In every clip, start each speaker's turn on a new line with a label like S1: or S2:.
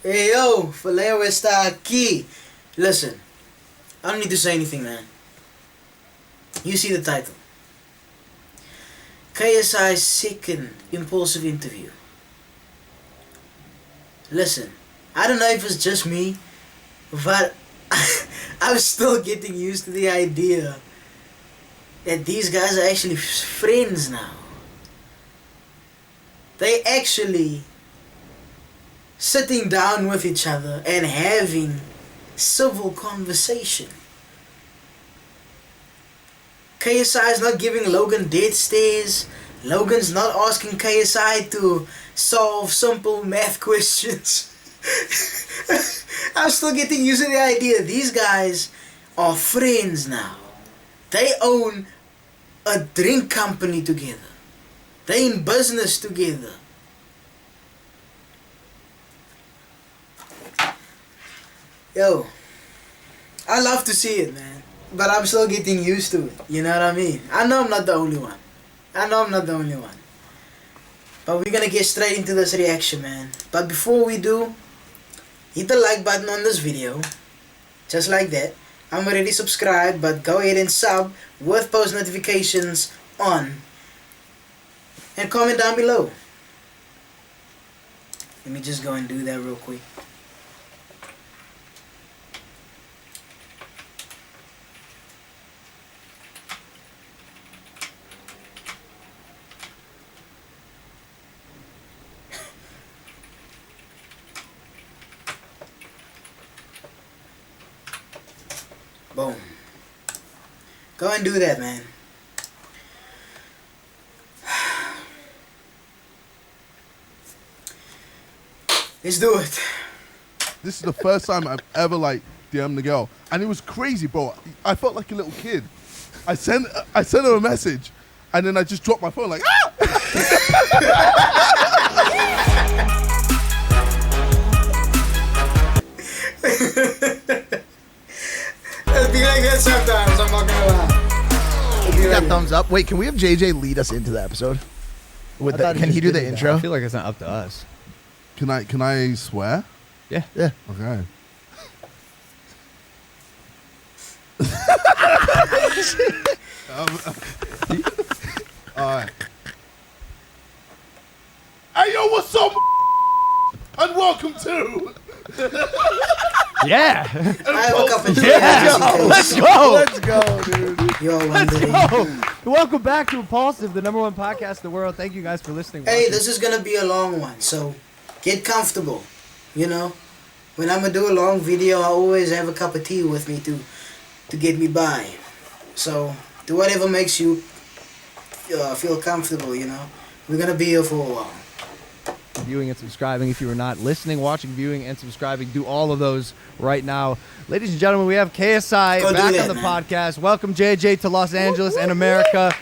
S1: Hey yo, Philayo está aquí. Listen, I don't need to say anything, man. You see the title. KSI's second impulsive interview. Listen, I don't know if it's just me, but I'm still getting used to the idea that these guys are actually friends now. They actually sitting down with each other and having civil conversation. KSI is not giving Logan death stares. Logan's not asking KSI to solve simple math questions. I'm still getting used to the idea. These guys are friends now. They own a drink company together. They in business together. Yo, I love to see it, man. But I'm still getting used to it. You know what I mean? I know I'm not the only one. But we're gonna get straight into this reaction, man. But before we do, hit the like button on this video. Just like that. I'm already subscribed, but go ahead and sub with post notifications on. And comment down below. Let me just go and do that real quick. Boom. Go and do that, man. Let's do it.
S2: This is the first time I've ever DM'd the girl, and it was crazy, bro. I felt like a little kid. I sent her a message, and then I just dropped my phone like ah.
S1: It'd be like that sometimes, I'm not gonna lie.
S3: Give that thumbs up. Wait, can we have JJ lead us into the episode? Can he do the intro?
S4: I feel like it's not up to us.
S2: Can I swear?
S4: Yeah.
S3: Yeah.
S2: Okay. Alright. Hey yo, what's up? And welcome to
S4: Yeah.
S1: I have a cup of tea.
S4: Yeah. Let's go.
S3: Let's go, dude.
S1: You're wondering.
S4: Oh, welcome back to Impulsive, the #1 podcast in the world. Thank you guys for listening.
S1: Hey,
S4: watching.
S1: this is gonna be a long one, so get comfortable. You know, when I'm gonna do a long video, I always have a cup of tea with me to get me by. So do whatever makes you feel comfortable. You know, we're gonna be here for a while.
S4: Viewing and subscribing. If you are not listening, watching, viewing, and subscribing, do all of those right now. Ladies and gentlemen, we have KSI
S1: Go do
S4: back
S1: that,
S4: on the
S1: man.
S4: podcast. Welcome, JJ, to Los Angeles and America.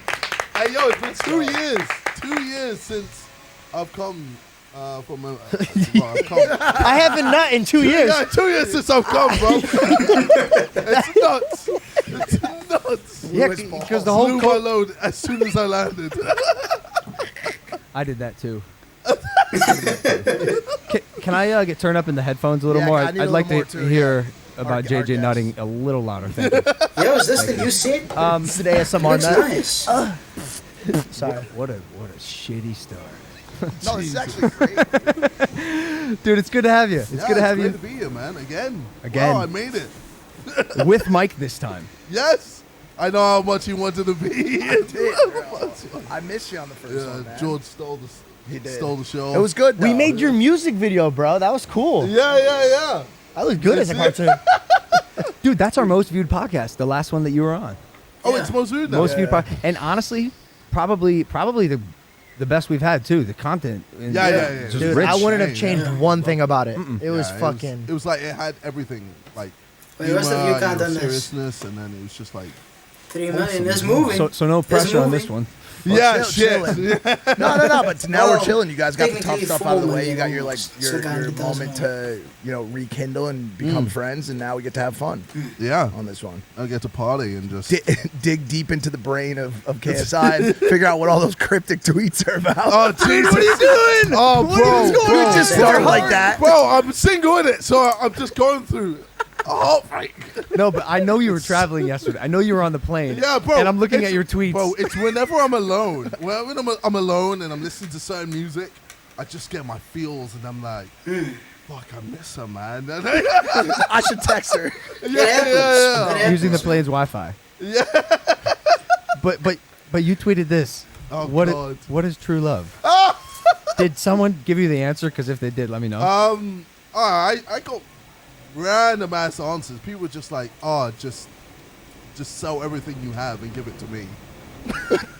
S2: Hey yo, it's been 2 years. 2 years since I've come from well, I've come.
S4: I haven't nut in 2 years.
S2: Yeah, 2 years since I've come, bro. It's nuts. It's nuts.
S4: Yeah, because the whole
S2: Blew my load as soon as I landed.
S4: I did that too. Can I get turned up in the headphones a little more?
S3: I need
S4: I'd
S3: a
S4: like
S3: little
S4: to
S3: more too,
S4: hear
S3: yeah.
S4: about
S3: Our
S4: JJ
S3: guest.
S4: nutting a little louder. Thank you.
S1: Yo, is this the new set?
S3: This is the ASMR
S1: Looks
S3: nut.
S1: nice.
S3: Sorry.
S4: What a shitty start.
S3: No, this is actually great.
S4: Dude, it's good to have you. It's good to have
S2: great
S4: you
S2: to be here, man. Again.
S4: Again.
S2: Wow, I made it.
S4: with Mike this time.
S2: Yes. I know how much he wanted to be here.
S3: I missed you on the first one, man.
S2: George stole the show.
S3: It was good,
S5: We
S3: though.
S5: made your music video, bro. That was cool.
S2: Yeah.
S5: I look good as a cartoon.
S4: Dude, that's our most viewed podcast, the last one that you were on.
S2: Oh,
S1: Yeah.
S2: it's most viewed now.
S4: Most viewed podcast. And honestly, probably the best we've had too. The content.
S2: Yeah.
S4: Just
S3: Dude,
S4: rich.
S3: I wouldn't have
S2: Yeah.
S3: changed one thing about it. It was
S2: Yeah,
S3: fucking...
S2: It was like it had everything, like
S1: Wait, what's the view
S2: humor,
S1: count on this?
S2: seriousnness, and then it was just like
S1: 3 million. Let's move it.
S4: So no
S1: Let's
S4: pressure on
S1: move
S4: this
S1: it.
S4: one.
S2: Yeah,
S3: chill-
S2: shit.
S3: chilling. No. But now
S1: Well,
S3: we're chilling. You guys got the tough
S1: technically
S3: stuff out of the
S1: formal,
S3: way. You got your
S1: almost.
S3: your
S1: Circa 100,000
S3: moment to rekindle and become friends, and now we get to have fun
S2: Yeah.
S3: on this one.
S2: I get to party and just.
S3: Dig deep into the brain of KSI and figure out what all those cryptic tweets are about.
S2: Oh, dude, what are you doing? Oh, bro.
S3: You just start like that.
S2: Bro, I'm single in it, so I'm just going through. Oh, right.
S4: No, but I know you were traveling yesterday. I know you were on the plane.
S2: Yeah, bro.
S4: And I'm looking
S2: it's-
S4: at your tweets.
S2: Bro, it's whenever I'm alone. When I'm alone and I'm listening to certain music, I just get my feels and I'm like, fuck, I miss her, man.
S3: I should text her.
S2: yeah.
S4: Using the plane's Wi-Fi.
S2: Yeah.
S4: But you tweeted this.
S2: Oh,
S4: what
S2: God.
S4: what is true love? Did someone give you the answer? Because if they did, let me know.
S2: I got random ass answers. People were just like, oh, just sell everything you have and give it to me.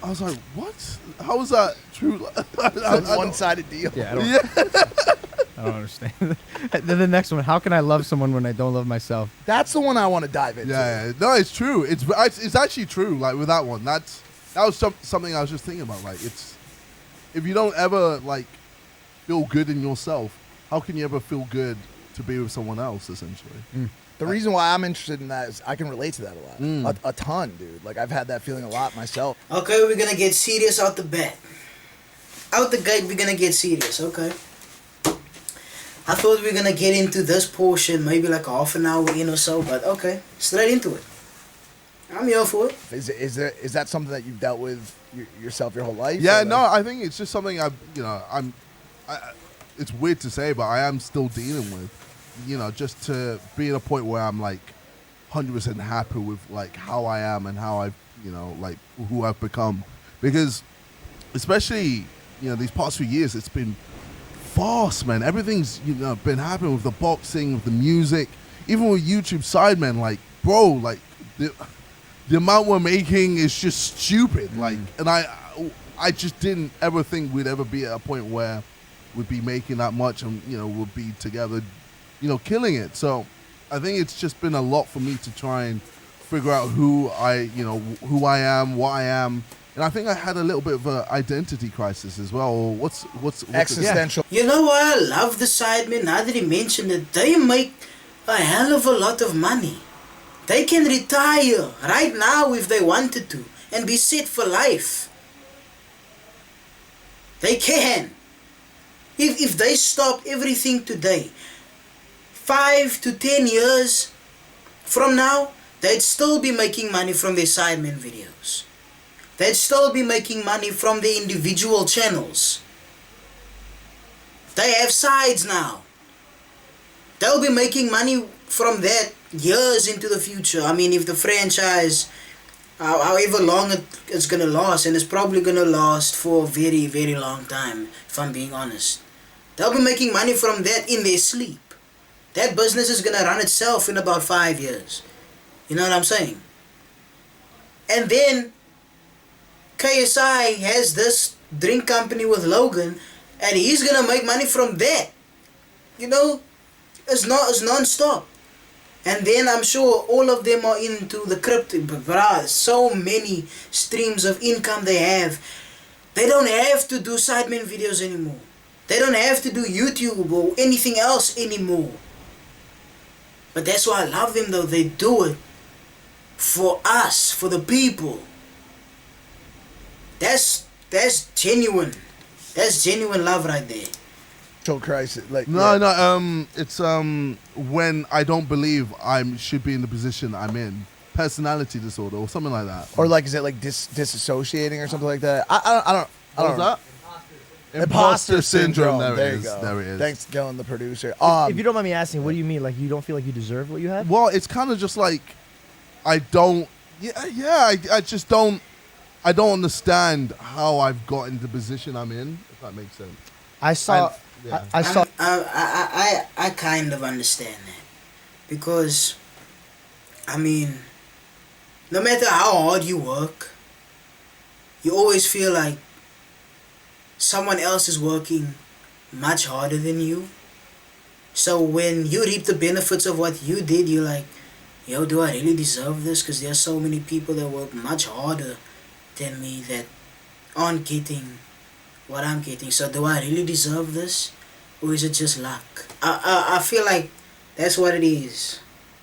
S2: I was like, what? How is that true?
S3: It's a one-sided deal.
S4: yeah, I don't understand. Then the next one, how can I love someone when I don't love myself?
S3: That's the one I want to dive into.
S2: Yeah, no, it's true. It's actually true. Like with that one, that was something I was just thinking about. Like, it's if you don't ever like feel good in yourself, how can you ever feel good to be with someone else? Essentially,
S3: The reason why I'm interested in that is I can relate to that a lot. A ton, dude. Like, I've had that feeling a lot myself.
S1: Okay, we're gonna get serious out the bat. Out the gate, we're gonna get serious, okay? I thought we were gonna get into this portion maybe like half an hour in or so, but okay, straight into it. I'm here for it.
S3: Is that something that you've dealt with yourself your whole life?
S2: yeah.
S3: Or
S2: No,
S3: like-
S2: I think it's just something it's weird to say, but I am still dealing with. Just to be at a point where I'm like 100% happy with like how I am and how I've like who I've become, because especially these past few years it's been fast, man. Everything's been happening with the boxing, with the music, even with YouTube Sidemen. Like, bro, like the amount we're making is just stupid. Like, and I just didn't ever think we'd ever be at a point where we'd be making that much and we'll be together killing it. So I think it's just been a lot for me to try and figure out who I am, what I am. And I think I had a little bit of an identity crisis as well. Or what's
S3: existential.
S1: You know why I love the Sidemen? Now that he mentioned it, they make a hell of a lot of money. They can retire right now if they wanted to and be set for life. They can. If they stop everything today, 5 to 10 years from now, they'd still be making money from their Sidemen videos. They'd still be making money from their individual channels. They have sides now. They'll be making money from that years into the future. I mean, if the franchise, however long it's going to last, and it's probably going to last for a very, very long time, if I'm being honest. They'll be making money from that in their sleep. That business is going to run itself in about 5 years. You know what I'm saying? And then KSI has this drink company with Logan, and he's going to make money from that. It's non-stop. And then I'm sure all of them are into the crypto. But so many streams of income they have. They don't have to do Sidemen videos anymore. They don't have to do YouTube or anything else anymore. But that's why I love them though. They do it for us, for the people. That's genuine. That's genuine love right there.
S3: Crisis. Like,
S2: it's when I don't believe I should be in the position I'm in. Personality disorder or something like that.
S3: Or like, is it like disassociating or something like that? I don't
S2: What was that?
S3: Imposter syndrome.
S2: There
S3: you
S2: it is.
S3: go.
S2: There it is.
S3: Thanks, Gillen, the producer.
S5: If you don't mind me asking, what do you mean? Like, you don't feel like you deserve what you had?
S2: Well, it's kind of just like I don't. I just don't. I don't understand how I've got into the position I'm in. If that makes sense.
S5: I saw.
S2: Yeah.
S5: I saw.
S1: I kind of understand that. Because, I mean, no matter how hard you work, you always feel like someone else is working much harder than you. So when you reap the benefits of what you did, you're like, yo, do I really deserve this? Because there are so many people that work much harder than me that aren't getting what I'm getting. So do I really deserve this, or is it just luck? I feel like that's what it is,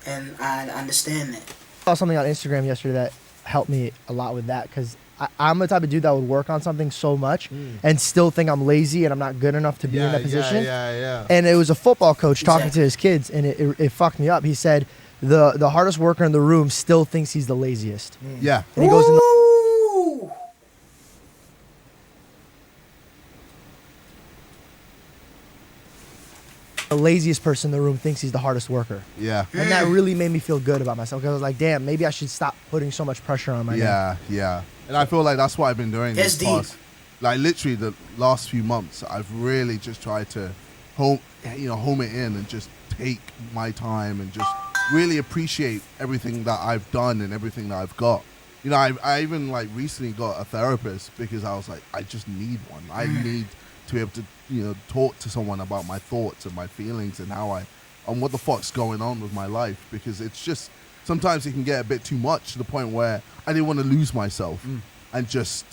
S1: and I understand that.
S5: I saw something on Instagram yesterday that helped me a lot with that because I'm the type of dude that would work on something so much and still think I'm lazy and I'm not good enough to be in that position.
S2: Yeah.
S5: And it was a football coach talking
S1: Exactly.
S5: to his kids, and it fucked me up. He said the hardest worker in the room still thinks he's the laziest.
S2: Yeah.
S5: And he goes in the
S1: Ooh!
S5: laziest person in the room thinks he's the hardest worker.
S2: Yeah.
S5: And that really made me feel good about myself because I was like, damn, maybe I should stop putting so much pressure on my name.
S2: Yeah. And I feel like that's what I've been doing
S1: That's
S2: this past, like literally the last few months. I've really just tried to home it in and just take my time and just really appreciate everything that I've done and everything that I've got. You know, I even like recently got a therapist because I was like, I just need one. I need to be able to, talk to someone about my thoughts and my feelings and and what the fuck's going on with my life, because it's just, sometimes it can get a bit too much to the point where I didn't want to lose myself and just,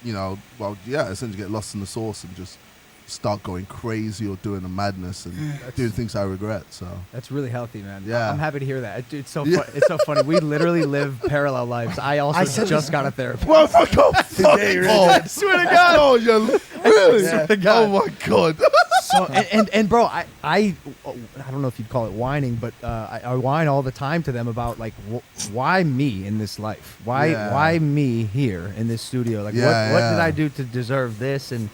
S2: essentially get lost in the sauce and just start going crazy or doing a madness and doing things I regret. So
S4: That's really healthy, man.
S2: Yeah.
S4: I'm happy to hear that. It's so it's so funny. We literally live parallel lives. I also just got a therapist.
S2: well, fuck off.
S3: Today, really?
S4: Swear to God.
S2: Oh, yeah, really?
S4: Swear to God.
S2: Oh my God.
S4: So and bro, I don't know if you'd call it whining, but I whine all the time to them about like why me in this life? Why me here in this studio? Like what did I do to deserve this? And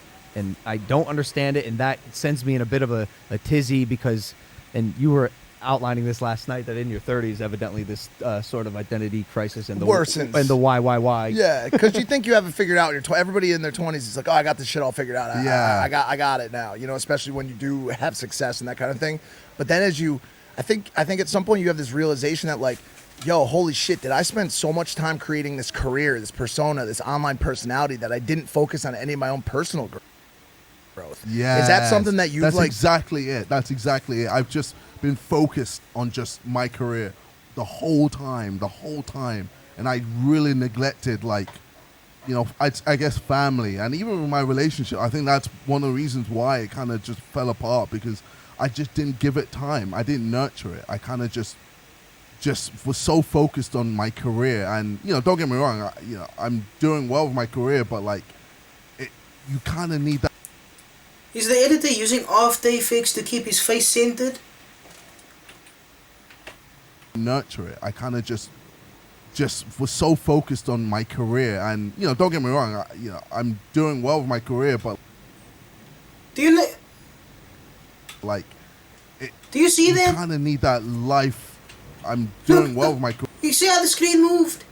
S4: I don't understand it, and that sends me in a bit of a tizzy because, and you were outlining this last night, that in your 30s, evidently this sort of identity crisis and the
S3: Worsens.
S4: and the why.
S3: Yeah, because you think you have it figured out. Everybody in their 20s is like, oh, I got this shit all figured out. I got it now. Especially when you do have success and that kind of thing. But then I think at some point you have this realization that like, yo, holy shit, did I spend so much time creating this career, this persona, this online personality that I didn't focus on any of my own personal growth?
S2: Yeah.
S3: Is that something that you've
S2: That's
S3: like?
S2: exactly it. That's exactly it. I've just been focused on just my career the whole time, and I really neglected I guess family and even with my relationship. I think that's one of the reasons why it kind of just fell apart, because I just didn't give it time. I didn't nurture it. I kind of just was so focused on my career, and don't get me wrong, I'm doing well with my career, but you kind of need that.
S1: Is the editor using After Effects to keep his face centered?
S2: Nurture it. I kind of just was so focused on my career, and don't get me wrong, I'm doing well with my career, but
S1: Do you do you see
S2: you
S1: them?
S2: kind of need that life. I'm doing well with my career.
S1: You see how the screen moved?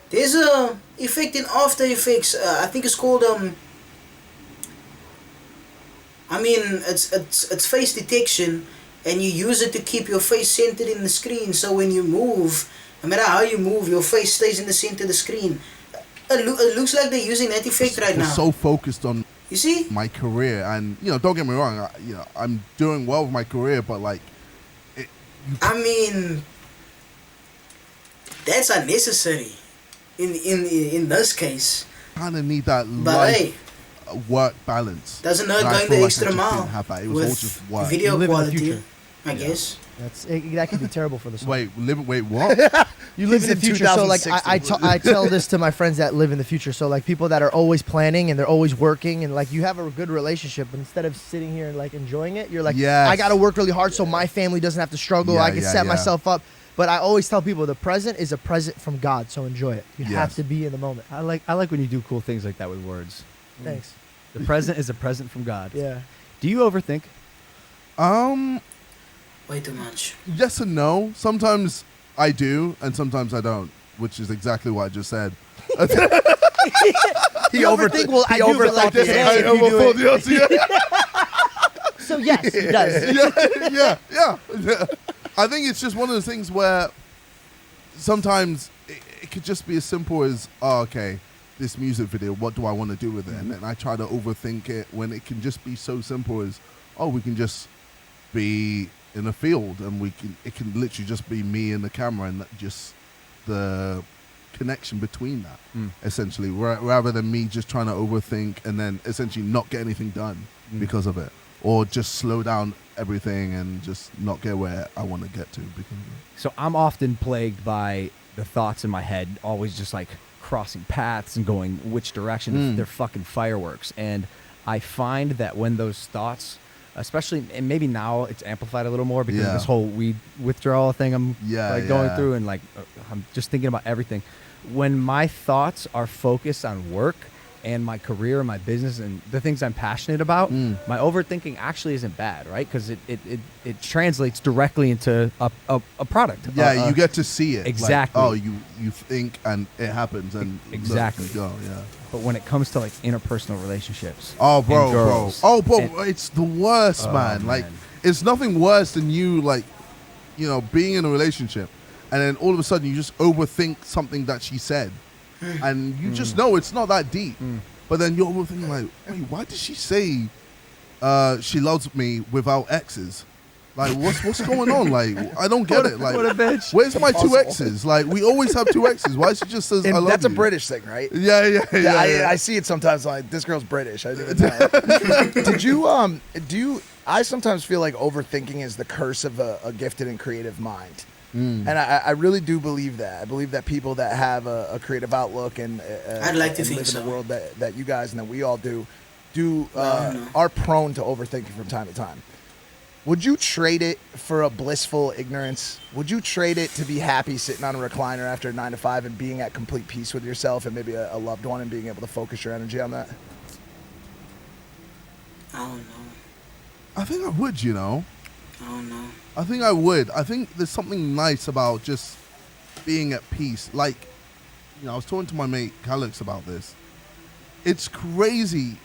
S1: There's a effect in After Effects. I think it's called it's face detection, and you use it to keep your face centered in the screen. So when you move, no matter how you move, your face stays in the center of the screen. It looks like they're using that effect right now.
S2: So focused on
S1: You see?
S2: my career, and don't get me wrong, I'm doing well with my career, but
S1: that's unnecessary in this case.
S2: kind of need that
S1: But
S2: life
S1: hey,
S2: work balance.
S1: doesn't hurt
S2: And I
S1: going
S2: feel
S1: the
S2: like I
S1: extra
S2: just
S1: mile
S2: didn't have that. It was all
S1: with
S2: just work.
S1: video
S5: You live in the
S1: quality,
S5: future.
S1: I guess.
S5: That could be terrible for the soul.
S2: Wait, what?
S5: You live in the
S3: in
S5: future, so like
S3: 2060.
S5: I tell this to my friends that live in the future. So like people that are always planning and they're always working, and like you have a good relationship, but instead of sitting here and like enjoying it, you're like,
S2: Yes.
S5: I got to work really hard so my family doesn't have to struggle.
S2: Yeah,
S5: I can
S2: yeah,
S5: set
S2: yeah.
S5: myself up. But I always tell people the present is a present from God, so enjoy it. You have
S2: Yes.
S5: to be in the moment.
S4: I like when you do cool things like that with words.
S5: Thanks.
S4: The present is a present from God.
S5: Yeah.
S4: Do you overthink?
S1: Way too much.
S2: Yes and no. Sometimes I do, and sometimes I don't, which is exactly what I just said.
S3: He
S5: overthink? Well, I do, but like
S3: overthought it.
S5: today,
S2: I
S5: if you do
S2: overthought
S5: it-
S2: the answer.
S5: So yes, he does.
S2: yeah. I think it's just one of those things where sometimes it could just be as simple as, oh, okay, this music video, what do I want to do with it? And then I try to overthink it when it can just be so simple as, oh, we can just be in a field and it can literally just be me and the camera and just the connection between that, essentially, rather than me just trying to overthink and then essentially not get anything done because of it, or just slow down everything and just not get where I want to get to because of it.
S4: So I'm often plagued by the thoughts in my head, always just like crossing paths and going which direction. They're fucking fireworks. And I find that when those thoughts, especially, and maybe now it's amplified a little more because of this whole weed withdrawal thing I'm going through, and like I'm just thinking about everything. When my thoughts are focused on work and my career and my business and the things I'm passionate about, my overthinking actually isn't bad, right? Because it translates directly into a product.
S2: Yeah, you get to see it.
S4: Exactly.
S2: Like, you think and it happens and
S4: exactly.
S2: Look, you go, yeah.
S4: But when it comes to like interpersonal relationships,
S2: bro,
S4: girls,
S2: it's the worst, man. Like, it's nothing worse than you, like, you know, being in a relationship and then all of a sudden you just overthink something that she said. And you just know it's not that deep. But then you're overthinking like, wait, why did she say she loves me without exes? Like, what's going on? Like, I don't get it. Like,
S4: what a bitch.
S2: Where's my two exes? Like, we always have two exes. Why she just says I love
S3: that's
S2: you?
S3: a British thing, right?
S2: Yeah.
S3: I see it sometimes. Like, this girl's British. I didn't even know. Did you do you? I sometimes feel like overthinking is the curse of a gifted and creative mind. And I really do believe that. I believe that people that have a creative outlook and
S1: I'd like to
S3: and
S1: think
S3: live
S1: so.
S3: in the world that you guys and that we all do are prone to overthinking from time to time. Would you trade it for a blissful ignorance? Would you trade it to be happy sitting on a recliner after a 9 to 5 and being at complete peace with yourself and maybe a loved one and being able to focus your energy on that?
S1: I don't know.
S2: I think I would, you know.
S1: I don't know.
S2: I think I would. I think there's something nice about just being at peace. Like, you know, I was talking to my mate Calix about this. It's crazy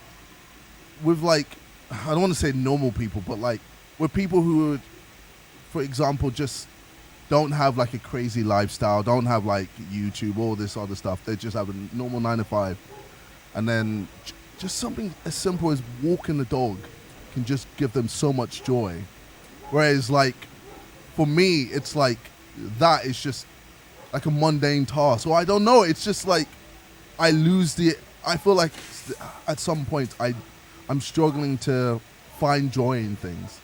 S2: with, like, I don't want to say normal people, but like with people who would, for example, just don't have like a crazy lifestyle, don't have like YouTube, all this other stuff. They just have a normal 9 to 5. And then just something as simple as walking the dog can just give them so much joy. Whereas, like, for me, it's like that is just like a mundane task. So I don't know. It's just like I feel like at some point I'm struggling to find joy in things,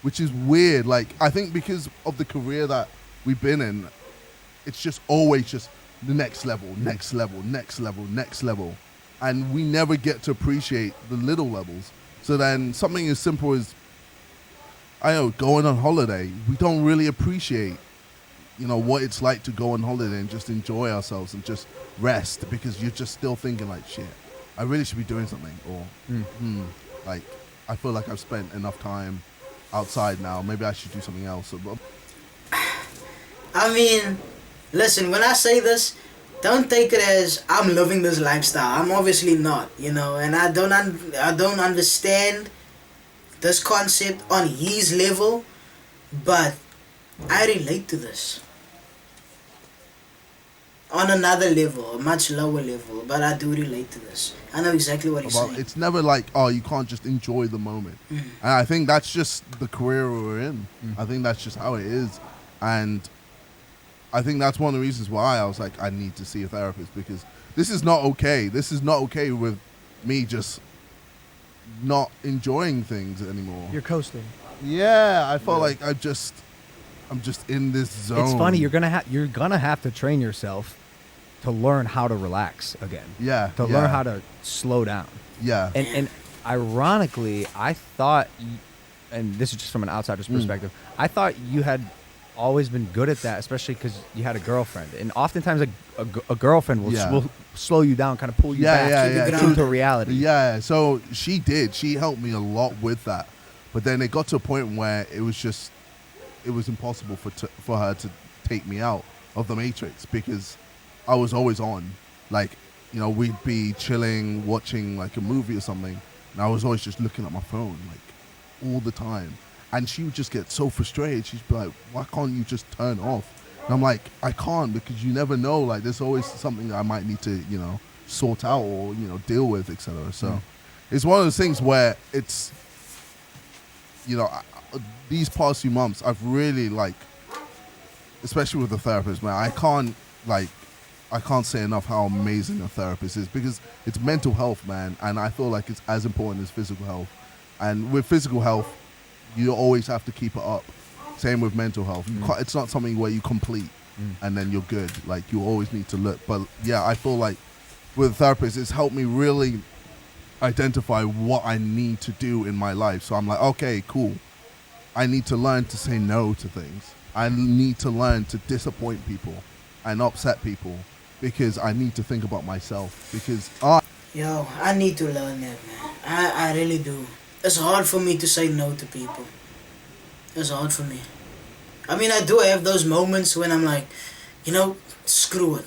S2: which is weird. Like, I think because of the career that we've been in, it's just always just the next level, next level, next level, next level. And we never get to appreciate the little levels. So then something as simple as, I know, going on holiday, we don't really appreciate, you know, what it's like to go on holiday and just enjoy ourselves and just rest, because you're just still thinking like, shit, I really should be doing something, or like, I feel like I've spent enough time outside now, maybe I should do something else.
S1: I mean, listen, when I say this, don't take it as I'm living this lifestyle. I'm obviously not, you know, and I don't understand this concept on his level, but I relate to this on another level, a much lower level, but I do relate to this. I know exactly what he's saying.
S2: It's never like, oh, you can't just enjoy the moment. And I think that's just the career we're in. I think that's just how it is. And I think that's one of the reasons why I was like, I need to see a therapist, because this is not okay. This is not okay with me just not enjoying things anymore.
S5: You're coasting.
S2: Yeah, I felt like I'm just in this zone.
S4: It's funny, you're gonna have to train yourself to learn how to relax again.
S2: Yeah.
S4: To learn how to slow down.
S2: Yeah.
S4: And ironically, I thought, and this is just from an outsider's perspective, I thought you had always been good at that, especially because you had a girlfriend. And oftentimes a girlfriend will slow you down, kind of pull you back into reality.
S2: Yeah, so she did. She helped me a lot with that. But then it got to a point where it was impossible for her to take me out of the matrix, because I was always on. Like, you know, we'd be chilling, watching like a movie or something, and I was always just looking at my phone, like, all the time. And she would just get so frustrated. She'd be like, why can't you just turn off? And I'm like, I can't, because you never know. Like, there's always something that I might need to, you know, sort out or, you know, deal with, etc. So it's one of those things where it's, you know, these past few months, I've really, like, especially with the therapist, man, I can't, like, I can't say enough how amazing a therapist is, because it's mental health, man, and I feel like it's as important as physical health. And with physical health, you always have to keep it up. Same with mental health. It's not something where you complete and then you're good. Like, you always need to look. But yeah, I feel like with a therapist, it's helped me really identify what I need to do in my life. So I'm like, okay, cool. I need to learn to say no to things. I need to learn to disappoint people and upset people, because I need to think about myself. Because
S1: Yo, I need to learn that, man. I really do. It's hard for me to say no to people. It's hard for me. I mean, I do have those moments when I'm like, you know, screw it.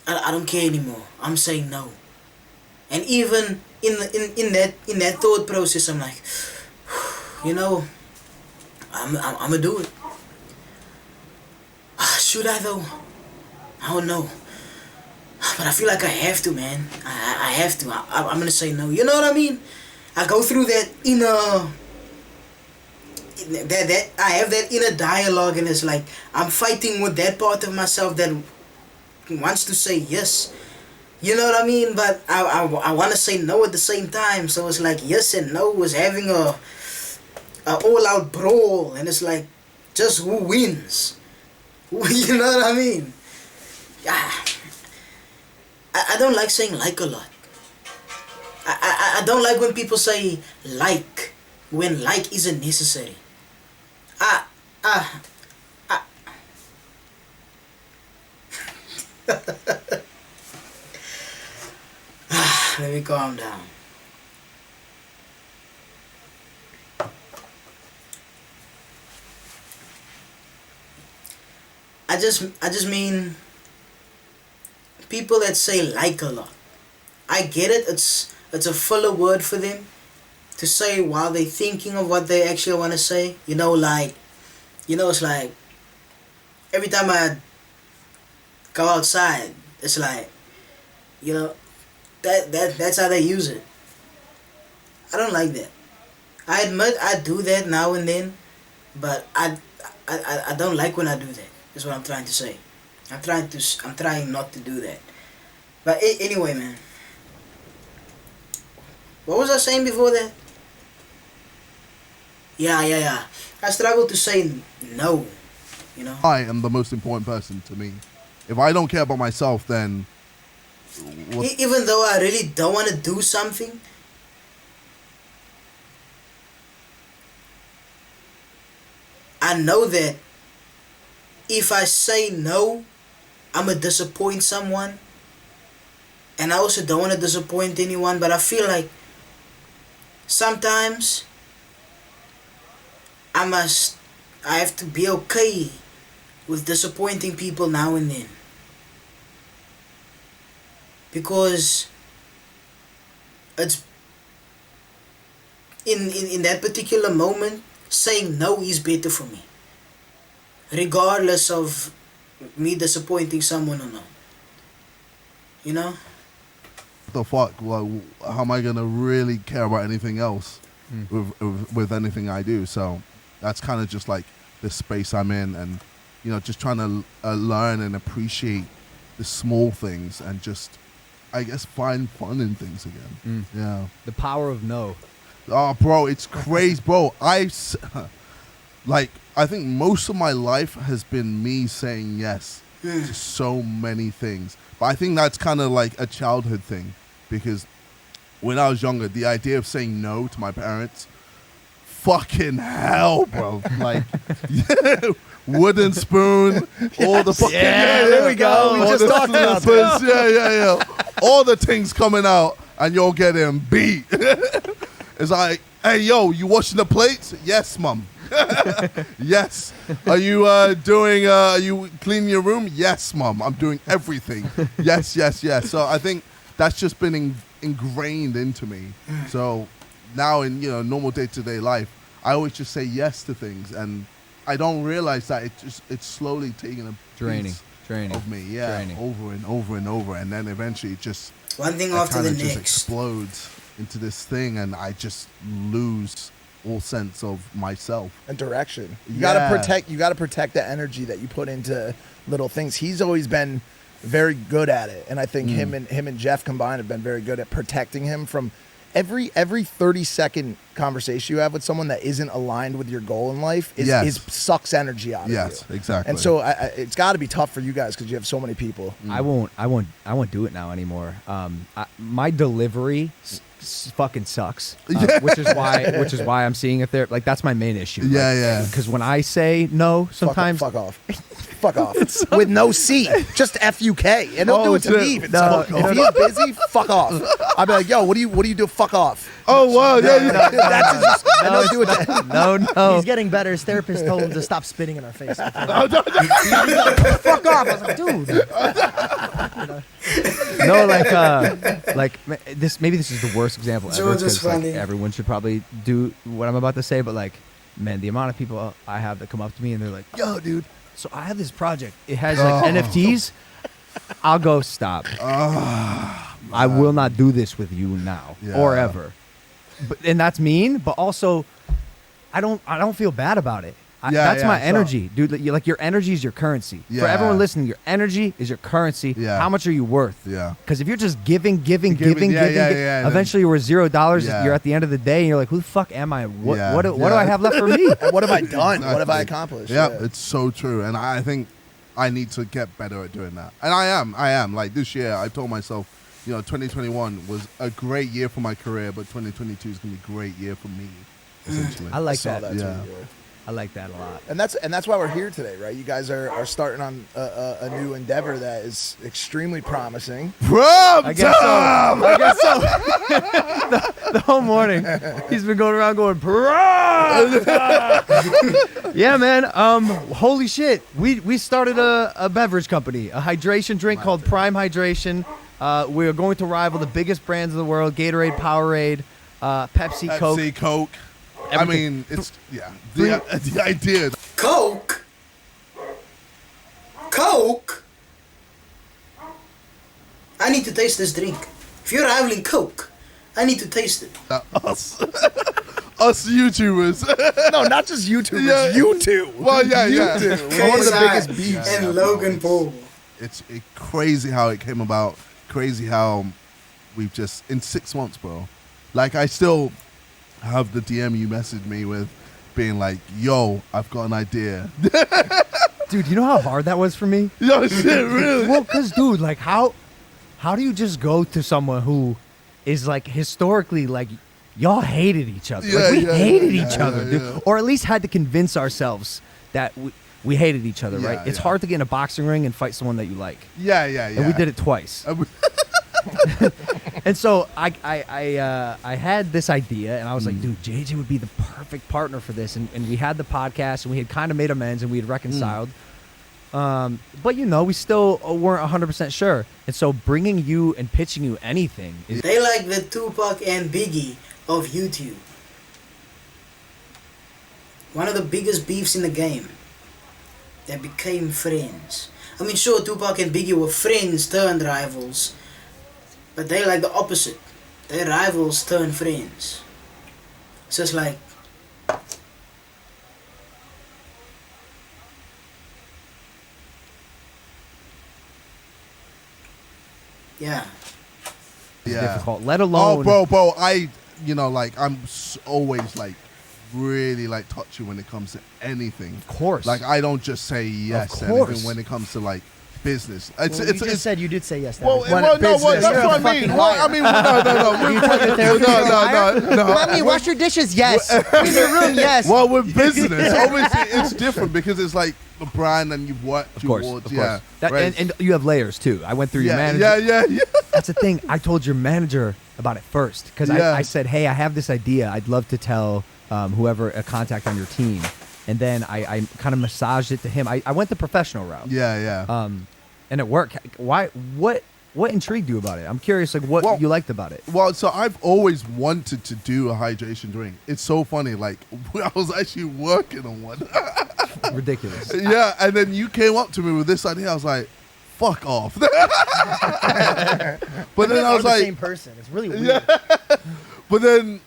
S1: I don't care anymore. I'm saying no. And even in that thought process, I'm like, you know, I'm gonna do it. Should I though? I don't know. But I feel like I have to, man. I have to. I'm gonna say no. You know what I mean? I go through that inner... That I have that inner dialogue, and it's like I'm fighting with that part of myself that wants to say yes. You know what I mean? But I want to say no at the same time. So it's like yes and no was having a all-out brawl, and it's like just who wins. You know what I mean? I don't like saying like a lot. I don't like when people say like when like isn't necessary. Let me calm down. I just mean people that say like a lot. I get it. It's a filler word for them to say while they're thinking of what they actually want to say. You know, like, you know, it's like every time I go outside, it's like, you know, that's how they use it. I don't like that. I admit I do that now and then, but I don't like when I do that. That's what I'm trying to say. I'm trying not to do that. But anyway, man. What was I saying before that? Yeah. I struggle to say no, you know?
S2: I am the most important person to me. If I don't care about myself, then...
S1: Even though I really don't want to do something, I know that if I say no, I'm going to disappoint someone. And I also don't want to disappoint anyone, but I feel like sometimes I have to be okay with disappointing people now and then. Because it's in that particular moment, saying no is better for me. Regardless of me disappointing someone or not. You know?
S2: The fuck? Like, how am I gonna really care about anything else with anything I do? So that's kind of just like the space I'm in, and you know, just trying to learn and appreciate the small things, and just, I guess, find fun in things again. Yeah.
S4: The power of no.
S2: Oh, bro, it's crazy, bro. Like, I think most of my life has been me saying yes to so many things. But I think that's kind of like a childhood thing, because when I was younger, the idea of saying no to my parents, fucking hell, bro. Like, wooden spoon, all the fucking...
S3: Yeah, there we go. We just talked about this.
S2: Yeah. All the things coming out, and you're getting beat. It's like, hey, yo, you washing the plates? Yes, mum. Yes. Are you are you cleaning your room? Yes, mum. I'm doing everything. Yes. So I think that's just been ingrained into me. So now in, you know, normal day-to-day life, I always just say yes to things, and I don't realize that it's slowly taking a
S4: Draining
S2: of me. Yeah.
S4: Draining.
S2: Over and over and over, and then eventually it just
S1: One thing after the
S2: just
S1: next.
S2: explodes into this thing, and I just lose all sense of myself
S3: And direction. You
S2: Yeah.
S3: gotta protect the energy that you put into little things. He's always been very good at it, and I think him and Jeff combined have been very good at protecting him from every 30-second conversation you have with someone that isn't aligned with your goal in life is sucks energy out of you.
S2: Yes, exactly.
S3: And so it's got to be tough for you guys because you have so many people.
S4: I won't do it now anymore. My delivery fucking sucks, which is why I'm seeing it there. Like that's my main issue.
S2: Yeah.
S4: Because when I say no, sometimes
S3: fuck off. Fuck off. With no C. Just F-U-K. And they'll do it to me. If he's busy, fuck off. I'll be like, yo, what do you do? Fuck off.
S2: Oh, wow.
S3: Don't do it to
S4: no.
S5: He's getting better. His therapist told him to stop spitting in our face. Fuck off. I was like, dude.
S4: No, like this. Maybe this is the worst example ever.
S1: George is
S4: 'cause, like,
S1: funny.
S4: everyone should probably do what I'm about to say, but like, man, the amount of people I have that come up to me and they're like, "Yo, dude, so I have this project. It has like NFTs." I'll go stop. I will not do this with you now or ever. And that's mean, but also, I don't feel bad about it. That's my energy, dude. Like your energy is your currency. For everyone listening, your energy is your currency.
S2: Yeah.
S4: How much are you worth?
S2: Yeah.
S4: Because if you're just giving, eventually we're $0.
S2: Yeah.
S4: You're at the end of the day, and you're like, who the fuck am I? What do I have left for me?
S3: What have I done? What have I accomplished?
S2: Yeah, it's so true. And I think I need to get better at doing that. And I am. Like this year, I told myself, 2021 was a great year for my career, but 2022 is going to be a great year for me, essentially.
S4: I like
S3: saw
S4: that.
S3: too,
S2: Yeah.
S4: I like that a lot.
S3: And that's why we're here today, right? You guys are starting on a new endeavor that is extremely promising.
S2: Prom
S4: I guess so. the whole morning, he's been going around going, "Prom!" Yeah, man. Holy shit. We started a beverage company, a hydration drink called Prime Hydration. We are going to rival the biggest brands in the world: Gatorade, Powerade, Pepsi, Coke.
S2: I mean, it's the idea.
S1: Coke. I need to taste this drink. If you're rivaling Coke, I need to taste it.
S2: Us YouTubers.
S3: No, not just YouTubers.
S2: Yeah.
S3: YouTube.
S2: Well, yeah.
S3: KSI one of the biggest beefs.
S1: And Logan Paul.
S2: It's crazy how it came about. Crazy how we've just in 6 months, bro. Like I still have the DM you messaged me with, being like, "Yo, I've got an idea."
S4: Dude, you know how hard that was for me?
S2: Yo, shit, really?
S4: Well, because, dude, like, how do you just go to someone who is, like, historically, like, y'all hated each other.
S2: Yeah,
S4: like, we hated
S2: yeah,
S4: each other, dude.
S2: yeah.
S4: Or at least had to convince ourselves that we hated each other,
S2: Yeah,
S4: right? It's
S2: yeah.
S4: hard to get in a boxing ring and fight someone that you like.
S2: Yeah.
S4: And we did it twice. And so I had this idea, and I was like, dude, JJ would be the perfect partner for this. And we had the podcast, and we had kind of made amends, and we had reconciled. But, we still weren't 100% sure. And so bringing you and pitching you anything is...
S1: They like the Tupac and Biggie of YouTube. One of the biggest beefs in the game. They became friends. I mean, sure, Tupac and Biggie were friends turned rivals. But they like the opposite. They're rivals turn friends. So it's like... Yeah.
S4: difficult, let alone...
S2: bro, I'm always like really like touchy when it comes to anything.
S4: Of course.
S2: Like I don't just say yes to
S4: course.
S2: anything when it comes to like business.
S5: You just said you did say yes. To
S2: Well,
S5: everything.
S2: that's what I
S5: You're a
S2: mean.
S5: fucking
S2: No,
S5: liar.
S2: I mean, no.
S5: You told your therapist
S2: No.
S5: Mommy, wash your dishes. Yes. Clean your room. Yes.
S2: Well, with business, obviously it's different because it's like the brand and you've worked
S4: Of course,
S2: towards.
S4: of
S2: Yeah,
S4: course.
S2: right.
S4: And you have layers too. I went through your manager.
S2: Yeah.
S4: That's the thing. I told your manager about it first because
S2: Yeah.
S4: I said, hey, I have this idea. I'd love to tell whoever a contact on your team. And then I kind of massaged it to him. I went the professional route.
S2: Yeah.
S4: And it worked. Why? What intrigued you about it? I'm curious, like what you liked about it.
S2: Well, so I've always wanted to do a hydration drink. It's so funny. Like I was actually working on one.
S4: Ridiculous.
S2: Yeah, and then you came up to me with this idea. I was like, "Fuck off!" But then I was
S5: the
S2: like,
S5: same person. It's really weird.
S2: Yeah. But then,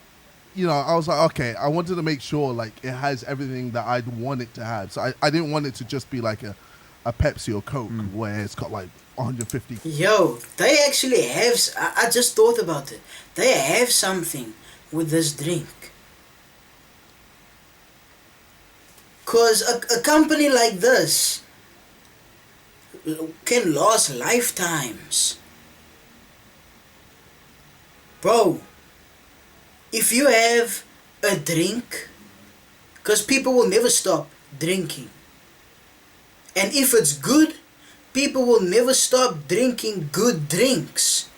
S2: I was like, okay, I wanted to make sure like it has everything that I'd want it to have. So I didn't want it to just be like a Pepsi or Coke where it's got like 150.
S1: Yo, they actually have. I just thought about it. They have something with this drink. Cause a company like this can last lifetimes. Bro, if you have a drink, cause people will never stop drinking. And if it's good, people will never stop drinking good drinks.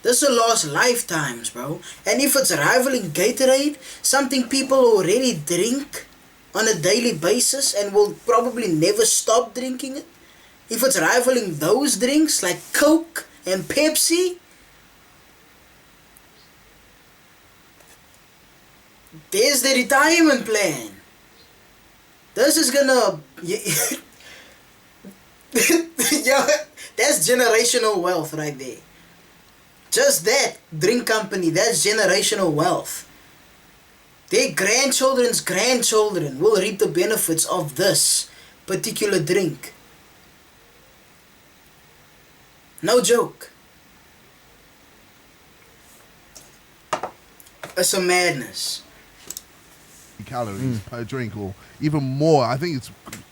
S1: This will last lifetimes, bro. And if it's rivaling Gatorade, something people already drink on a daily basis and will probably never stop drinking it. If it's rivaling those drinks like Coke and Pepsi, there's the retirement plan. This is gonna... Yo, that's generational wealth right there. Just that drink company, that's generational wealth. Their grandchildren's grandchildren will reap the benefits of this particular drink. No joke. It's a madness.
S2: Calories per drink, or even more. I think it's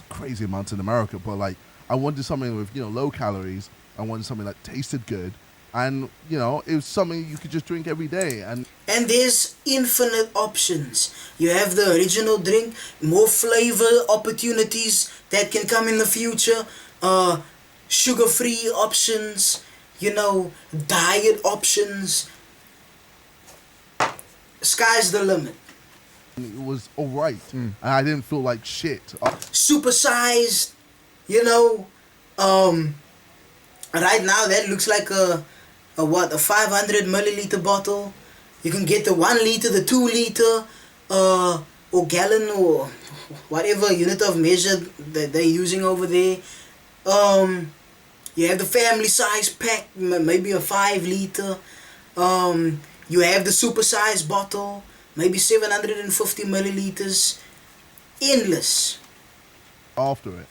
S2: crazy amounts in America, but like I wanted something with, you know, low calories. I wanted something that tasted good, and you know, it was something you could just drink every day. And
S1: there's infinite options. You have the original drink, more flavor opportunities that can come in the future, sugar-free options, you know, diet options. Sky's the limit.
S2: it was all right, and I didn't feel like shit.
S1: Supersized, you know, right now that looks like a 500 milliliter bottle. You can get the 1 liter, the 2 liter, or gallon, or whatever unit of measure that they're using over there. You have the family size pack, maybe a 5 liter. You have the supersized bottle, maybe 750 milliliters. Endless.
S2: After it.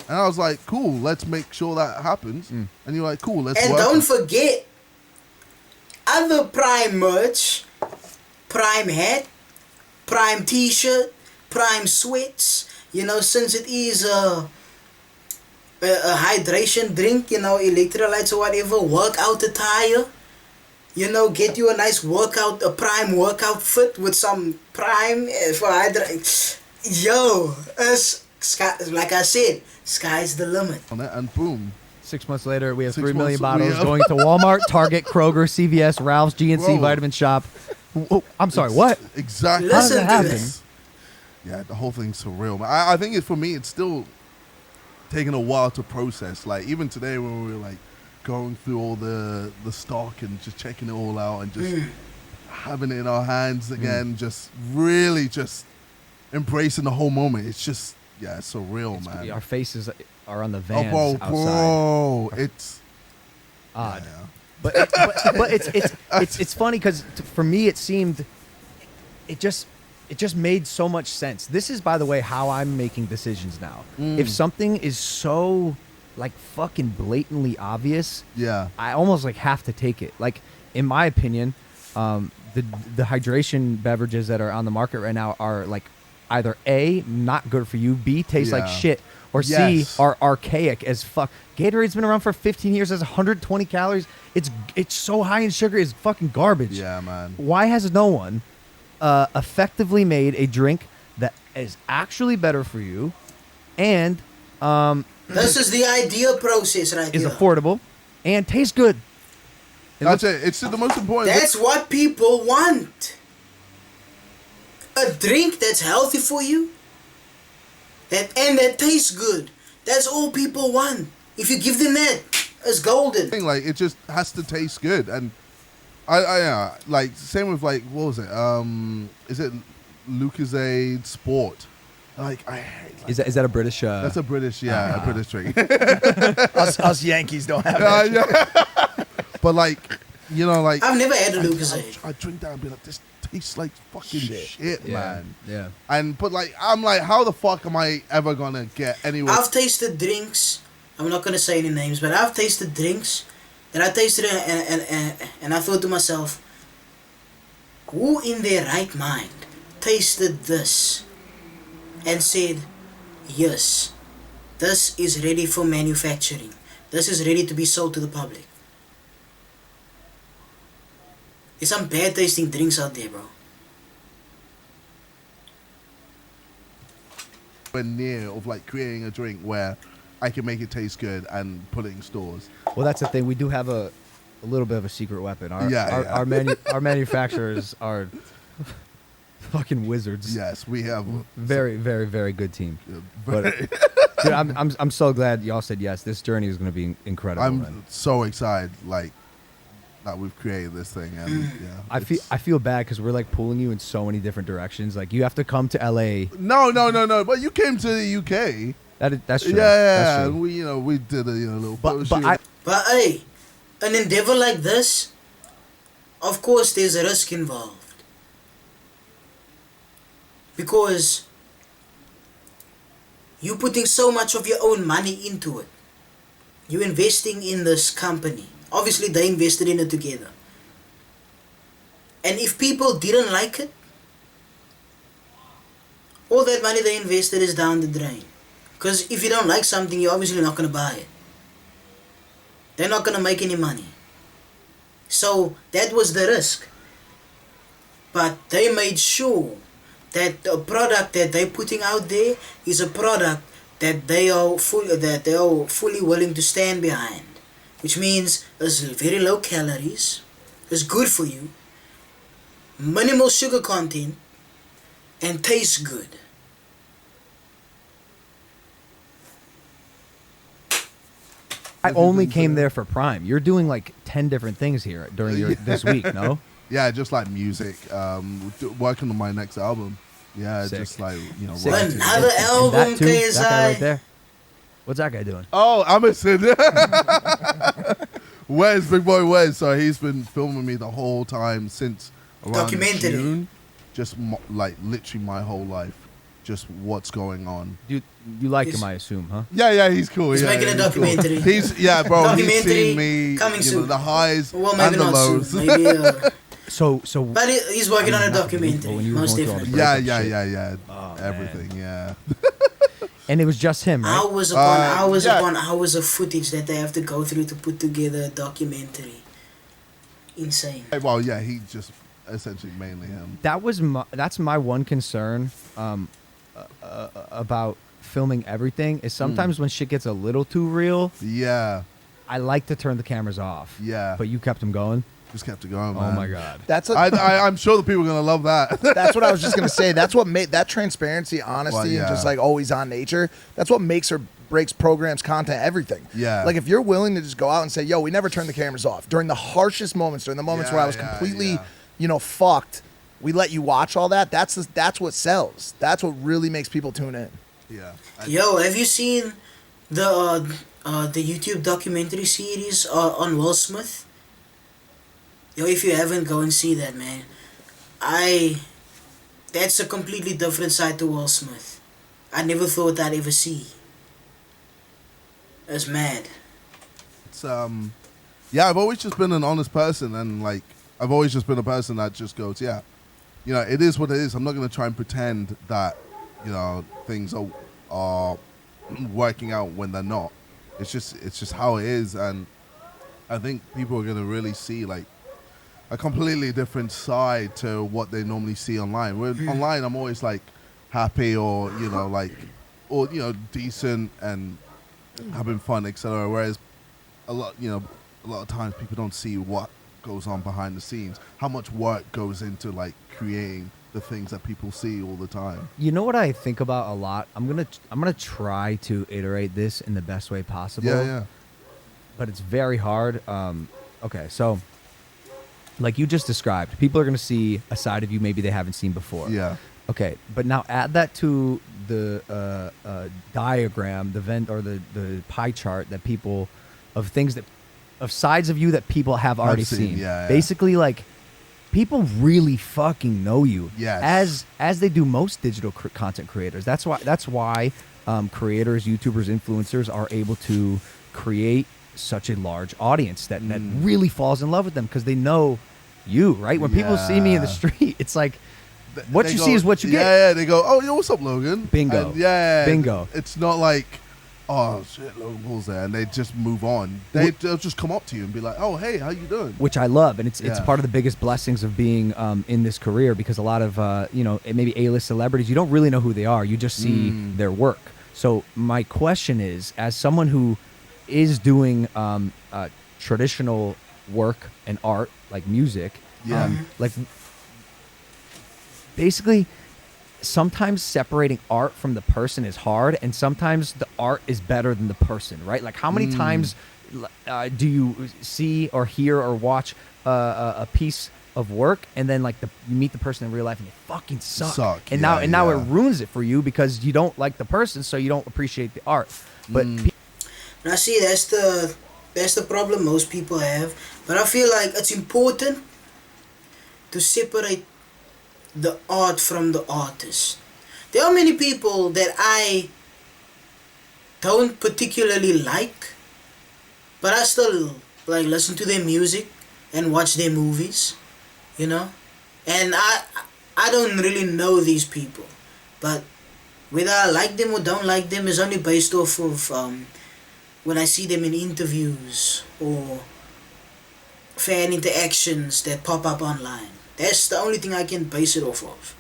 S2: And I was like, cool, let's make sure that happens. And you're like, cool, let's
S1: And
S2: work.
S1: don't forget, other Prime merch, Prime hat, Prime t-shirt, Prime sweats, you know, since it is a hydration drink, you know, electrolytes or whatever, workout attire, you know, get you a nice workout, a Prime workout fit with some Prime for hydration. Yo, like I said, sky's the limit.
S2: And boom.
S4: 6 months later, we have
S2: 6
S4: 3 million
S2: months,
S4: bottles going to Walmart, Target, Kroger, CVS, Ralph's, GNC,
S2: Bro.
S4: Vitamin Shop. Oh, I'm sorry, what?
S2: Exactly.
S1: Listen
S4: How does that
S1: to
S4: happen?
S1: this.
S2: Yeah, the whole thing's surreal. I think for me, it's still taking a while to process. Like, even today when we were, like, going through all the stock and just checking it all out and just having it in our hands again, just really just embracing the whole moment. It's just, yeah, it's surreal, man.
S4: Our faces are on the vans
S2: Oh,
S4: outside.
S2: bro, it's
S4: Odd.
S2: yeah.
S4: But it's funny because for me it seemed it just made so much sense. This is, by the way, how I'm making decisions now. If something is so like fucking blatantly obvious,
S2: Yeah.
S4: I almost like have to take it. Like, in my opinion, the hydration beverages that are on the market right now are like either A, not good for you, B, taste like
S2: Yeah.
S4: shit, or
S2: Yes.
S4: C, are archaic as fuck. Gatorade's been around for 15 years, has 120 calories. It's so high in sugar, it's fucking garbage.
S2: Yeah, man.
S4: Why has no one effectively made a drink that is actually better for you and
S1: This is the ideal process right
S4: is
S1: here.
S4: affordable and tastes good?
S2: That's it. It's the most important.
S1: That's what people want. A drink that's healthy for you and that tastes good. That's all people want. If you give them that, it's golden.
S2: thing. Like, it just has to taste good. And I like, same with, like, what was it? Is it Lucozade Sport? Like, I hate, like,
S4: Is that a British?
S2: that's a British, a British drink.
S3: Us Yankees don't have that.
S2: Yeah. But, like, you know, like,
S1: I've never had a Lucozade.
S2: I drink that and be like, this tastes like fucking shit, man.
S4: Yeah.
S2: And but like, I'm like, how the fuck am I ever gonna get anywhere?
S1: I've tasted drinks I'm not gonna say any names, but I've tasted drinks that I tasted it and I thought to myself, who in their right mind tasted this and said, yes, this is ready for manufacturing. This is ready to be sold to the public. There's some bad tasting drinks out there, bro.
S2: Near of like creating a drink where I can make it taste good and put it in stores.
S4: Well, that's the thing. We do have a little bit of a secret weapon. Our manufacturers are fucking wizards.
S2: Yes, we have
S4: Very, very, very good team. But dude, I'm so glad y'all said yes. This journey is going to be incredible.
S2: I'm so excited, like that we've created this thing, and
S4: I feel bad because we're like pulling you in so many different directions. Like you have to come to LA.
S2: No. But you came to the UK.
S4: That's true.
S2: Yeah,
S4: That's true.
S2: we did a little.
S4: But
S1: But hey, an endeavor like this, of course, there's a risk involved. Because you're putting so much of your own money into it. You're investing in this company. Obviously, they invested in it together. And if people didn't like it, all that money they invested is down the drain. Because if you don't like something, you're obviously not going to buy it. They're not going to make any money. So that was the risk. But they made sure that the product that they're putting out there is a product that they are fully willing to stand behind. Which means it's very low calories, it's good for you, minimal sugar content, and tastes good.
S4: I only came there for Prime. You're doing like 10 different things here during this week, no?
S2: Yeah, just like music, working on my next album. Yeah,
S4: Sick.
S2: just like,
S4: Sick.
S2: writing.
S1: Another
S4: And
S1: album,
S4: that too,
S1: KSI.
S4: that guy right there. What's that guy doing?
S2: Oh, Emerson. Wes, big boy Wes. So he's been filming me the whole time since around
S1: Documentary.
S2: June. Just like literally my whole life. Just what's going on.
S4: You like him, I assume, huh?
S2: Yeah, he's cool.
S1: He's
S2: yeah,
S1: making a
S2: he's cool.
S1: documentary.
S2: Bro, he's
S1: Documentary
S2: seen me,
S1: coming soon.
S2: the highs
S1: Well, maybe
S2: and the
S1: not
S2: lows.
S1: soon. Maybe,
S4: So
S1: but he's working on a
S4: not really, but
S1: documentary,
S4: when you were
S1: most
S4: going through all the
S1: definitely.
S2: Yeah.
S4: Oh,
S2: Everything, yeah.
S4: and it was just him, right?
S1: Hours upon hours
S2: yeah.
S1: upon hours of footage that they have to go through to put together a documentary. Insane.
S2: Well, yeah, he just essentially mainly him.
S4: That's my one concern about filming everything is sometimes when shit gets a little too real,
S2: Yeah,
S4: I like to turn the cameras off.
S2: yeah.
S4: But you kept them going.
S2: Just kept it going,
S4: Oh
S2: man.
S4: my god.
S2: I'm sure the people are gonna love that.
S3: That's what I was just gonna say. That's what made that transparency, honesty,
S2: Well, yeah.
S3: and just like always on nature. That's what makes or breaks programs, content, everything.
S2: Yeah.
S3: Like if you're willing to just go out and say, "Yo, we never turn the cameras off." During the harshest moments, during the moments where I was completely, fucked, we let you watch all that. That's what sells. That's what really makes people tune in.
S2: Yeah.
S1: Yo, have you seen the YouTube documentary series on Will Smith? Yo, if you haven't, go and see that, man. That's a completely different side to Will Smith. I never thought I'd ever see. It's mad.
S2: It's I've always just been an honest person, and like I've always just been a person that just goes, yeah, it is what it is. I'm not gonna try and pretend that things are working out when they're not. It's just how it is, and I think people are gonna really see like a completely different side to what they normally see online. Where online, I'm always like happy or decent and having fun, etc. Whereas a lot of times people don't see what goes on behind the scenes, how much work goes into like creating the things that people see all the time.
S4: You know what I think about a lot? I'm gonna try to iterate this in the best way possible.
S2: Yeah.
S4: But it's very hard. Okay, so like you just described, people are gonna see a side of you maybe they haven't seen before.
S2: Yeah.
S4: Okay, but now add that to the diagram, the Venn or the pie chart that people of things that of sides of you that people have already
S2: seen,
S4: seen.
S2: yeah.
S4: Basically, like people really fucking know you.
S2: Yes.
S4: As they do most digital content creators. That's why creators, YouTubers, influencers are able to create such a large audience that really falls in love with them because they know you, right? When people see me in the street, it's like what you see is what you get.
S2: Yeah, they go, oh, yo, what's up, Logan?
S4: Bingo.
S2: And
S4: Bingo.
S2: It's not like, oh shit, Logan Paul's there, and they just move on. They'll just come up to you and be like, oh, hey, how you doing?
S4: Which I love, and it's part of the biggest blessings of being in this career because a lot of maybe A-list celebrities, you don't really know who they are. You just see their work. So my question is, as someone who is doing traditional work and art like music, like basically sometimes separating art from the person is hard, and sometimes the art is better than the person, right? Like how many times do you see or hear or watch a piece of work and then like you meet the person in real life and they fucking suck. And now it ruins it for you because you don't like the person, so you don't appreciate the art. But
S1: now see, that's the problem most people have. But I feel like it's important to separate the art from the artist. There are many people that I don't particularly like, but I still like listen to their music and watch their movies, you know. And I don't really know these people, but whether I like them or don't like them is only based off of when I see them in interviews or fan interactions that pop up online. That's the only thing I can base it off of.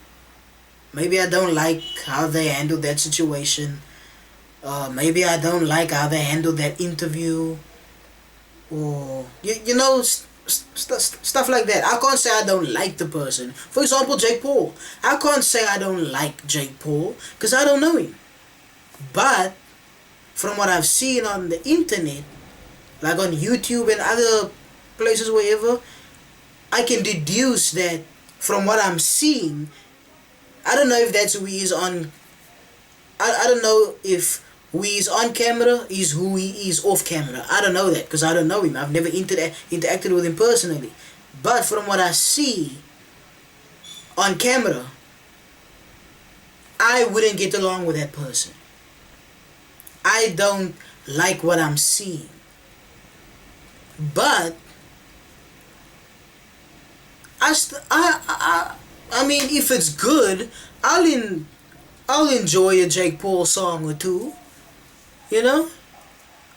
S1: Maybe I don't like how they handled that situation. Maybe I don't like how they handled that interview. Or, you know, stuff like that. I can't say I don't like the person. For example, Jake Paul. I can't say I don't like Jake Paul because I don't know him. But from what I've seen on the internet, like on YouTube and other places wherever, I can deduce that from what I'm seeing. I don't know if that's who he is on. I don't know if who he is on camera is who he is off camera. I don't know that because I don't know him. I've never interacted with him personally. But from what I see on camera, I wouldn't get along with that person. I don't like what I'm seeing. But I mean, if it's good, I'll enjoy a Jake Paul song or two. You know,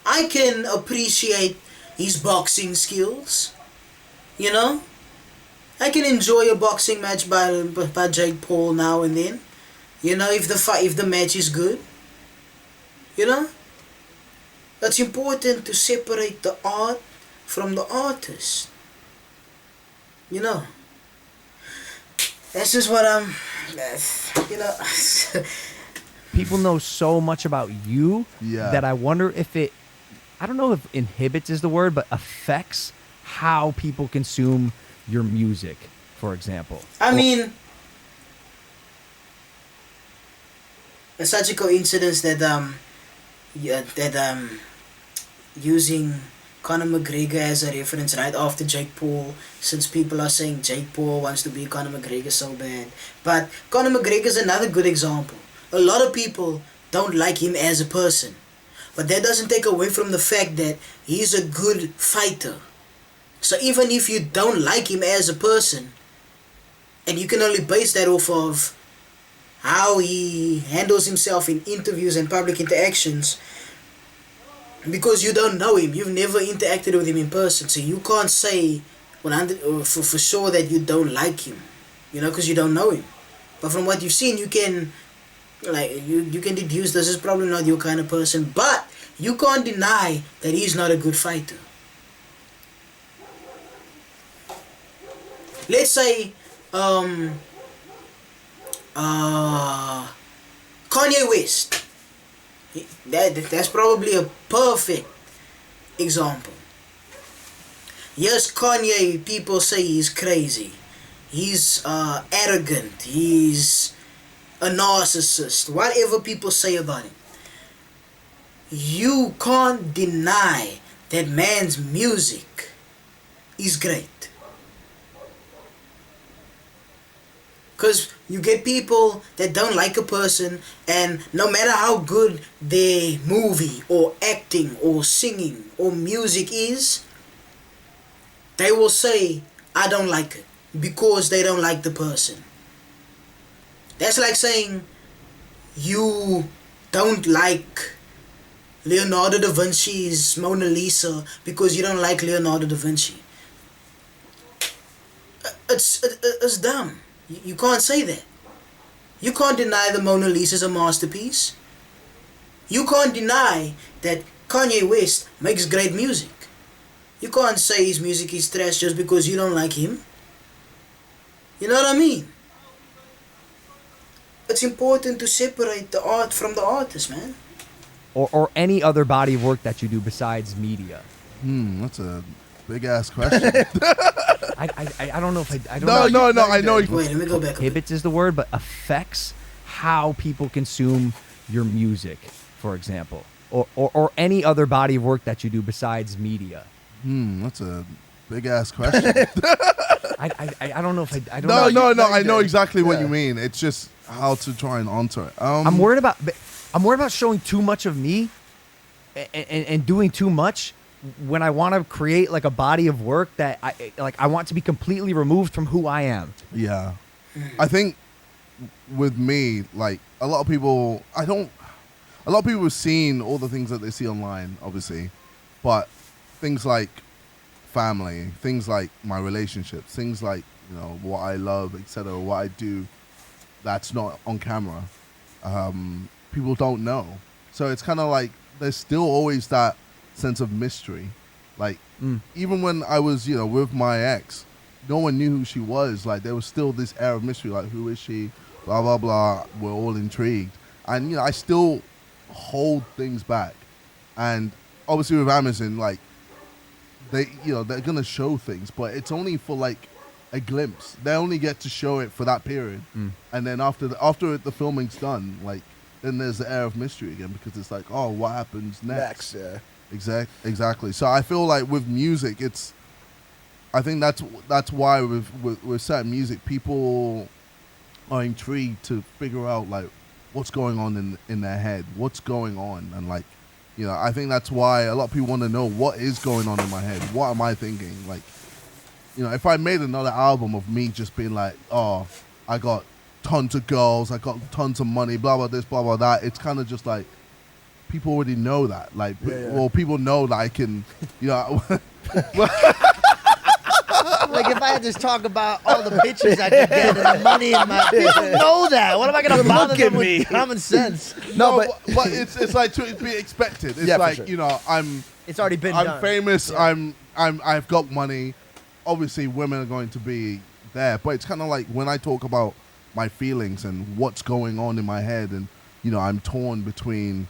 S1: I can appreciate his boxing skills. You know, I can enjoy a boxing match by Jake Paul now and then. You know, if the match is good. You know, it's important to separate the art from the artist. You know, that's just what I'm. You know.
S4: People know so much about you that I wonder if it, I don't know if inhibits is the word, but affects how people consume your music, for example.
S1: I mean, it's such a coincidence that using Conor McGregor as a reference right after Jake Paul, since people are saying Jake Paul wants to be Conor McGregor so bad. But Conor McGregor is another good example. A lot of people don't like him as a person. But that doesn't take away from the fact that he's a good fighter. So even if you don't like him as a person, and you can only base that off of how he handles himself in interviews and public interactions, because you don't know him, you've never interacted with him in person, so you can't say for sure that you don't like him, you know, because you don't know him. But from what you've seen, you can you can deduce this is probably not your kind of person, but you can't deny that he's not a good fighter. Let's say Kanye West. That's probably a perfect example. Yes, Kanye, people say he's crazy. He's arrogant. He's a narcissist. Whatever people say about him. You can't deny that man's music is great. Because you get people that don't like a person, and no matter how good their movie or acting or singing or music is, they will say, I don't like it, because they don't like the person. That's like saying you don't like Leonardo da Vinci's Mona Lisa because you don't like Leonardo da Vinci. It's dumb. You can't say that. You can't deny the Mona Lisa is a masterpiece. You can't deny that Kanye West makes great music. You can't say his music is trash just because you don't like him. You know what I mean? It's important to separate the art from the artist, man.
S4: Or any other body of work that you do besides media.
S2: That's a big ass question.
S4: I don't know if I don't
S2: No,
S4: know.
S2: I know.
S1: Wait, let me go back.
S4: Prohibits is the word, but affects how people consume your music, for example, or any other body of work that you do besides media.
S2: That's a big ass question.
S4: I don't know if I don't know.
S2: No, I know exactly what you mean. It's just how to try and answer it.
S4: I'm worried about showing too much of me and doing too much when I want to create like a body of work that I want to be completely removed from who I am.
S2: Yeah. I think with me, like a lot of people have seen all the things that they see online, obviously, but things like family, things like my relationships, things like, you know, what I love, etc., what I do, that's not on camera. People don't know. So it's kind of like there's still always that sense of mystery. Like, even when I was, you know, with my ex, no one knew who she was. Like, there was still this air of mystery, like, who is she? Blah, blah, blah. We're all intrigued. And, you know, I still hold things back. And obviously with Amazon, like, they're going to show things, but it's only for, like, a glimpse. They only get to show it for that period. And then after the filming's done, like, then there's the air of mystery again, because it's like, oh, what happens next?
S3: Yeah.
S2: Exactly. So I feel like with music, I think that's why with certain music, people are intrigued to figure out like what's going on in their head, what's going on, and like, you know, I think that's why a lot of people want to know what is going on in my head. What am I thinking? Like, you know, if I made another album of me just being like, oh, I got tons of girls, I got tons of money, blah blah this, blah blah that, it's kind of just like people already know that. Like, well, people know that I can, you know.
S5: Like if I had to talk about all the bitches I could get and the money in my people know that. What am I gonna bother them with common sense?
S2: No, but it's like to be expected. It's like, sure. You know,
S5: it's already been
S2: I'm
S5: done.
S2: famous. Yeah. I've got money. Obviously, women are going to be there, but it's kind of like when I talk about my feelings and what's going on in my head, and you know, I'm torn between,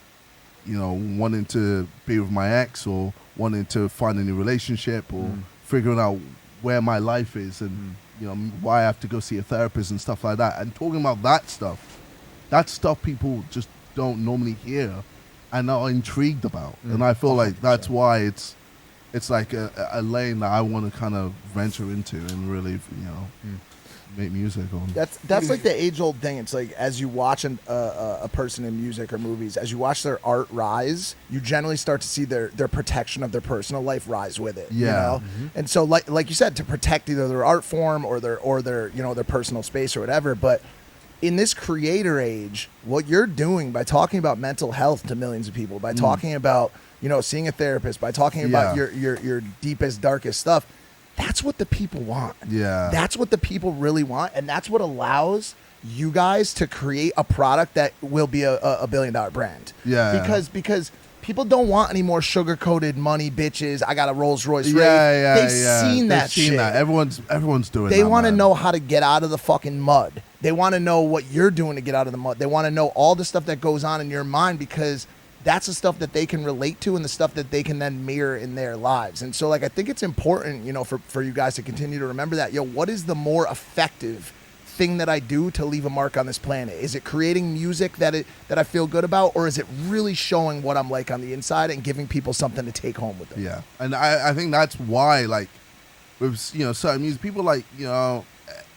S2: you know, wanting to be with my ex or wanting to find a new relationship or figuring out where my life is and you know, why I have to go see a therapist and stuff like that. And talking about that stuff people just don't normally hear and are intrigued about. And I feel 100%. Like that's why it's like a lane that I want to kind of venture into and really, you know, make music on.
S3: That's like the age-old thing. It's like as you watch a person in music or movies, as you watch their art rise, you generally start to see their protection of their personal life rise with it.
S2: Yeah.
S3: You know? And so like you said, to protect either their art form or their you know, their personal space or whatever. But in this creator age, what you're doing by talking about mental health to millions of people, by talking about, you know, seeing a therapist, by talking about your deepest, darkest stuff, that's what the people want.
S2: Yeah.
S3: That's what the people really want. And that's what allows you guys to create a product that will be a $1 billion brand.
S2: Yeah.
S3: Because people don't want any more sugar-coated money bitches. I got a Rolls Royce.
S2: Yeah.
S3: They've seen that shit.
S2: Everyone's doing that.
S3: They want to know how to get out of the fucking mud. They want to know what you're doing to get out of the mud. They want to know all the stuff that goes on in your mind, because that's the stuff that they can relate to and the stuff that they can then mirror in their lives. And so, like, I think it's important, you know, for you guys to continue to remember that. Yo, what is the more effective thing that I do to leave a mark on this planet? Is it creating music that I feel good about, or is it really showing what I'm like on the inside and giving people something to take home with them?
S2: Yeah, and I think that's why, like, with, you know, certain music, people like, you know,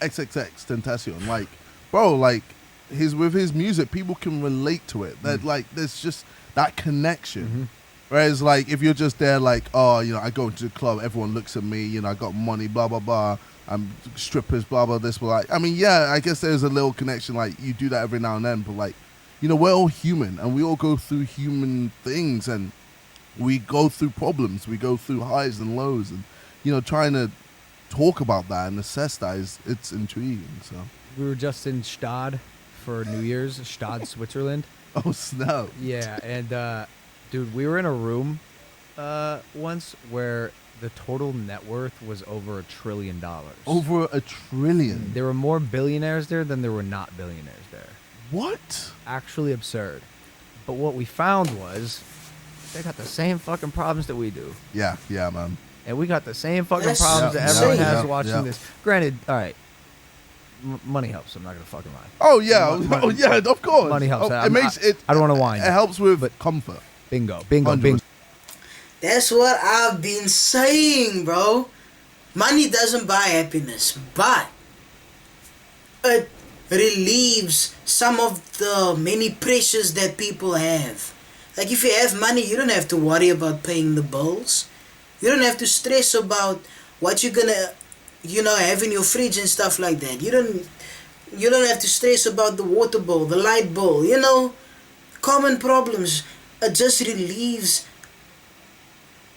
S2: XXX Tentacion, like, bro, like with his music, people can relate to it. That like there's just that connection. Whereas like if you're just there like, oh, you know, I go into the club, everyone looks at me, you know, I got money, blah blah blah. I'm strippers, blah blah this, but like, I mean, yeah, I guess there's a little connection. Like you do that every now and then, but like, you know, we're all human and we all go through human things and we go through problems, we go through highs and lows, and you know, trying to talk about that and assess that it's intriguing. So
S4: We were just in Stade for New Year's, Stade, Switzerland.
S2: oh snap!
S4: Yeah, and dude, we were in a room once where the total net worth was over $1 trillion.
S2: Over $1 trillion.
S4: There were more billionaires there than there were not billionaires there.
S2: What?
S4: Actually absurd. But what we found was they got the same fucking problems that we do.
S2: Yeah, man.
S4: And we got the same fucking
S1: That's
S4: problems that
S1: insane.
S4: everyone has
S2: Yeah,
S4: watching
S2: yeah.
S4: this. Granted, all right, money helps. I'm not going to fucking lie.
S2: Oh yeah, oh yeah, of course.
S4: Money helps.
S2: Oh, it makes it.
S4: I don't want to whine.
S2: It helps with comfort.
S4: Bingo.
S2: 100%.
S1: That's what I've been saying, bro. Money doesn't buy happiness, but it relieves some of the many pressures that people have. Like if you have money, you don't have to worry about paying the bills. You don't have to stress about what you're gonna, you know, have in your fridge and stuff like that. You don't have to stress about the water bill, the light bill, you know, common problems. It just relieves.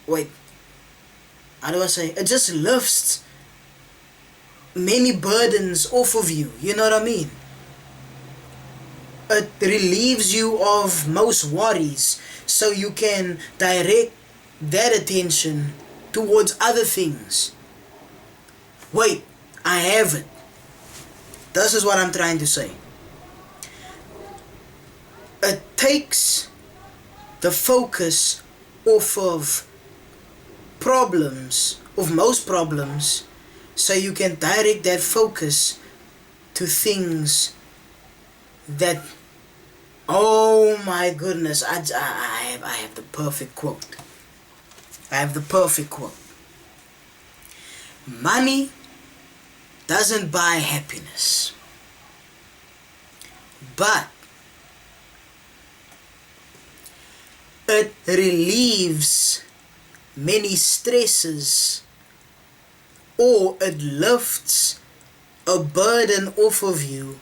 S1: Wait, how do I say? It just lifts many burdens off of you. You know what I mean? It relieves you of most worries, so you can direct that attention towards other things. Wait, I have it. This is what I'm trying to say. It takes the focus off of problems, of most problems, so you can direct that focus to things that, oh my goodness, I have the perfect quote. I have the perfect quote. Money doesn't buy happiness, but it relieves many stresses, or it lifts a burden off of you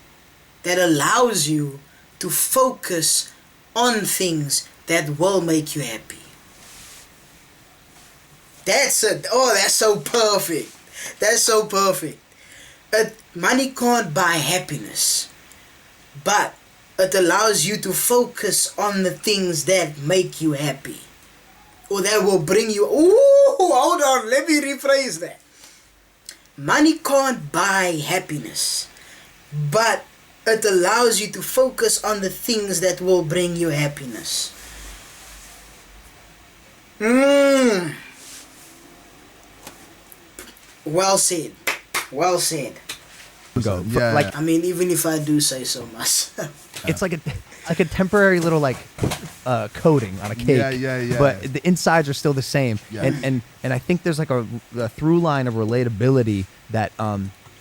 S1: that allows you to focus on things that will make you happy. That's it. Oh, that's so perfect. That's so perfect. Money can't buy happiness, but it allows you to focus on the things that make you happy, or that will bring you. Ooh, hold on. Let me rephrase that. Money can't buy happiness, but it allows you to focus on the things that will bring you happiness. Well said. Well said.
S4: Go.
S2: Yeah.
S4: Like
S1: I mean, even if I do say so myself.
S4: it's like a temporary little like coating on a cake.
S2: Yeah.
S4: But the insides are still the same.
S2: Yeah.
S4: And I think there's like a through line of relatability that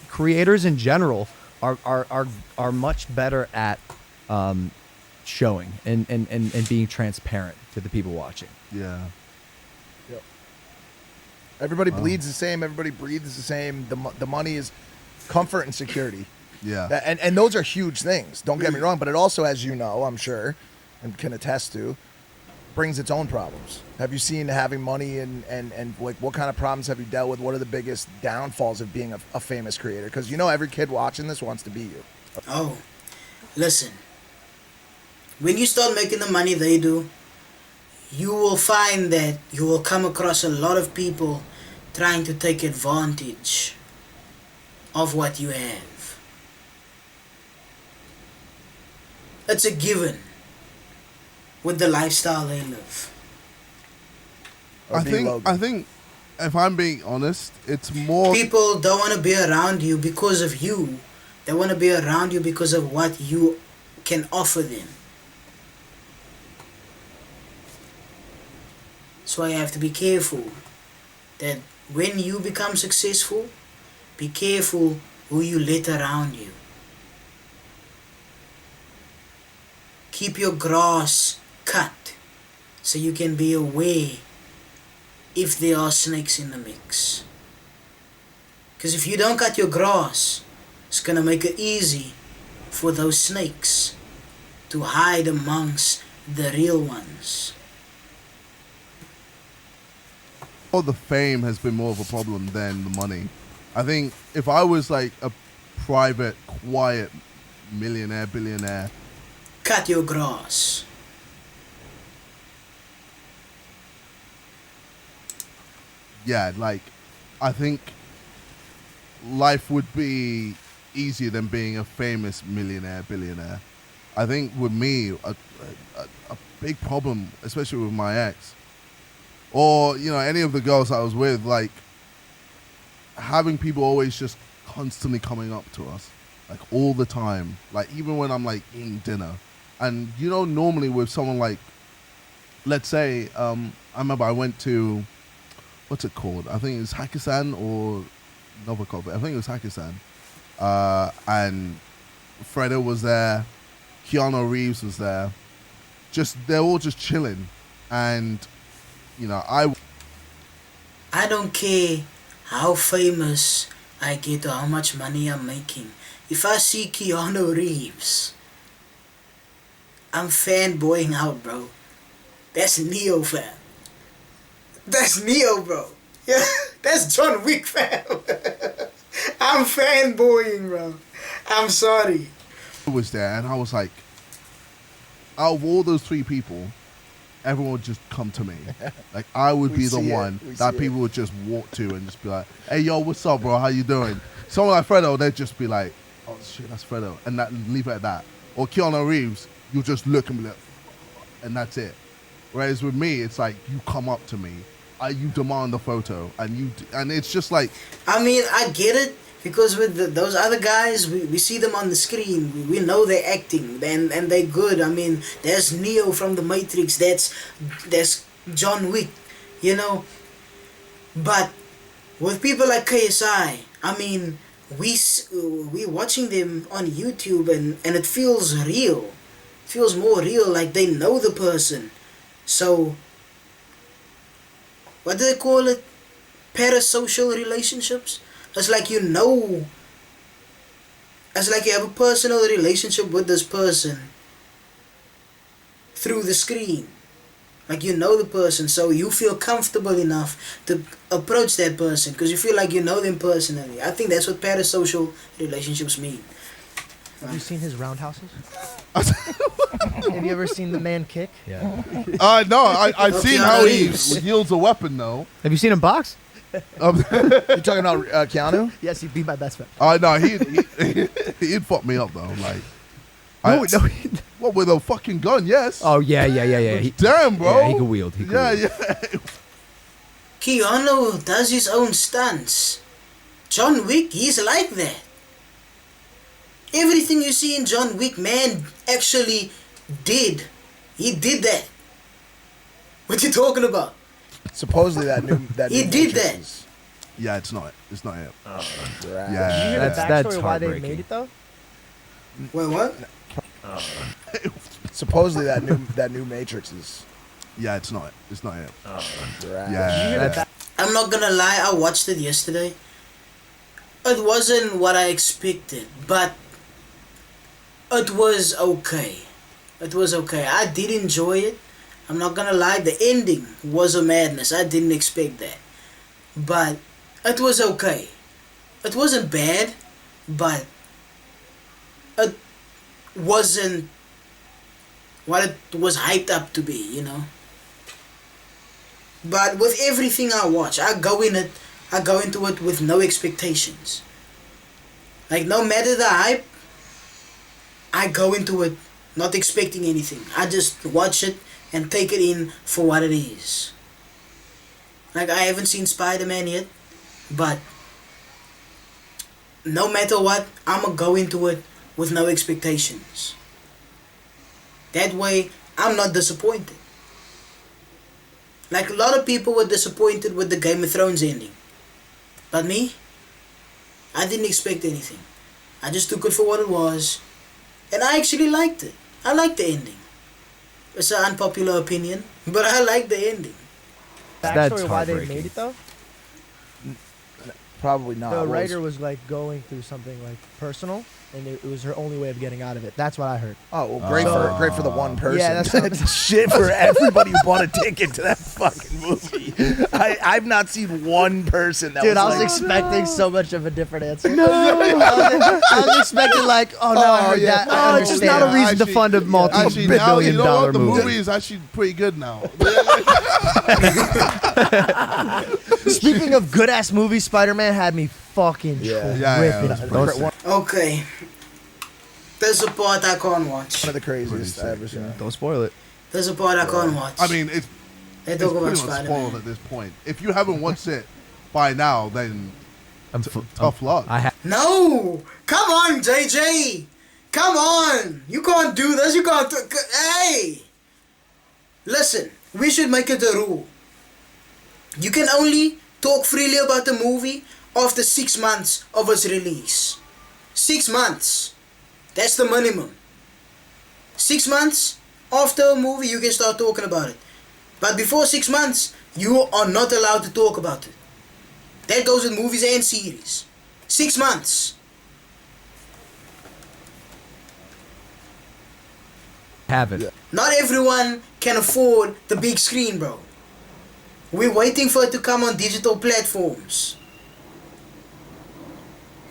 S4: creators in general are much better at showing and being transparent to the people watching.
S2: Yeah.
S3: Everybody bleeds the same. Everybody breathes the same. The money is comfort and security.
S2: Yeah.
S3: And those are huge things. Don't get me wrong. But it also, as you know, I'm sure, and can attest to, brings its own problems. Have you seen having money and like what kind of problems have you dealt with? What are the biggest downfalls of being a famous creator? Because you know every kid watching this wants to be you.
S1: Oh, listen. When you start making the money they do, you will find that you will come across a lot of people trying to take advantage of what you have. It's a given with the lifestyle they live.
S3: Or
S2: I
S3: be
S2: think
S3: Logan.
S2: if I'm being honest, it's more
S1: People don't want to be around you because of you. They want to be around you because of what you can offer them. So I have to be careful that when you become successful, be careful who you let around you. keep your grass cut so you can be aware if there are snakes in the mix. Because if you don't cut your grass, it's gonna make it easy for those snakes to hide amongst the real ones.
S2: All the fame has been more of a problem than the money. I think if I was like a private, quiet millionaire, billionaire,
S1: Cut your grass.
S2: yeah, like I think life would be easier than being a famous millionaire, billionaire. I think with me, a big problem, especially with my ex, or any of the girls I was with, like having people always just constantly coming up to us, like all the time, like even when I'm like eating dinner, and normally with someone like, let's say, I remember I went to, what's it called? I think it's Hakkasan or Novikov. I think it was Hakkasan, and Fredo was there, Keanu Reeves was there. They're all just chilling, and I
S1: don't care how famous I get or how much money I'm making. If I see Keanu Reeves, I'm fanboying out, bro. That's Neo, fam. That's Neo, bro. Yeah, that's John Wick, fam. I'm fanboying, bro. I'm sorry.
S2: was there, and I was like, out of all those three people, everyone would just come to me. Like I would be the one that people would just walk to and just be like, "Hey, yo, what's up, bro? How you doing?" Someone like Fredo, they'd just be like, "Oh shit, that's Fredo," and leave it at that. Or Keanu Reeves, you'll just look and be like, and that's it. Whereas with me, it's like you come up to me, you demand the photo, and it's just like.
S1: I mean, I get it. Because with those other guys, we see them on the screen. We know they're acting, and they're good. I mean, there's Neo from The Matrix. There's John Wick, But with people like KSI, I mean, we watching them on YouTube, and it feels real. It feels more real, like they know the person. So, what do they call it? Parasocial relationships? It's like it's like you have a personal relationship with this person through the screen. Like you know the person, so you feel comfortable enough to approach that person because you feel like you know them personally. I think that's what parasocial relationships mean.
S5: Have you seen his roundhouses? Have you ever seen the man kick?
S4: Yeah.
S2: No, I've seen how he yields a weapon though.
S4: Have you seen him box?
S3: You talking about Keanu?
S5: Yes, he'd be my best friend.
S2: No, he'd fuck me up though. Like,
S4: No.
S2: What with a fucking gun? Yes.
S4: Oh yeah.
S2: Damn, bro.
S4: Yeah, he can wield.
S2: Yeah.
S1: Keanu does his own stunts. John Wick, he's like that. Everything you see in John Wick, man, actually did. He did that. What you talking about?
S3: Supposedly that new
S1: He did that.
S3: is-
S2: Yeah, it's not him.
S3: Right.
S5: Did you
S2: Yeah.
S5: hear
S4: That's
S5: the backstory why they
S4: heartbreaking.
S5: made it though?
S1: Wait, what?
S3: Supposedly that new Matrix is.
S2: Yeah, it's not him.
S3: Right.
S2: Yeah.
S1: I'm not gonna lie, I watched it yesterday. It wasn't what I expected, but it was okay. It was okay. I did enjoy it. I'm not gonna lie, the ending was a madness. I didn't expect that. But it was okay. It wasn't bad, but it wasn't what it was hyped up to be, But with everything I watch, I go into it with no expectations. Like no matter the hype, I go into it not expecting anything. I just watch it and take it in for what it is. Like I haven't seen Spider-Man yet, but no matter what, I'ma go into it with no expectations. That way, I'm not disappointed. Like a lot of people were disappointed with the Game of Thrones ending. But me, I didn't expect anything. I just took it for what it was. And I actually liked it. I liked the ending. It's an unpopular opinion, but I like the ending.
S4: That's
S5: Backstory why they
S4: heartbreaking.
S5: made it though.
S3: Probably not.
S5: The
S3: What was-
S5: writer was like going through something like personal, and it was her only way of getting out of it. That's what I heard.
S3: Oh, well, great for the one person.
S5: Yeah, that's
S3: shit for everybody who bought a ticket to that fucking movie. I've not seen one person that
S5: Dude, I was
S3: like,
S5: expecting so much of a different answer. No, I was expecting like, oh no, I heard that. I
S4: No, it's just not a
S5: understand.
S4: reason to fund a
S2: Actually, now,
S4: multi-billion
S2: you know
S4: dollar
S2: what? The
S4: movie.
S2: movie is actually pretty good now.
S5: Speaking of good ass movies, Spider-Man had me fucking tripping.
S3: one
S1: Okay. There's a part I can't watch.
S3: of the craziest I ever seen.
S4: Don't spoil it.
S1: There's a part I can't watch.
S2: I mean, it's
S1: they
S2: it's
S1: talk
S2: pretty
S1: about
S2: much
S1: Spider-Man.
S2: spoiled at this point. If you haven't watched it by now, then tough luck.
S4: I have.
S1: No! Come on, JJ! Come on! You can't do this. You can't. Hey! Listen, we should make it a rule. You can only talk freely about the movie after 6 months of its release. 6 months. That's the minimum. 6 months after a movie, you can start talking about it. But before 6 months, you are not allowed to talk about it. That goes with movies and series. 6 months.
S4: Have it.
S1: Not everyone can afford the big screen, bro. We're waiting for it to come on digital platforms.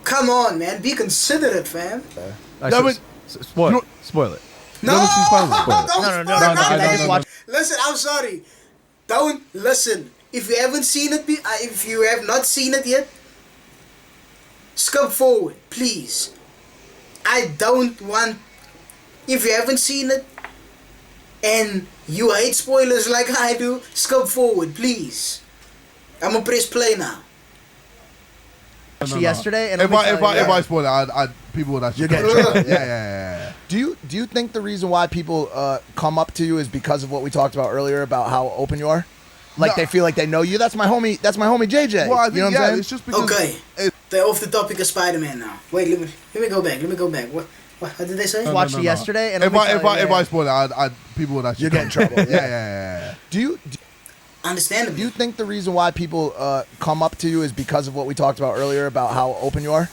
S1: Come on, man. Be considerate, fam.
S2: Yeah, but-
S4: Spoil it.
S1: No!
S2: never seen Spider-Man?
S1: Don't
S5: No,
S1: spoil
S5: no,
S1: nothing.
S5: I just watched.
S1: Listen, I'm sorry. Don't listen. If you haven't seen it, if you have not seen it yet, skip forward, please. I don't want. If you haven't seen it, and you hate spoilers like I do, skip forward, please. I'm gonna press play now.
S5: Actually, yesterday, and
S2: If
S5: let me tell you-
S2: I spoil it, people would actually.
S3: You get
S2: yeah.
S3: Do you think the reason why people come up to you is because of what we talked about earlier about how open you are? Like
S2: No.
S3: they feel like they know you. That's my homie JJ.
S2: Well, I think,
S3: you know what I'm saying?
S2: it's just because.
S1: Okay, they're off the topic of Spider-Man now. Wait, let me go back. What did they say?
S5: watched it yesterday, and let
S2: If
S5: me
S2: I
S5: tell you,
S2: if I spoil it, people would actually.
S3: You get in trouble.
S2: Yeah.
S3: Do you
S1: Understandable.
S3: do you think the reason why people come up to you is because of what we talked about earlier about how open you are?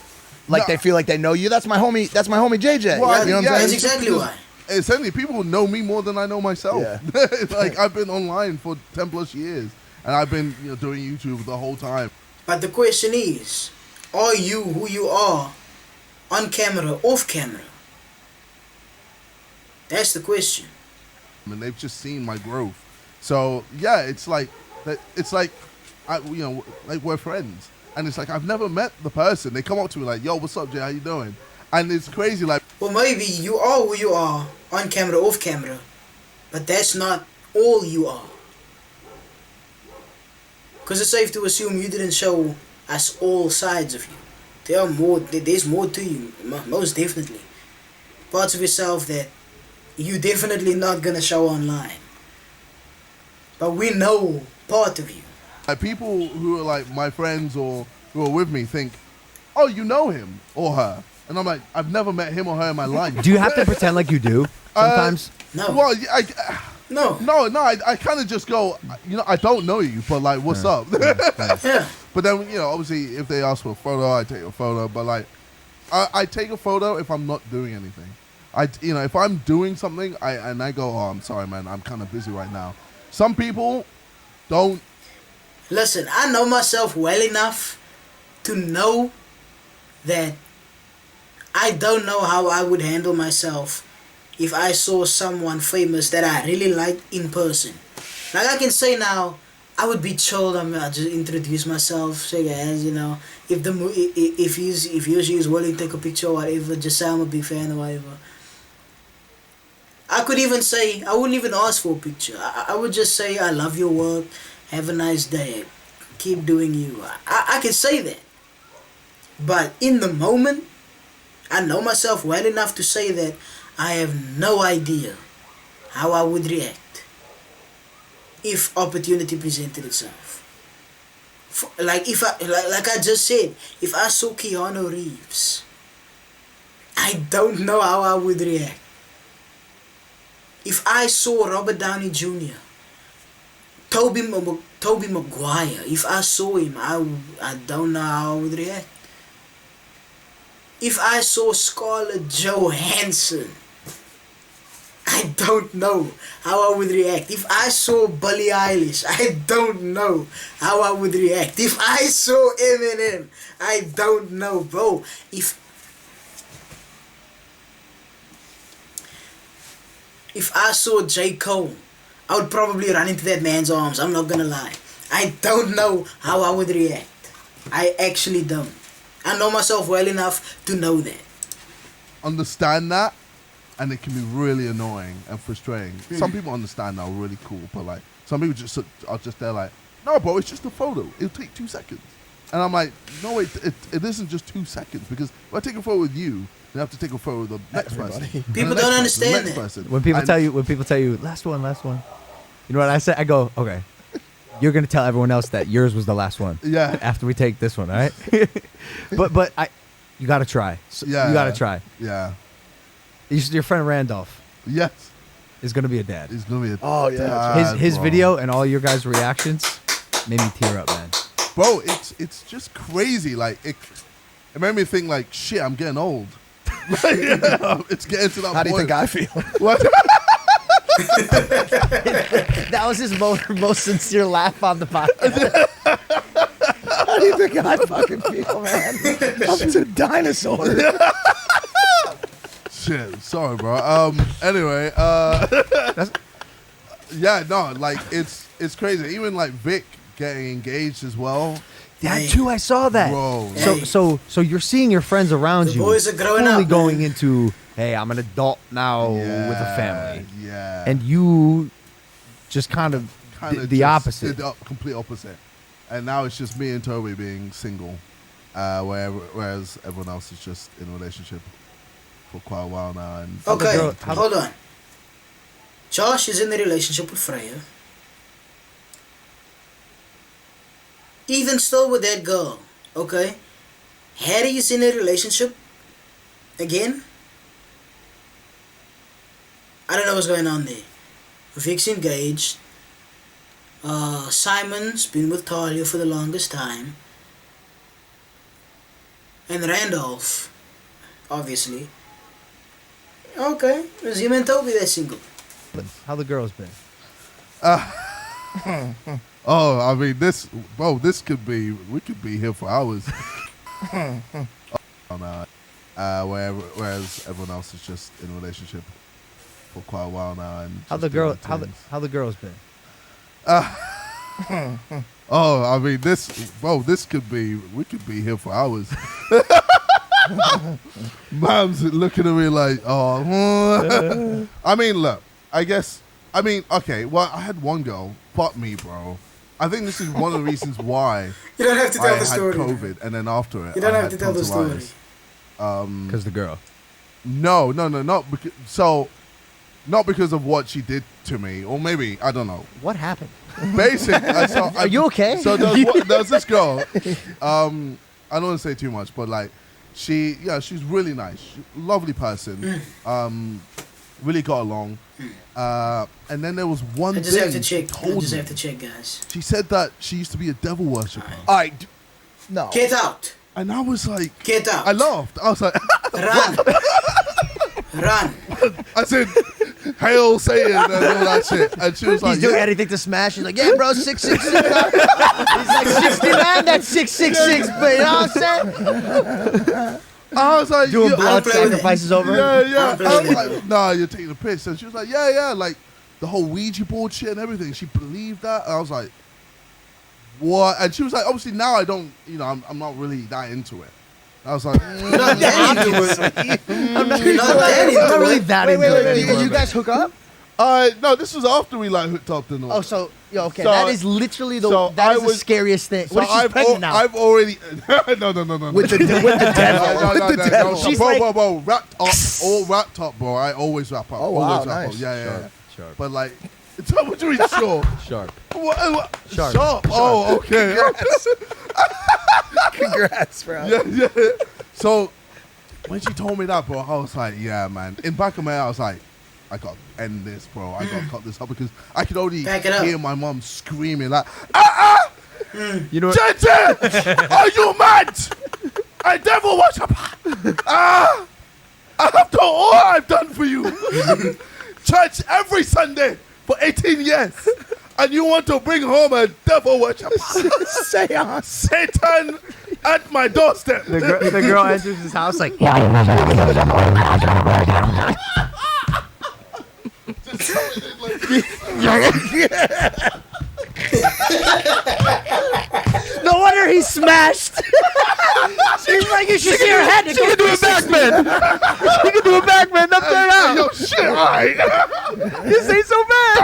S3: Like
S2: No.
S3: they feel like they know you. That's my homie JJ.
S2: Well, I
S3: you know
S2: think,
S3: what I'm
S1: That's
S3: saying?
S1: exactly
S2: because-
S1: why.
S2: Essentially, people know me more than I know myself.
S3: Yeah.
S2: Like I've been online for 10 plus years, and I've been doing YouTube the whole time.
S1: But the question is, are you who you are on camera, off camera? That's the question.
S2: And they've just seen my growth. So yeah, it's like like we're friends, and it's like I've never met the person. They come up to me like, "Yo, what's up, Jay? How you doing?" And it's crazy. Like,
S1: Well, maybe you are who you are on camera, off camera, but that's not all you are. Because it's safe to assume you didn't show us all sides of you. There's more to you, most definitely. Parts of yourself that you definitely not gonna show online. But we know part of you.
S2: people who are like my friends or who are with me think, "Oh, you know him or her," and I'm like, "I've never met him or her in my life."
S4: Do you have to pretend like you do sometimes?
S1: No.
S2: Well,
S1: No.
S2: I kind of just go, I don't know you, but like, what's up?
S1: Yeah.
S2: But then, obviously, if they ask for a photo, I take a photo. But like, I take a photo if I'm not doing anything. If I'm doing something, I go, "Oh, I'm sorry, man, I'm kind of busy right now." Some people don't.
S1: Listen, I know myself well enough to know that I don't know how I would handle myself if I saw someone famous that I really liked in person. Like I can say now, I would be chilled. I'll just introduce myself, shake hands. If he or she is willing to take a picture or whatever, just say I'm a big fan or whatever. I could even say, I wouldn't even ask for a picture. I would just say, "I love your work. Have a nice day. Keep doing you." I can say that. But in the moment, I know myself well enough to say that I have no idea how I would react if opportunity presented itself. Like I just said, if I saw Keanu Reeves, I don't know how I would react. If I saw Robert Downey Jr., Toby Maguire, if I saw him, I don't know how I would react. If I saw Scarlett Johansson, I don't know how I would react. If I saw Billie Eilish, I don't know how I would react. If I saw Eminem, I don't know, bro. If I saw J. Cole, I would probably run into that man's arms. I'm not gonna lie. I don't know how I would react. I actually don't. I know myself well enough to know that.
S2: Understand that, and it can be really annoying and frustrating. Some people understand that are really cool, but like some people just are just there like, no, bro, it's just a photo. It'll take 2 seconds. And I'm like, no, it isn't just 2 seconds, because if I take a photo with you, then I have to take a photo with the next person.
S1: People don't understand that.
S4: When people tell you, last one. You know what I say? I go, okay. You're gonna tell everyone else that yours was the last one.
S2: Yeah.
S4: After we take this one, all right? but you gotta try. So
S2: Yeah.
S4: You gotta try.
S2: Yeah.
S4: Your friend Randolph
S2: Yes.
S4: is gonna be a dad.
S2: It's gonna be a
S3: Oh, yeah.
S2: dad,
S4: His
S2: bro.
S4: video and all your guys' reactions made me tear up, man.
S2: Bro, it's just crazy. Like it made me think like, shit, I'm getting old. Like, it's getting to that point.
S3: How do you think I feel?
S2: What?
S5: That was his most sincere laugh on the podcast.
S3: How do you think I fucking feel, man? I'm a dinosaur.
S2: Shit, sorry, bro. Anyway, yeah, no, like it's crazy. Even like Vic getting engaged as well.
S4: That too, I saw that.
S2: Bro.
S4: So you're seeing your friends around
S1: The
S4: you.
S1: boys are growing
S4: fully
S1: up,
S4: going
S1: man.
S4: into, hey, I'm an adult now with a family,
S2: Yeah.
S4: and you just kind of the
S2: just
S4: opposite.
S2: did the complete opposite. And now it's just me and Toby being single, whereas everyone else is just in a relationship for quite a while now. And
S1: Okay,
S4: girl-
S1: hold on. Josh is in a relationship with Freya. Even still with that girl, okay? Harry is in a relationship again. I don't know what's going on there. Vic's engaged. Simon's been with Talia for the longest time. And Randolph, obviously. Okay, it's him and Toby that's single.
S4: How the girls been?
S2: oh, I mean, this could be, we could be here for hours. Oh, no. Whereas everyone else is just in a relationship for quite a while now. And
S4: How
S2: just
S4: the
S2: doing
S4: girl?
S2: their
S4: How the
S2: things.
S4: how the girls been?
S2: Oh, I mean, this could be, we could be here for hours. Mom's looking at me like, oh. I mean, look, okay, well, I had one girl, fuck me, bro. I think this is one of the reasons why
S1: You don't have to
S2: I
S1: tell
S2: had
S1: the story.
S2: COVID, and then after it,
S1: You don't
S2: I
S1: have to
S2: had
S1: tell the story.
S2: tonsillitis.
S4: Because the girl.
S2: No, not because, not because of what she did to me, or maybe, I don't know.
S5: What happened?
S2: Basic.
S5: Are you okay?
S2: So there's this girl. I don't want to say too much, but like, she's really nice, lovely person. Really got along. And then there was one
S1: I just
S2: thing
S1: have to check.
S2: she told me.
S1: Guys.
S2: She said that she used to be a devil worshipper,
S3: All right. No.
S1: Get out.
S2: and I was like,
S1: Get out.
S2: I laughed. I was like,
S1: Run. Run.
S2: I said, "Hail Satan" and all that shit, and she was like,
S5: He's doing
S2: yeah.
S5: anything to smash. He's like, yeah, bro, 666. He's like 69. That's 666. But you know what I'm saying?
S2: I was like,
S5: Doing
S2: yeah,
S5: blood
S1: play with it.
S5: sacrifices over.
S2: Yeah.
S1: I'm
S2: I was
S1: playing
S2: like, nah, you're taking a piss. And she was like, yeah, like the whole Ouija board shit and everything. She believed that. And I was like, what? And she was like, obviously now I don't, I'm not really that into it. I was like,
S1: You're not that into it.
S5: I'm not
S1: You're not that into
S5: I'm not really
S1: it.
S5: that
S3: Wait,
S5: into
S3: wait,
S5: it
S3: wait.
S5: anymore.
S3: Did you guys hook up?
S2: no, this was after we like hooked up and all.
S5: Oh, so okay,
S2: So-
S5: that is literally
S2: so
S5: that
S2: I
S5: is the
S2: was-
S5: scariest thing.
S2: So
S5: What if she's pregnant now?
S2: I've already no.
S3: With the devil.
S2: No,
S5: She's
S2: bro,
S5: like-
S2: bro, wrapped up, all wrapped up, bro. I always wrap up.
S3: Oh, wow,
S2: always wrap
S3: nice.
S2: up. Yeah.
S4: Sharp.
S2: But like, so what do you mean sharp?
S4: Sharp.
S2: What?
S4: Sharp.
S2: Oh, okay.
S3: Congrats, bro.
S2: Yeah. So when she told me that, bro, I was like, yeah, man. In back of my head, I was like, I got to end this, bro. I got to cut this up because I could only
S1: Back it up.
S2: hear my mom screaming like,
S4: You know what?
S2: JJ, are you mad? I never watch a after all I've done for you, church every Sunday for 18 years, and you want to bring home a devil worship
S3: Seance.
S2: Satan at my doorstep.
S4: The girl enters his house like,
S5: No wonder he smashed. She's like, you should see her head.
S4: she can do a back bend. She can do a back bend upside down.
S2: Yo, shit, all right.
S4: This ain't so bad.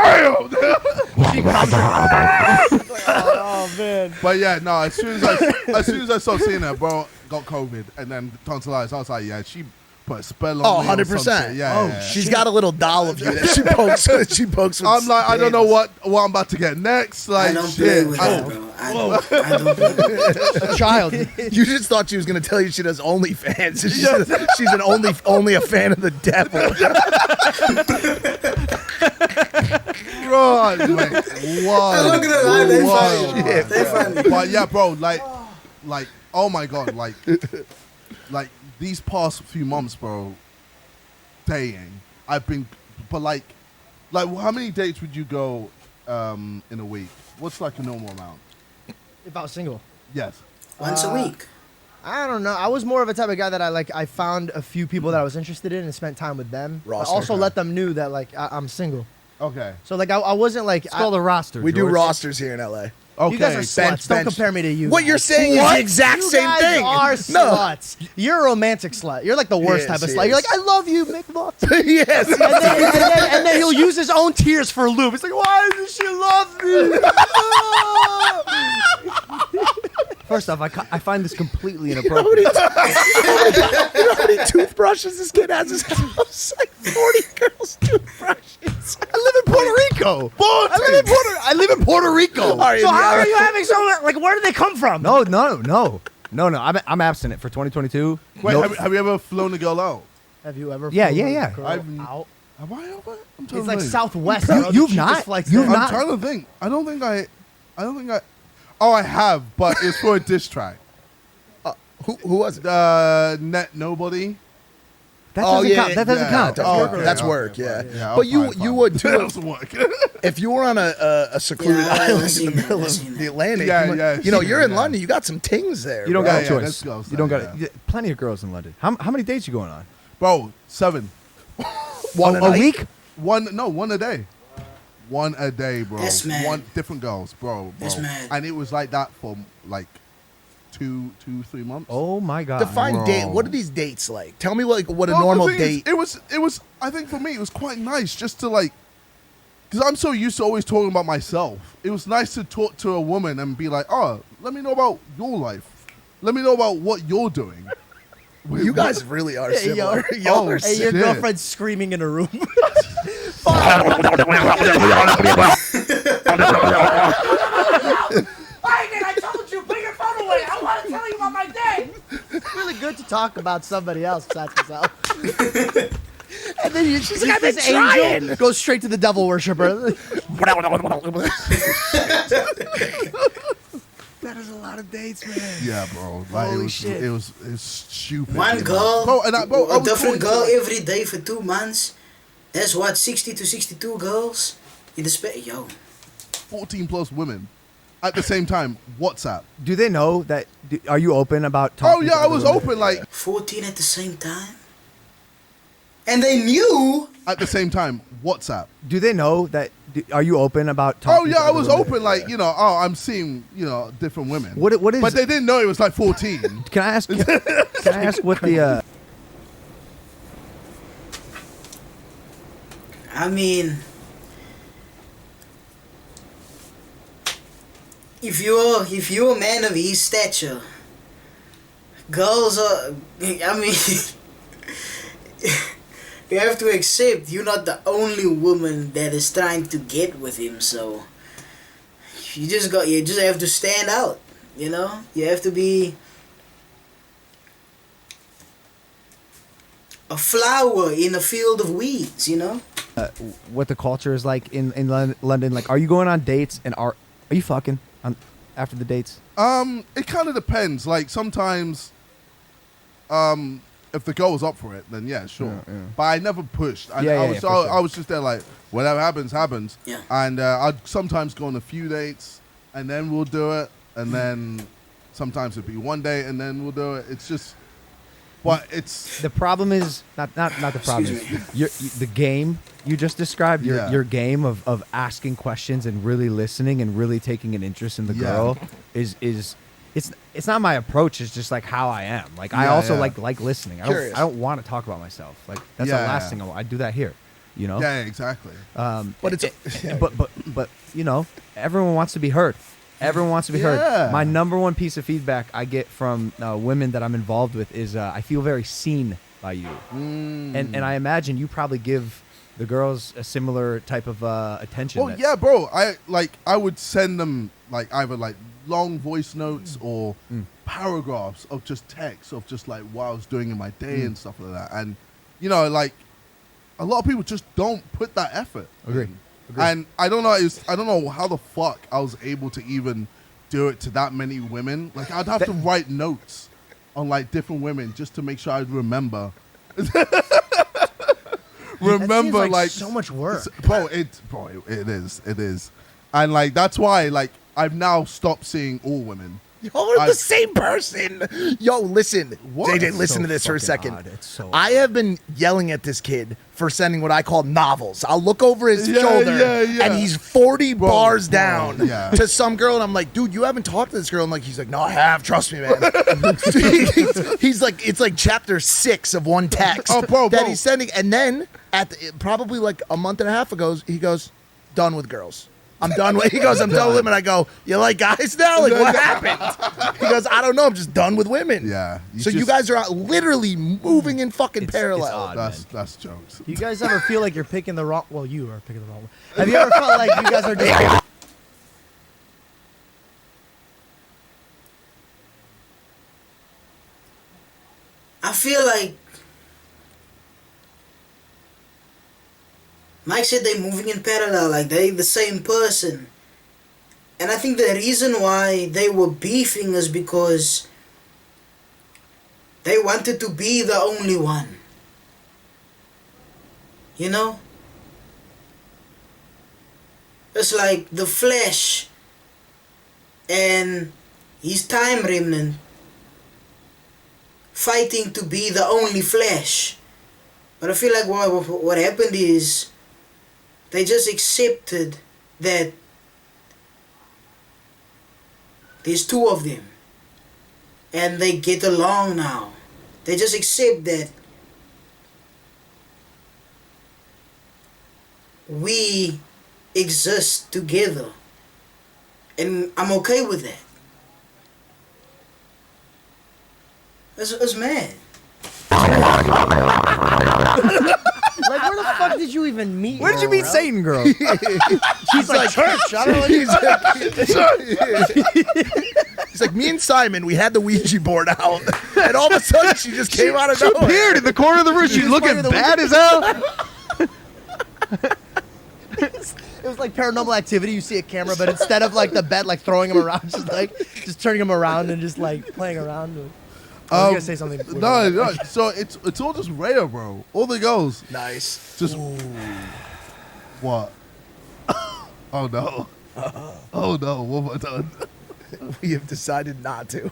S5: Oh man.
S2: But yeah, no. As soon as I started seeing her, bro, got COVID and then tonsillitis. I was like, yeah, she put a spell on me.
S3: 100%.
S2: Yeah.
S3: She's got a little doll of you that she pokes. She pokes. With
S2: I'm like, I don't know what I'm about to get next. Like,
S1: I don't
S2: shit.
S1: play with her, bro. I don't play with her.
S5: A child.
S3: You just thought she was gonna tell you she does OnlyFans. She's an only a fan of the devil.
S2: Bro, like, what?
S1: I'm not gonna lie, they
S2: What?
S1: funny. They funny.
S2: But yeah, bro, like, oh my god, like these past few months, bro, dating, I've been, but like, how many dates would you go in a week? What's like a normal amount?
S5: If I was single.
S2: Yes.
S1: Once a week.
S5: I don't know. I was more of a type of guy that I found a few people that I was interested in and spent time with them. But
S3: Roster.
S5: also let them know that I'm single.
S2: Okay.
S5: So like I wasn't like
S4: It's called a roster.
S3: We do
S4: George.
S3: rosters here in LA.
S2: Okay.
S5: You guys are sluts. Don't compare me to you.
S3: What you're
S5: guys.
S3: saying is the exact
S5: You
S3: same
S5: guys
S3: thing.
S5: are
S3: No.
S5: sluts. You're a romantic slut. You're like the worst
S3: Yes,
S5: type of
S3: he
S5: slut. You're
S3: is.
S5: like, I love you, McMuff.
S3: Yes.
S5: and then he'll use his own tears for a loop. It's like, why does she love me? First off, I find this completely inappropriate.
S3: You know how many toothbrushes this kid has in his house? Like 40 girls' toothbrushes.
S4: I live in Puerto Rico. I live in Puerto Rico.
S3: Right,
S5: So
S3: yeah.
S5: how are you having so like? Where do they come from?
S4: No. I'm abstinent for 2022.
S2: Wait,
S4: No-
S2: have you ever flown a girl out?
S5: Have you ever?
S4: Yeah,
S5: flown
S4: yeah,
S5: a
S4: yeah.
S5: girl
S2: I've-
S5: out?
S2: Have I ever? I'm trying
S5: It's
S2: to
S5: like
S2: think.
S5: Southwest.
S4: You-
S5: bro. The
S4: you've
S5: cheapest
S4: not-
S5: flights
S4: you've
S5: there.
S2: I'm
S4: not-
S2: trying to think. I don't think I. Oh, I have, but it's for a diss track.
S3: Who was it?
S2: Net Nobody.
S4: That doesn't count. That doesn't
S2: yeah.
S4: count.
S2: Oh, okay,
S3: That's
S2: okay,
S3: work,
S2: fine.
S3: yeah.
S2: Yeah,
S3: But
S2: fine.
S3: you would
S2: That
S3: too.
S2: doesn't work.
S3: If you were on a secluded
S1: Yeah, I've
S3: island in
S1: seen
S3: the
S1: that,
S3: middle
S1: I've
S3: of
S1: seen
S3: the
S1: that.
S3: Atlantic,
S2: Yeah,
S3: you,
S2: yeah,
S3: you know, you're in
S2: yeah.
S3: London. You got some tings there.
S4: You don't
S3: bro.
S4: got a
S2: Yeah,
S4: choice.
S2: let's go,
S4: You don't
S2: son,
S4: got
S2: yeah.
S4: plenty of girls in London. How many dates you going on?
S2: Bro, 7.
S3: One
S4: a
S3: night?
S4: week?
S2: One a day. One a day, bro.
S1: That's mad.
S2: One different girls, bro.
S1: That's mad.
S2: And it was like that for like 3 months.
S4: Oh my god.
S3: Define
S2: Bro.
S3: date. What are these dates like? Tell me what a
S2: Well, the
S3: normal
S2: thing is,
S3: date.
S2: it was. I think for me, it was quite nice just to like, because I'm so used to always talking about myself. It was nice to talk to a woman and be like, oh, let me know about your life. Let me know about what you're doing.
S3: You guys really are
S5: Hey,
S3: similar.
S5: yo.
S3: Y'all are
S5: Hey, your
S2: Shit.
S5: girlfriend's screaming in a room. I told you, put your phone away. I want to tell you about my day. It's really good to talk about somebody else besides yourself. And then she's like, this angel goes straight to the devil worshiper.
S4: That is a lot of dates, man.
S2: Yeah, bro. Like,
S4: Holy
S2: it was,
S4: shit.
S2: It was stupid.
S1: One
S2: you know?
S1: girl,
S2: Bro, and I
S1: a
S2: was
S1: different
S2: talking
S1: girl
S2: to-
S1: every day for 2 months. That's what, 60 to 62 girls in the space. Yo,
S2: 14 plus women at the same time. WhatsApp.
S4: Do they know that? Are you open about talking?
S2: Oh yeah,
S4: to
S2: I was
S4: other women?
S2: open like
S1: 14 at the same time. And they knew.
S2: at the same time. WhatsApp.
S4: Do they know that? Are you open about talking?
S2: Oh
S4: to
S2: yeah, I
S4: other
S2: was
S4: women?
S2: open like I'm seeing different women.
S4: What is?
S2: But they didn't know it was like 14.
S4: Can I ask? Can I ask what the?
S1: I mean, if you're a man of his stature, girls are. I mean, you have to accept you're not the only woman that is trying to get with him. So you just have to stand out. You know, you have to be a flower in a field of weeds. You know.
S4: what the culture is like in London? Like, are you going on dates and are you fucking on after the dates?
S2: It kind of depends. Like sometimes, if the girl was up for it, then yeah, sure. Yeah. But I never pushed. I was just there like, whatever happens, happens.
S1: Yeah.
S2: And I'd sometimes go on a few dates, and then we'll do it, and then sometimes it'd be one day, and then we'll do it. It's just, but it's
S4: the problem is not the problem. The game you just described. Your game of asking questions and really listening and really taking an interest in the girl is. It's not my approach. It's just like how I am. Like I also like listening. I don't want to talk about myself. Like that's the last thing I do that here. You know.
S2: Yeah, exactly.
S4: But but you know, everyone wants to be heard. Everyone wants to be heard. My number one piece of feedback I get from women that I'm involved with is I feel very seen by you, and I imagine you probably give the girls a similar type of attention.
S2: Well, yeah, bro. I would send them like either like long voice notes or paragraphs of just text of just like what I was doing in my day and stuff like that. And you know, like a lot of people just don't put that effort.
S4: Agree.
S2: And I don't know how the fuck I was able to even do it to that many women. Like I'd have to write notes on like different women just to make sure I'd remember.
S5: Remember, like so much work,
S2: bro. It is, and like that's why like I've now stopped seeing all women.
S3: Yo, we're the same person. Yo, listen.
S2: What?
S3: JJ, listen to this for a second.
S4: It's
S3: I have been yelling at this kid for sending what I call novels. I'll look over his shoulder, and he's 40 bars down to some girl, and I'm like, dude, you haven't talked to this girl. And like, he's like, no, I have. Trust me, man. He's like, it's like chapter 6 of one text that he's sending. And then at probably like a month and a half ago, he goes, done with girls. I'm done with. He goes, I'm done with women. I go, you like guys now? Like, what happened? He goes, I don't know. I'm just done with women.
S2: Yeah.
S3: You guys are out literally moving in fucking parallel.
S4: It's odd,
S2: that's jokes.
S5: Do you guys ever feel like you're picking the wrong? Well, you are picking the wrong one. Have you ever felt like you guys are just?
S1: I feel like Mike said they're moving in parallel, like they're the same person. And I think the reason why they were beefing is because they wanted to be the only one. You know? It's like the Flash and his time remnant fighting to be the only Flash. But I feel like what happened is they just accepted that there's two of them and they get along now. They just accept that we exist together, and I'm okay with that. It's mad.
S5: Like, where the fuck did you even meet?
S4: Where did you meet Satan, girl?
S5: She's like church. I don't know.
S3: He's like, me and Simon, we had the Ouija board out, and all of a sudden she just came out of
S4: She
S3: nowhere.
S4: appeared in the corner of the room. She's looking bad as hell.
S5: It was like Paranormal Activity. You see a camera, but instead of like the bed, like throwing him around, just turning him around and just like playing around. I was gonna say something.
S2: No. So it's all just Rhea, bro. All the girls.
S3: Nice.
S2: Just what? Oh no. Oh no. What have I done?
S3: We have decided not to.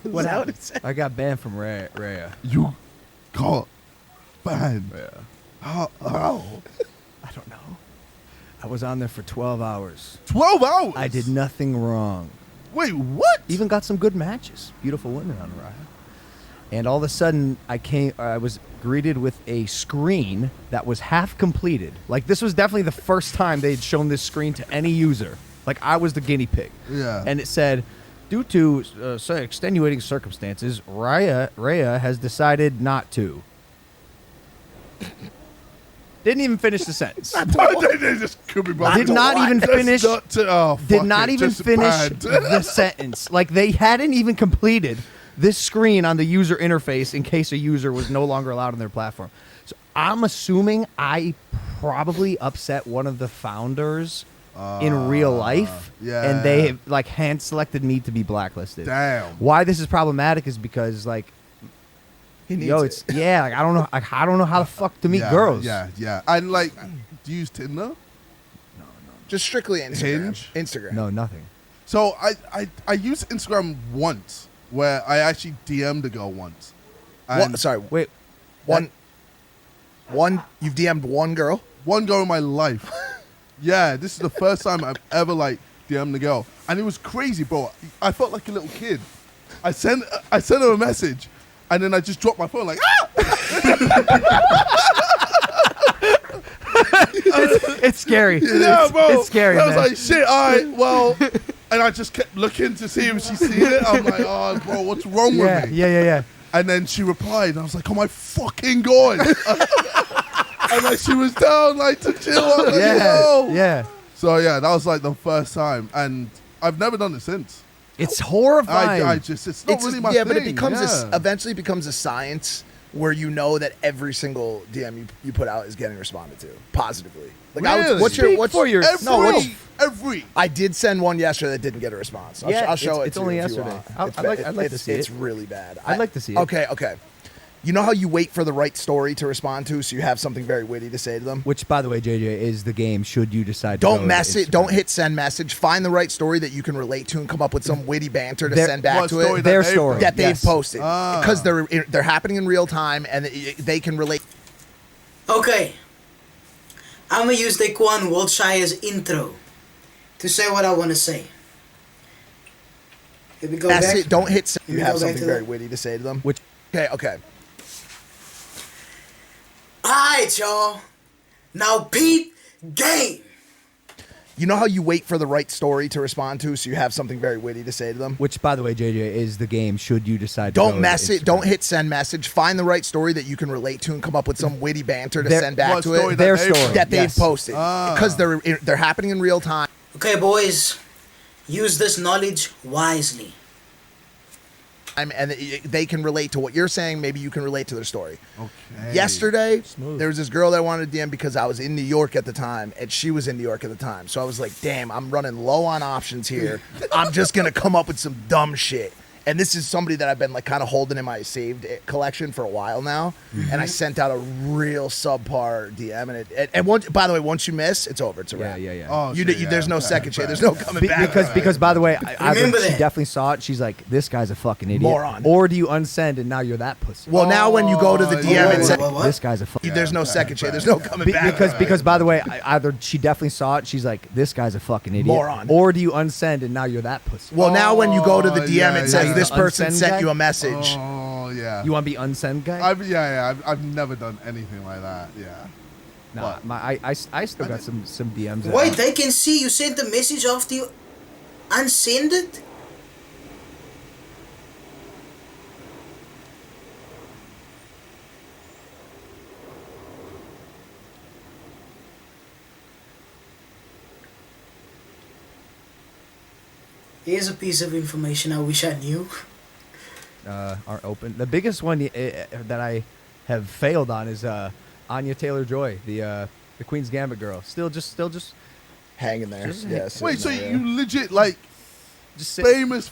S5: What happened?
S4: I got banned from Rhea.
S2: You got banned.
S4: Yeah.
S2: How?
S4: I don't know. I was on there for 12 hours.
S2: 12 hours?
S4: I did nothing wrong.
S2: Wait, what?
S4: Even got some good matches. Beautiful women on Raya. And all of a sudden, I was greeted with a screen that was half completed. Like, this was definitely the first time they'd shown this screen to any user. Like, I was the guinea pig.
S2: Yeah.
S4: And it said, due to extenuating circumstances, Rhea has decided not to. Didn't even finish the sentence.
S2: They just could be
S4: Did not even finish. Did not even finish
S2: banned.
S4: the sentence. Like, they hadn't even completed this screen on the user interface in case a user was no longer allowed on their platform. So I'm assuming I probably upset one of the founders in real life,
S2: yeah.
S4: and they like hand selected me to be blacklisted.
S2: Damn.
S4: Why this is problematic is because like,
S3: He needs
S4: yo,
S3: it.
S4: it's like I don't know how the fuck to meet girls.
S2: Yeah. And like, do you use Tinder?
S3: Just strictly Instagram.
S2: Hinge?
S3: Instagram.
S4: No, nothing.
S2: So I used Instagram once, where I actually DM'd a girl once. And
S3: Sorry.
S4: Wait,
S3: One. You've DM'd one girl.
S2: one girl in my life. Yeah, this is the first time I've ever like DM'd a girl, and it was crazy, bro. I felt like a little kid. I sent her a message, and then I just dropped my phone like, ah!
S4: it's scary.
S2: Yeah, bro.
S4: It's scary.
S2: I was
S4: man.
S2: like, shit, all right, well, and I just kept looking to see if she seen it. I'm like, oh, bro, what's wrong with me?
S4: Yeah.
S2: And then she replied, and I was like, oh my fucking god. And like she was down like to chill. I was like, yo.
S4: Yeah.
S2: So yeah, that was like the first time, and I've never done it since.
S4: It's horrifying.
S2: It's not really my thing.
S3: but it becomes
S2: yeah.
S3: eventually becomes a science where you know that every single DM you put out is getting responded to positively. Like,
S2: Really?
S3: what's
S4: for your-
S2: every.
S3: I did send one yesterday that didn't get a response. I'll show
S4: it's
S3: it to
S4: only
S3: you if you
S4: yesterday.
S3: want.
S4: I'd like to see
S3: It's
S4: it.
S3: really bad.
S4: I'd like to see it.
S3: Okay. You know how you wait for the right story to respond to, so you have something very witty to say to them.
S4: Which, by the way, JJ, is the game. Should you decide to
S3: Don't
S4: go
S3: mess
S4: to
S3: it. Don't hit send message. Find the right story that you can relate to and come up with some witty banter to send back
S2: What
S3: to
S2: story
S3: it.
S4: Their
S2: they've
S4: story.
S2: done?
S3: That they've
S4: Yes.
S3: posted because they're happening in real time and they can relate.
S1: Okay. I'm gonna use Daquan Wiltshire's intro to say what I want to say. Here we go
S3: That's
S1: back.
S3: it. Don't hit send.
S1: Here
S3: You
S1: we
S3: have
S1: go back
S3: something
S1: to
S3: very
S1: that.
S3: witty to say to them.
S4: Which
S3: Okay.
S1: Alright, y'all. Now, Pete, game.
S3: You know how you wait for the right story to respond to, so you have something very witty to say to them.
S4: Which, by the way, JJ, is the game. Should you decide to
S3: Don't
S4: go
S3: mess
S4: to
S3: it.
S4: Instagram.
S3: Don't hit send message. Find the right story that you can relate to and come up with some witty banter to
S4: Their-
S3: send back
S2: What
S3: to
S2: story
S3: it.
S4: Their
S2: they've
S4: story.
S2: done?
S3: That they've
S4: Yes.
S3: posted because they're happening in real time.
S1: Okay, boys. Use this knowledge wisely.
S3: And they can relate to what you're saying. Maybe you can relate to their story.
S2: Okay.
S3: Yesterday,
S4: Smooth.
S3: there was this girl that I wanted to DM because I was in New York at the time, and she was in New York at the time. So I was like, damn, I'm running low on options here. I'm just going to come up with some dumb shit. And this is somebody that I've been like kind of holding in my saved collection for a while now. And I sent out a real subpar DM. And once, by the way, once you miss, it's over. It's a wrap.
S4: Yeah.
S2: Oh,
S3: You,
S2: shit,
S3: you, there's no
S2: fact,
S3: second chance.
S2: fact.
S3: There's no coming back.
S4: Because by the way, either
S1: Remember
S4: she
S1: that.
S4: definitely saw it. She's like, this guy's a fucking idiot.
S3: Moron.
S4: Or do you unsend and now you're that pussy?
S3: Well, now when you go to the
S2: Oh,
S3: DM
S2: yeah.
S3: and say,
S1: What?
S4: This guy's a fucking.
S3: there's no second chance. There's no coming back.
S4: Because by the way, either she definitely saw it. She's like, this guy's a fucking idiot.
S3: Moron.
S4: Or do you unsend and now you're that pussy?
S3: Well, now when you go to the
S2: Oh,
S3: DM
S2: yeah,
S3: and says
S2: yeah.
S3: this person
S4: Unsend
S3: sent
S4: guy?
S3: you a message.
S2: Oh yeah.
S4: You want to be unsend guy?
S2: I've never done anything like that. Yeah.
S4: Nah, I still got some DMs. that-
S1: Wait, they can see you sent the message after you unsend it? Here's a piece of information I wish I knew.
S4: Aren't open. The biggest one that I have failed on is Anya Taylor-Joy, the Queen's Gambit girl. Still just
S3: Hanging there.
S4: Just-
S3: Yes.
S2: Wait, so you legit like
S4: sit-
S2: famous?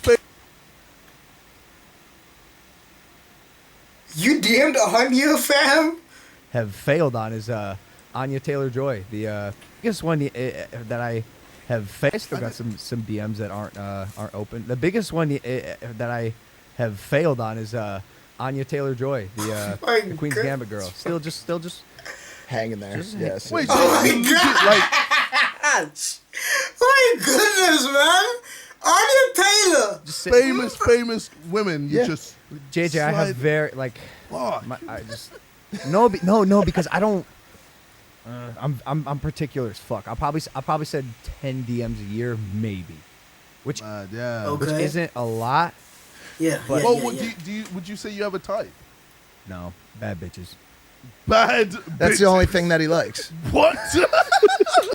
S1: You DM'd Anya, fam?
S4: have failed on is Anya Taylor-Joy, the biggest one that I have failed. I still got some DMs that aren't open. The biggest one that I have failed on is Anya Taylor-Joy,
S1: My
S4: the Queen's
S1: God.
S4: Gambit girl. Still just
S3: Hanging there.
S4: Just-
S3: Yes.
S2: Wait, so
S1: Oh my
S2: you legit like
S1: My goodness, man! Anya Taylor!
S4: just sit-
S2: famous women. You
S3: Yeah.
S2: just
S4: JJ, I have
S2: slide-
S4: very like
S2: Fuck.
S4: I just no because I don't. I'm particular as fuck. I probably said 10 DMs a year maybe, which
S2: yeah.
S1: Okay.
S4: isn't a lot.
S1: Yeah,
S4: But-
S1: yeah,
S2: Well,
S1: yeah,
S2: what,
S1: yeah.
S2: would you say you have a type?
S4: No, bad bitches.
S2: Bad.
S3: That's the
S2: bitches.
S3: only thing that he likes.
S2: What?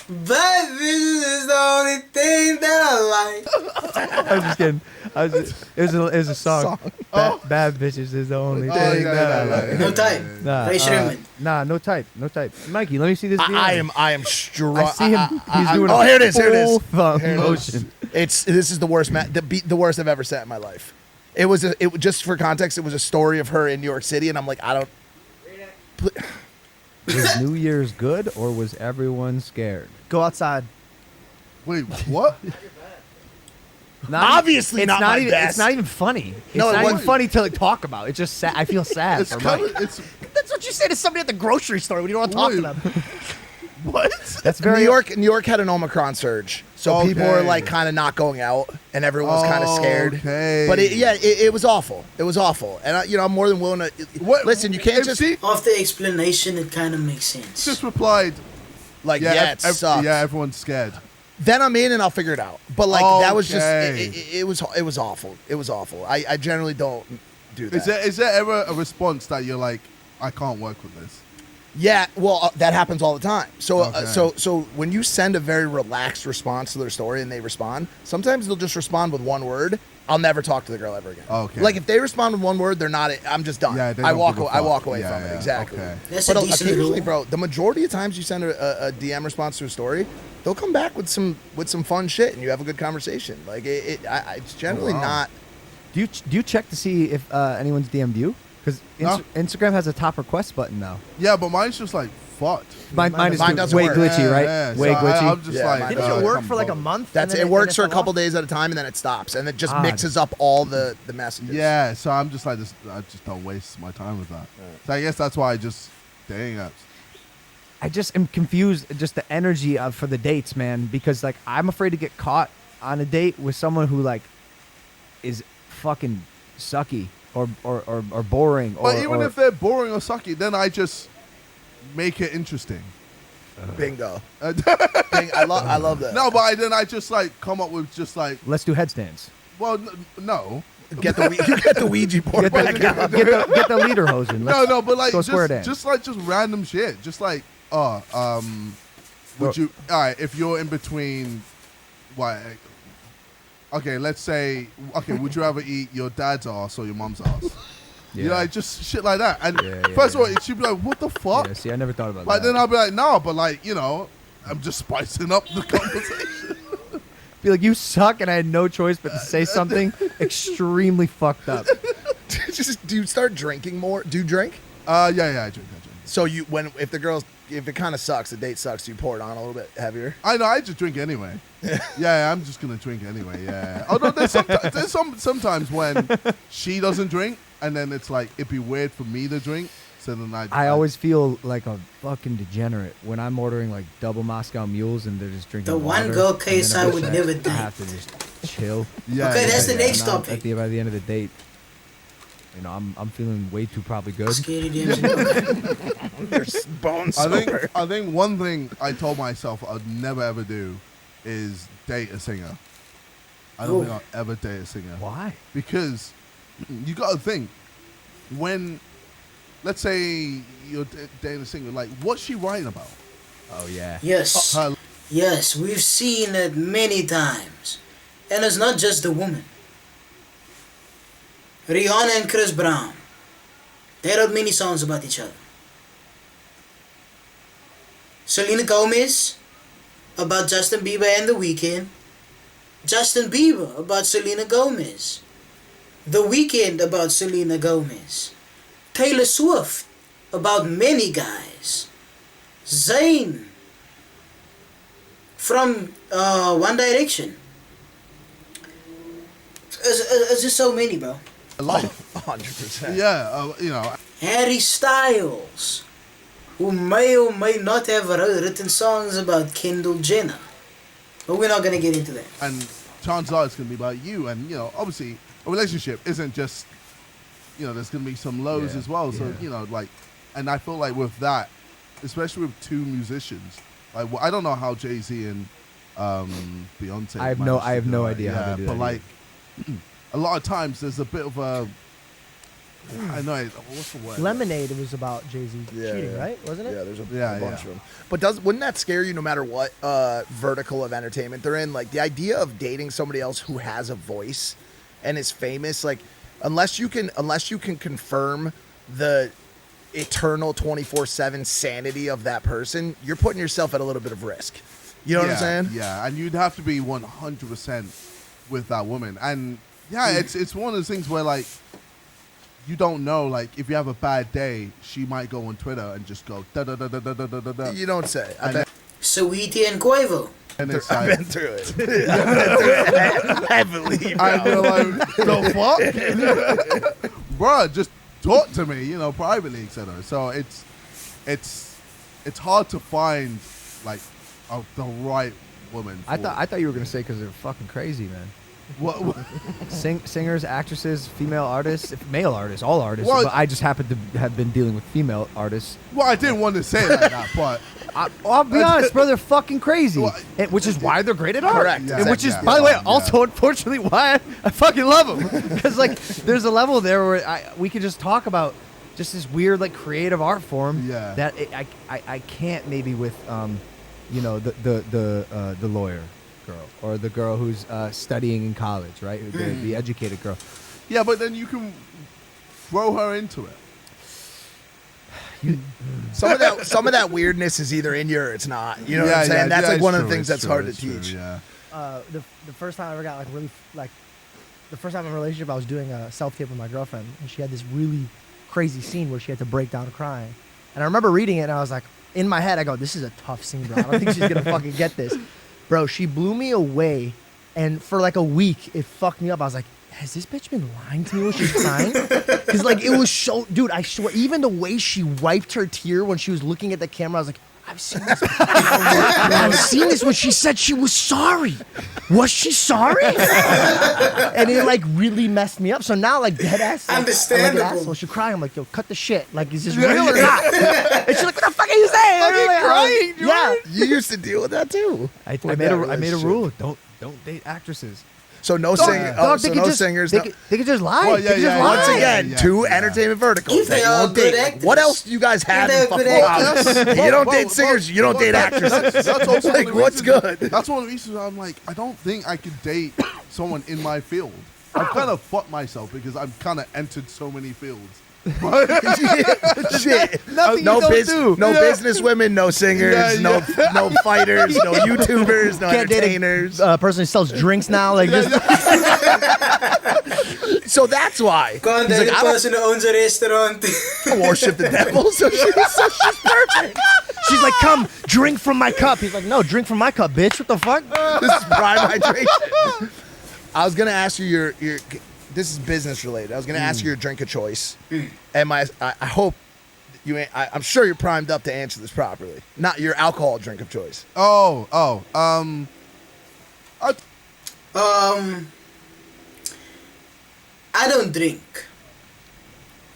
S1: But this is the only thing that I KSI.
S4: I was just kidding. It was a song. Bad bitches is the only thing that I like.
S1: No type. Ray Sherman.
S4: No type. Mikey, let me see this video.
S3: I am strong.
S4: I see him. He's doing
S3: oh, here it is.
S4: full thumb
S3: Here it is.
S4: motion.
S3: This is the worst the worst I've ever sat in my life. It was just for context. It was a story of her in New York City, and I'm like, I don't.
S4: Was New Year's good or was everyone scared?
S5: Go outside.
S2: Wait, what?
S3: Obviously not my
S4: even,
S3: best.
S4: It's not even funny. It's
S3: No, it
S4: not even
S3: wasn't.
S4: funny to like talk about. It's just sad. I feel sad
S2: It's
S4: for
S2: kind
S4: Mike.
S2: of it's
S5: That's what you say to somebody at the grocery store when you don't want to talk to
S2: Wait.
S5: them.
S3: What?
S4: That's very
S3: New York had an Omicron surge, so people were like kind of not going out, and everyone was kind of scared.
S2: Okay.
S3: But it was awful. It was awful, and I'm more than willing to listen. You can't just
S1: After explanation, it kind of makes sense.
S2: just replied.
S3: like it sucks.
S2: Yeah, everyone's scared.
S3: Then I'm in and I'll figure it out. But like that was just
S2: Okay.
S3: it was awful. It was awful. I generally don't do that.
S2: Is there ever a response that you're like, I can't work with this?
S3: Yeah, well, that happens all the time. So,
S2: Okay.
S3: so when you send a very relaxed response to their story and they respond, sometimes they'll just respond with one word. I'll never talk to the girl ever again.
S2: Okay.
S3: Like if they respond with one word, they're not. I'm just done.
S2: Yeah, they
S3: I
S2: don't
S3: walk.
S2: give a
S3: I walk
S2: fuck.
S3: away
S2: Yeah,
S3: from it.
S2: yeah,
S3: Exactly.
S2: okay.
S1: That's
S3: But
S1: a decent
S3: occasionally,
S1: rule.
S3: bro, the majority of times you send a DM response to a story, they'll come back with some fun shit, and you have a good conversation. Like it's generally
S2: Wow.
S3: not.
S4: Do you check to see if anyone's DM'd you? Because Instagram has a top request button now.
S2: Yeah, but mine's just like fucked.
S4: Mine is
S3: doesn't
S4: way
S3: work.
S4: glitchy, right?
S2: Yeah,
S4: Way
S2: so
S4: glitchy.
S2: I'm just
S3: Yeah,
S2: like,
S3: mine
S5: Didn't
S3: doesn't
S5: it work
S2: come
S5: for like a
S2: on.
S5: month?
S3: That's
S5: and
S3: it.
S5: then
S3: Works for a
S5: fell
S3: couple
S5: off?
S3: days at a time, and then it stops, and it just
S4: Odd.
S3: mixes up all the messages.
S2: Yeah, so I'm just like, I just don't waste my time with that. So I guess that's why I just dating apps.
S4: I just am confused, just the energy for the dates, man. Because like I'm afraid to get caught on a date with someone who like is fucking sucky or boring.
S2: But even if they're boring or sucky, then I just make it interesting.
S3: Bingo. I love that.
S2: No, but then I just like come up with just like,
S4: let's do headstands.
S2: well, no.
S3: Get the Ouija board back out.
S4: Get the leader hosing.
S2: No, but like
S4: go square dance.
S2: just random shit. Just like, would you? All right, if you're in between, what? Okay, let's say, would you rather eat your dad's ass or your mom's ass? You know, like just shit like that. And first of all, she'd be like, "What the fuck?"
S4: Yeah, see, I never thought about
S2: Like
S4: that.
S2: then I'll be like, "No," but like I'm just spicing up the conversation.
S4: Be like, you suck, and I had no choice but to say something extremely fucked up.
S3: Do you start drinking more? Do you drink?
S2: Yeah, I drink.
S3: So if it kind of sucks, the date sucks, do you pour it on a little bit heavier?
S2: I know. I just drink anyway. Yeah, I'm just gonna drink anyway. Yeah. Although there's sometimes when she doesn't drink, and then it's like it'd be weird for me to drink. So then I
S4: always feel like a fucking degenerate when I'm ordering like double Moscow mules and they're just drinking
S1: The
S4: water,
S1: one girl
S4: and then
S1: KSI
S4: I'm
S1: would
S4: just
S1: never
S4: like, I
S1: date.
S4: have to just chill.
S2: Yeah.
S1: Okay, that's the next
S4: And I'm-
S1: topic.
S4: by the end of the date, I'm feeling way too probably good.
S1: Scary DMs.
S3: There's bones.
S2: I think one thing I told myself I'd never ever do is date a singer. I don't
S1: Ooh.
S2: think I'll ever date a singer.
S4: Why?
S2: Because you got to think when, let's say you're dating a singer, like what's she writing about?
S4: Oh yeah.
S1: Yes.
S2: Her-
S1: Yes, we've seen it many times. And it's not just the woman. Rihanna and Chris Brown. They wrote many songs about each other. Selena Gomez about Justin Bieber and The Weeknd. Justin Bieber about Selena Gomez. The Weeknd about Selena Gomez. Taylor Swift about many guys. Zayn from One Direction. It's just so many, bro.
S3: 100%.
S2: Yeah,
S1: Harry Styles, who may or may not have written songs about Kendall Jenner. But we're not going to get into that.
S2: and chances are it's going to be about you. And, obviously a relationship isn't just, there's going to be some lows
S4: Yeah,
S2: as well. So,
S4: yeah.
S2: and I feel like with that, especially with two musicians, like, I don't know how Jay-Z and Beyonce.
S4: I have no idea how they do
S2: But
S4: that
S2: like, a lot of times there's a bit of a, I know. What's the word?
S5: Lemonade. It was about Jay-Z cheating,
S3: yeah.
S5: right? Wasn't it?
S3: Yeah, there's a
S2: Yeah,
S3: bunch
S2: yeah.
S3: of them. But wouldn't that scare you no matter what vertical of entertainment they're in? Like the idea of dating somebody else who has a voice and is famous, like unless you can confirm the eternal 24/7 sanity of that person, you're putting yourself at a little bit of risk. You know what I'm saying?
S2: Yeah, and you'd have to be 100% with that woman. And yeah, it's one of those things where like you don't know, like if you have a bad day, she might go on Twitter and just go da da da da da da da da.
S3: You don't say.
S1: Saweetie and Quavo.
S2: And it's
S3: I've
S2: like,
S3: been through it. I've been through it heavily, bro.
S2: I feel like the fuck, bruh, just talk to me, you know, privately, etc. So it's hard to find like the right woman.
S4: I thought you were gonna say because they're fucking crazy, man.
S2: What?
S4: Singers, actresses, female artists, male artists, all artists.
S2: Well,
S4: but I just happen to have been dealing with female artists.
S2: Well, I didn't want to say it like that, but
S4: I'll be honest, bro. They're fucking crazy,
S2: Well,
S4: which is why they're great at art.
S3: Correct.
S2: Yeah,
S4: And which is,
S2: exactly.
S4: by the way,
S2: Yeah.
S4: also unfortunately why I fucking love them. Because like, there's a level there where we could just talk about just this weird like creative art form.
S2: Yeah.
S4: That I can't maybe with you know, the lawyer girl or the girl who's studying in college, right? The educated girl.
S2: yeah, but then you can throw her into it.
S3: Some of that weirdness is either in you or it's not. You know what
S2: Yeah,
S3: I'm saying?
S2: yeah,
S3: That's
S2: yeah,
S3: like
S2: it's
S3: one of
S2: true,
S3: the things
S2: it's
S3: that's hard to
S2: true, it's
S3: teach.
S2: true, yeah.
S5: The first time I ever got like really like the first time in a relationship, I was doing a self tape with my girlfriend, and she had this really crazy scene where she had to break down crying. And I remember reading it, and I was like, in my head, I go, "This is a tough scene, bro. I don't think she's gonna fucking get this." Bro, she blew me away, and for like a week, it fucked me up. I was like, has this bitch been lying to me when she's crying? Because like it was so, dude, I swear, even the way she wiped her tear when she was looking at the camera, I was like, I've seen this. I've seen this when she said she was sorry. Was she sorry? And it like really messed me up. So now like dead ass. Like,
S1: Understandable.
S5: I'm like, asshole. She's crying. I'm like, yo, cut the shit. Like, is this real or not? And she's like, what the fuck are you saying?
S3: Fucking
S5: Like,
S3: crying,
S5: yeah.
S3: You used to deal with that too.
S4: I
S3: With
S4: made
S3: that
S4: a
S3: relationship.
S4: rule. Don't date actresses.
S3: So no
S5: Dog,
S3: singers.
S5: dog,
S3: So
S5: they could
S3: no
S5: just,
S3: singers.
S5: They,
S3: no-
S5: they could just lie.
S2: Well,
S5: They
S2: yeah,
S5: could just
S2: yeah,
S5: lie.
S3: Once again,
S2: Yeah,
S3: two
S2: yeah.
S3: entertainment verticals
S1: If
S3: that
S1: they
S3: you
S1: are
S3: won't
S1: good
S3: date. Like,
S1: actors.
S3: what else do you guys have
S1: they're
S3: in fucking
S1: good
S3: common?
S1: actors.
S3: You don't date singers. You don't date actresses.
S2: That's also
S3: Like,
S2: one of the
S3: what's
S2: reasons-
S3: good?
S2: That's one of the reasons I'm like, I don't think I could date someone in my field. I've kind of fucked myself because I've kind of entered so many fields.
S3: Shit.
S4: Nothing
S3: No
S4: you don't do.
S3: No business women. No singers.
S2: Yeah, yeah.
S3: No fighters. No YouTubers. No
S5: Can't date
S3: entertainers.
S5: a person who sells drinks now. Like, just,
S3: So that's why.
S1: Can't
S3: He's
S1: date
S3: like,
S1: a
S3: I don't
S1: person who owns a restaurant.
S3: worship the devil. So she's perfect.
S5: she's like, come drink from my cup. He's like, no, drink from my cup, bitch. What the fuck?
S3: This is prime hydration. I was gonna ask you your. This is business related. I was gonna ask you your drink of choice, and I hope you. I'm sure you're primed up to answer this properly. Not your alcohol drink of choice.
S1: I don't drink.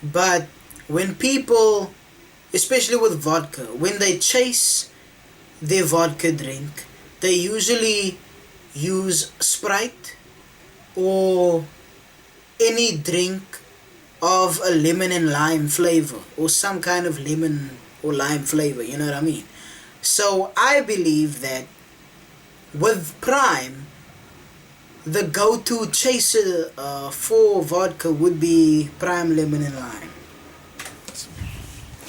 S1: But when people, especially with vodka, when they chase their vodka drink, they usually use Sprite or any drink of a lemon and lime flavor or some kind of lemon or lime flavor, you know what I mean? So I believe that with Prime, the go-to chaser for vodka would be Prime Lemon and Lime.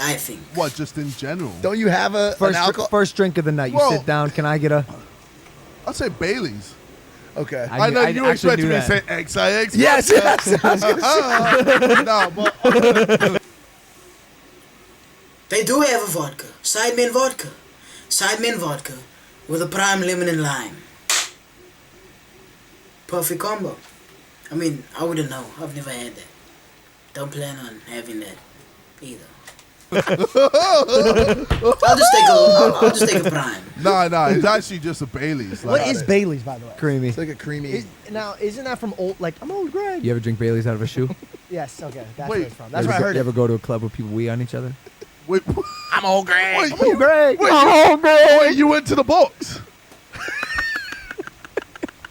S1: I think.
S2: What, just in general?
S3: Don't you have an alcohol?
S4: First drink of the night. You
S2: Well-
S4: sit down. Can I get a?
S2: I'd say Bailey's.
S3: Okay.
S2: I know
S4: I
S2: you
S4: actually
S2: expected
S4: knew
S2: me to say
S4: that.
S2: XIX.
S3: Yes. Yes. I was gonna say.
S2: No, but
S1: They do have a vodka. Sidemen vodka. Sidemen vodka with a Prime Lemon and Lime. Perfect combo. I mean, I wouldn't know. I've never had that. Don't plan on having that either. I'll just take a Prime.
S2: no, it's actually just a Bailey's.
S5: What
S2: Like,
S5: is Bailey's, by the way?
S4: Creamy.
S3: It's like a creamy.
S5: Now, isn't that from old? Like, I'm old Greg.
S4: You ever drink Bailey's out of a shoe?
S5: Yes. Okay. That's
S2: Wait,
S5: where it's from. That's
S4: You
S5: where I
S4: ever
S5: heard
S4: You
S5: it.
S4: ever go to a club where people wee on each other?
S2: wait,
S3: I'm old Greg.
S2: wait,
S5: Oh, Greg.
S2: wait, you went to the box.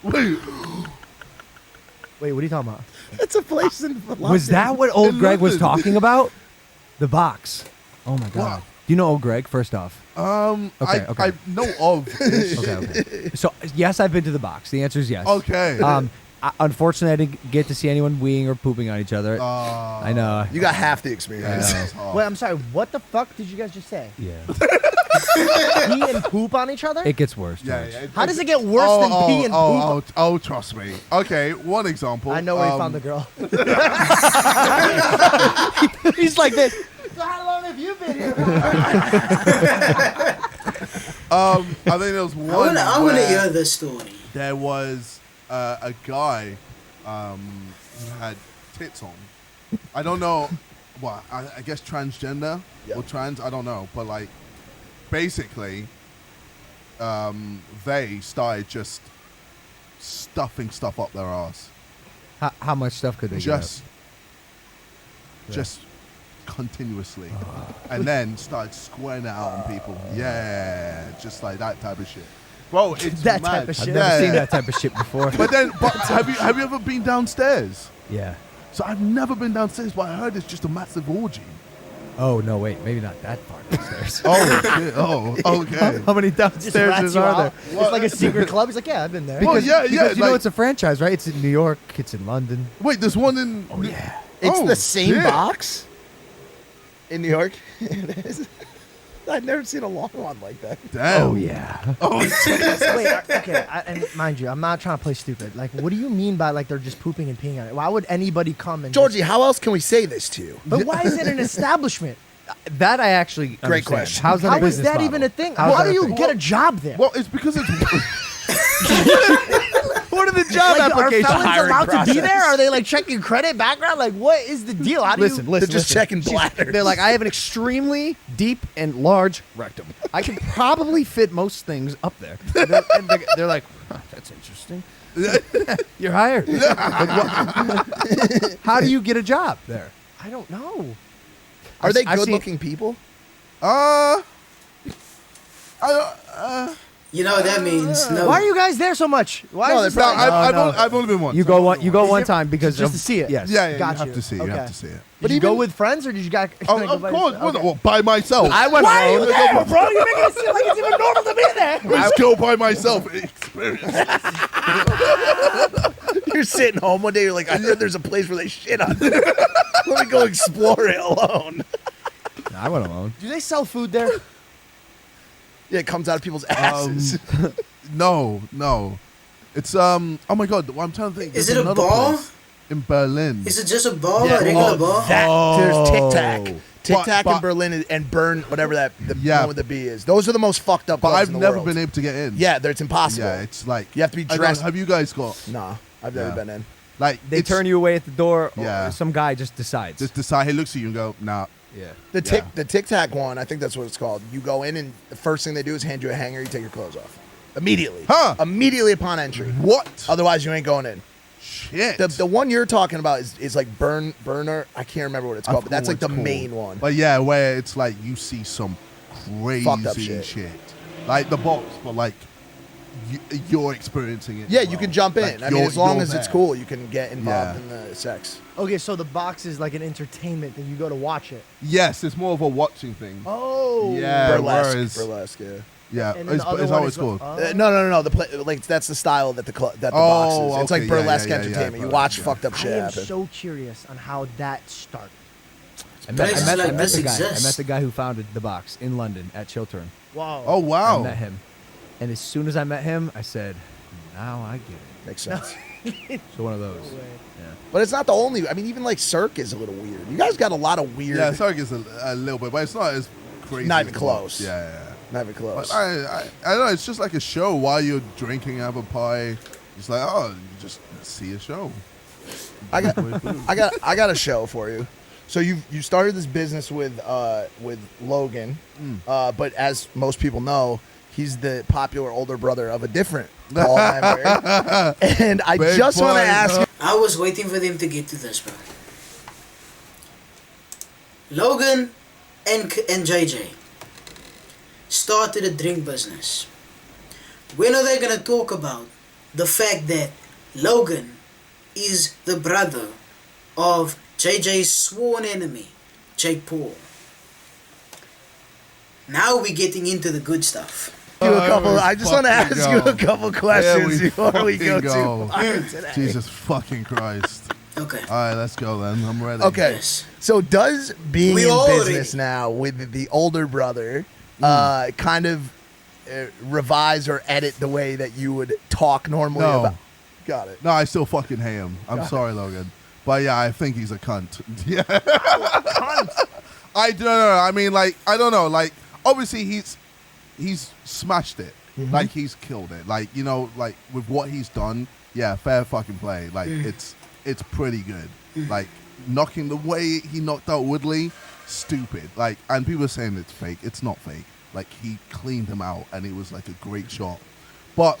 S2: Wait,
S4: Wait, what are you talking about?
S5: It's a place in London.
S4: Was that what old
S2: In
S4: Greg was
S2: London.
S4: talking about? The box. Oh my god.
S2: What?
S4: Do you know old Greg? First off.
S2: Okay.
S4: okay.
S2: I know of.
S4: Okay. So yes, I've been to the box. The answer is yes.
S2: Okay.
S4: Unfortunately, I didn't get to see anyone weeing or pooping on each other. I know.
S3: You got half the
S2: Yeah,
S3: experience.
S2: that was hard.
S5: Wait, I'm sorry. What the fuck did you guys just say?
S4: Yeah.
S5: Pee and poop on each other?
S4: It gets worse.
S2: Yeah,
S4: George.
S2: yeah.
S5: How does it get worse than pee and poop?
S2: Oh, trust me. Okay, one example.
S5: I know where you found the girl. He's like this. So how long have you been here?
S2: I think there was one.
S1: I want to
S2: where
S1: hear the story.
S2: There was a guy who had tits on. I don't know. What? I guess transgender or trans. I don't know. But like, basically, they started just stuffing stuff up their ass.
S4: How much stuff could they
S2: Just continuously, and then started squaring it out on people. Yeah, just like that type of shit. Bro, it's
S5: That
S2: mad.
S5: type of shit.
S4: I've never
S2: Yeah.
S4: seen that type of shit before.
S2: But have you ever been downstairs?
S4: Yeah.
S2: So I've never been downstairs, but I heard it's just a massive orgy.
S4: Oh no, wait, maybe not that far downstairs.
S2: Oh shit! Oh, okay.
S4: How many
S5: Just
S4: downstairs
S5: rats
S4: is
S5: you
S4: are
S5: out.
S4: there?
S5: It's like a secret club. He's like, yeah, I've been there.
S2: Well,
S4: Because,
S2: yeah,
S4: because you know
S2: like-
S4: it's a franchise, right? It's in New York. It's in London.
S2: Wait, there's one in.
S4: Oh yeah.
S3: It's
S2: Oh,
S3: the same
S2: shit.
S3: box in New York. It is. I've never seen a long one like that.
S2: Damn.
S4: Oh yeah.
S2: Oh,
S5: Wait, okay, and mind you, I'm not trying to play stupid. Like, what do you mean by like they're just pooping and peeing on it? Why would anybody come and
S3: Georgie, how else can we say this to you?
S5: But why is it an establishment?
S4: That I actually
S3: Great
S4: understand.
S3: question.
S4: How's that a
S5: How is
S4: business
S5: that
S4: model?
S5: even a thing?
S4: How's
S5: How
S4: that
S5: do
S4: a
S5: you
S4: thing?
S5: get a job there?
S2: well, it's because it's.
S4: What are the job
S5: Like, are
S4: applications?
S5: felons allowed to be
S3: process.
S5: there? Are they like checking credit, background? Like, what is the deal? How do
S4: Listen,
S5: you?
S4: listen.
S3: They're just
S4: listen.
S3: checking bladders.
S4: They're like, I have an extremely deep and large rectum. I can probably fit most things up there. They're like, huh, that's interesting. You're hired. Like, what- how do you get a job there?
S5: I don't know.
S3: Are they
S4: I've seen-
S3: good-looking people?
S1: You know what that means? No.
S5: Why are you guys there so much? Why
S3: No,
S5: is this
S3: they're
S5: like,
S2: I've only been once.
S4: You go one. You go
S5: Is
S4: one
S5: it-
S4: time because
S5: just
S4: of-
S5: to see it?
S4: Yes.
S2: Yeah, yeah,
S5: Got
S2: you have
S5: you.
S2: to see it. You
S5: Okay.
S2: have to see it.
S5: Did you go with friends or did you got?
S2: Oh, of course. Well, by myself.
S4: I went
S5: Why are you
S4: alone.
S5: there, bro? You're making it seem like it's even normal to be there.
S2: Let's go by myself. Experience.
S3: You're sitting home one day. You're like, I heard there's a place where they shit on. Let me go explore it alone.
S4: No, I went alone.
S5: Do they sell food there?
S3: Yeah, it comes out of people's asses.
S2: No. It's Oh my god. I'm trying to think.
S1: Is
S2: There's
S1: it a
S2: another
S1: bar?
S2: place in Berlin.
S1: Is it just a bar,
S3: Yeah,
S1: a regular
S3: oh,
S1: bar?
S3: There's Tic Tac. Tic Tac
S2: but-
S3: in Berlin and Burn, whatever that the
S2: Yeah.
S3: one with the B is. Those are the most fucked up
S2: But
S3: clubs
S2: I've
S3: in the
S2: never
S3: world.
S2: been able to get in.
S3: Yeah, it's impossible.
S2: Yeah, it's like
S3: You have to be
S2: I don't-
S3: dressed-
S2: Have you guys got
S3: Nah, I've never
S2: Yeah.
S3: been in.
S2: like
S4: They
S2: it's-
S4: turn you away at the door.
S2: Yeah.
S4: Or some guy just decides.
S2: Just decide. He looks at you and go, nah.
S4: yeah.
S3: The Tic Tac one, I think that's what it's called. You go in and the first thing they do is hand you a hanger. You take your clothes off immediately.
S2: Huh.
S3: Immediately upon entry.
S2: What?
S3: Otherwise, you ain't going in.
S2: Shit.
S3: The one you're talking about is like Burner. I can't remember what it's
S2: I
S3: called, but
S2: forgot
S3: that's like
S2: what
S3: the
S2: it's called.
S3: main one.
S2: But yeah, where it's like you see some crazy
S3: Fucked up shit.
S2: Like the box, but like you're experiencing it.
S3: Yeah,
S2: as
S3: you
S2: well.
S3: can jump in.
S2: Like,
S3: I mean, as long
S2: you're
S3: as it's
S2: there.
S3: cool, you can get involved
S2: Yeah.
S3: in the sex.
S5: Okay, so the box is like an entertainment thing. You go to watch it.
S2: Yes, it's more of a watching thing.
S5: Oh.
S2: Yeah,
S3: Burlesque,
S2: whereas-
S3: yeah.
S2: Yeah,
S5: And then
S2: it's
S5: the other
S2: how
S5: one
S2: it's
S5: is what-
S2: called.
S3: No. Like that's the style that the box is. It's
S2: okay,
S3: like
S2: yeah,
S3: burlesque
S2: yeah, yeah,
S3: entertainment.
S2: yeah,
S3: You watch
S2: yeah.
S3: fucked up
S5: I
S3: shit
S5: am
S3: happen.
S5: so curious on how that started.
S4: I met,
S1: Places
S4: I met,
S1: like
S4: I met
S1: this
S4: the guy. I
S1: exist.
S4: met the guy who founded the box in London at Chiltern.
S5: Wow.
S2: Oh
S4: I
S2: wow.
S4: met him, and as soon as I met him, I said, "Now I get it."
S3: Makes sense.
S4: So one of those. Yeah.
S3: But it's not the only. I mean, even like Cirque is a little weird. You guys got a lot of weird.
S2: Yeah, Sark is a little bit, but it's not as crazy.
S3: Not
S2: as
S3: even
S2: the
S3: close.
S2: box. Yeah.
S3: Not even close.
S2: But I don't know. It's just like a show while you're drinking apple pie. It's like, oh, you just see a show.
S3: I got a show for you. So you started this business with Logan, but as most people know, he's the popular older brother of a different Paul member. And I
S2: Big
S3: just want to
S2: boy,
S3: ask
S2: huh?
S3: you.
S1: I was waiting for them to get to this, bro. Logan and JJ started a drink business. When are they gonna talk about the fact that Logan is the brother of JJ's sworn enemy, Jake Paul. Now we're getting into the good stuff.
S3: I just want to ask you a couple questions before we go
S2: go.
S3: today.
S2: Jesus fucking Christ.
S1: Okay.
S2: All right, let's go then. I'm ready.
S3: Okay.
S1: Yes.
S3: So does being
S1: We
S3: in
S1: all
S3: business now with the older brother kind of revise or edit the way that you would talk normally
S2: No.
S3: about? Got it.
S2: No, I still fucking hate him. I'm sorry, Logan. But yeah, I think he's a cunt. Yeah. I don't know. I mean, like, I don't know. Like, obviously he's smashed it.
S3: Mm-hmm.
S2: Like, he's killed it. Like, you know, like, with what he's done, yeah, fair fucking play. Like, it's pretty good. Like, knocking the way he knocked out Woodley, stupid. Like, and people are saying it's fake. It's not fake. Like, he cleaned him out, and it was, like, a great shot. But,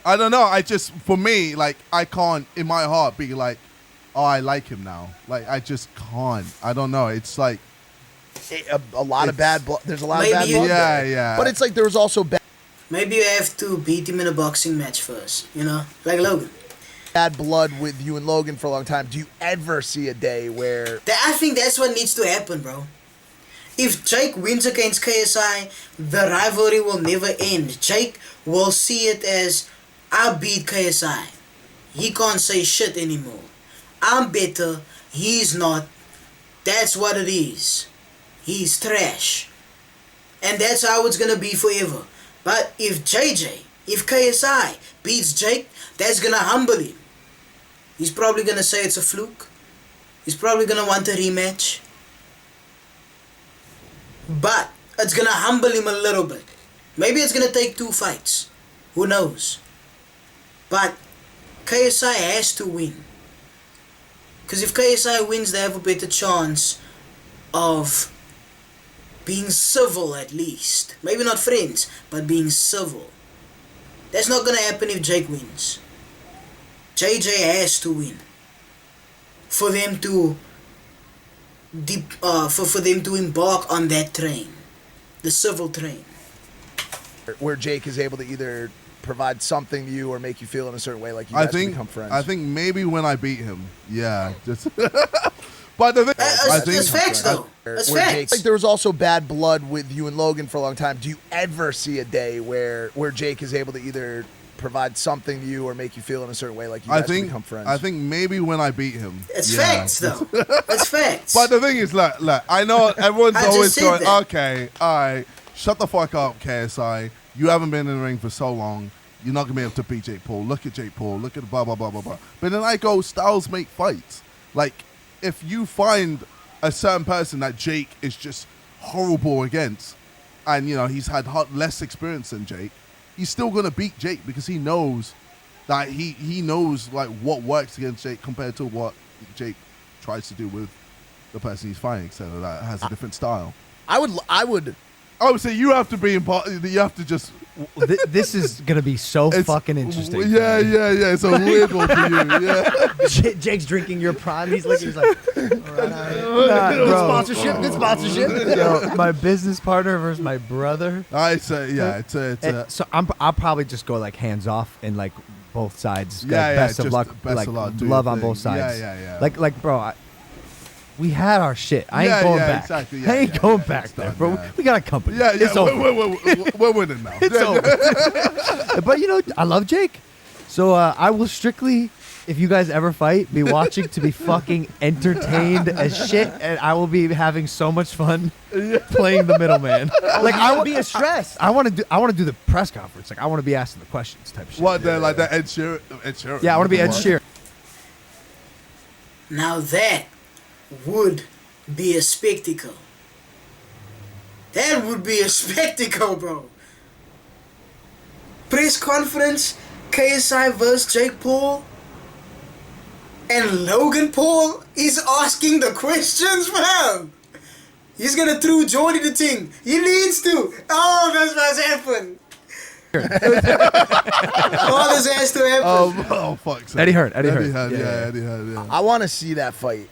S2: I don't know. I just, for me, like, I can't, in my heart, be like, oh, I like him now. Like, I just can't. I don't know. It's like,
S3: A lot of bad blood. There's a lot of
S1: Maybe
S3: bad
S1: you-
S3: blood.
S2: yeah,
S3: there.
S2: yeah.
S3: But it's like there was also
S1: Maybe you have to beat him in a boxing match first, you know? Like Logan.
S3: bad blood with you and Logan for a long time. Do you ever see a day where
S1: I think that's what needs to happen, bro. If Jake wins against KSI, the rivalry will never end. Jake will see it as, I beat KSI. He can't say shit anymore. I'm better. He's not. That's what it is. He's trash. And that's how it's gonna be forever. But if KSI beats Jake, that's gonna humble him. He's probably gonna say it's a fluke. He's probably gonna want a rematch. But it's gonna humble him a little bit. Maybe it's gonna take 2 fights. Who knows? But KSI has to win. Because if KSI wins, they have a better chance of being civil at least. Maybe not friends, but being civil. That's not gonna happen if Jake wins. JJ has to win. For them to for them to embark on that train. The civil train.
S3: where Jake is able to either provide something to you or make you feel in a certain way, like you guys can become friends?
S2: I think maybe when I beat him, yeah. Just but the thing,
S1: That's facts, though. That's
S3: where
S1: facts.
S3: Jake, like there was also bad blood with you and Logan for a long time. Do you ever see a day where Jake is able to either provide something to you or make you feel in a certain way, like you guys can become friends?
S2: I think maybe when I beat him.
S1: It's
S2: yeah.
S1: facts, though. That's facts.
S2: But the thing is, look, I know everyone's
S1: I just
S2: always
S1: said
S2: going,
S1: that.
S2: okay, all right, shut the fuck up, KSI. You haven't been in the ring for so long. You're not going to be able to beat Jake Paul. Look at Jake Paul. Look at blah, blah, blah, blah, blah. But then I go, styles make fights. Like, if you find a certain person that Jake is just horrible against, and, you know, he's had less experience than Jake, he's still going to beat Jake because he knows that he knows, like, what works against Jake compared to what Jake tries to do with the person he's fighting, etc. That has a different style.
S3: I would.
S2: Oh, so you have to be in part. You have to just.
S4: This is gonna be so fucking interesting.
S2: Yeah. It's a weird one for you. Yeah.
S4: Jake's drinking your prime. He's like, all right.
S3: Good
S4: Bro.
S3: sponsorship. Good sponsorship.
S4: Yo, my business partner versus my brother.
S2: I say, yeah. It's a.
S4: So I'll probably just go like hands off and like both sides.
S2: Yeah,
S4: Like,
S2: yeah,
S4: best of
S2: just
S4: luck.
S2: best
S4: Like
S2: of luck, do
S4: love
S2: your
S4: on both
S2: thing.
S4: sides.
S2: Yeah.
S4: Like bro. We had our shit. I ain't
S2: Yeah,
S4: going
S2: yeah,
S4: back.
S2: exactly.
S4: I ain't going
S2: Yeah,
S4: back
S2: it's
S4: there,
S2: done,
S4: bro.
S2: yeah.
S4: We got a company.
S2: Yeah.
S4: It's over.
S2: We're winning now.
S4: It's over. But you know, I love Jake. So I will strictly, if you guys ever fight, be watching to be fucking entertained as shit, and I will be having so much fun playing the middleman. Like I will be a stress. I want to do the press conference. Like I want to be asking the questions type shit.
S2: What? Like that Ed Sheeran?
S4: Yeah, I want to be Ed Sheeran.
S1: Now that would be a spectacle. That would be a spectacle, bro. Press conference, KSI versus Jake Paul, and Logan Paul is asking the questions, fam. He's gonna throw Jordy the thing. He needs to. Oh, that's what's happened. Oh, this has to happen.
S2: Oh fuck.
S4: Eddie Hearn. Eddie Hearn.
S2: Eddie Hearn. Yeah.
S3: I want to see that fight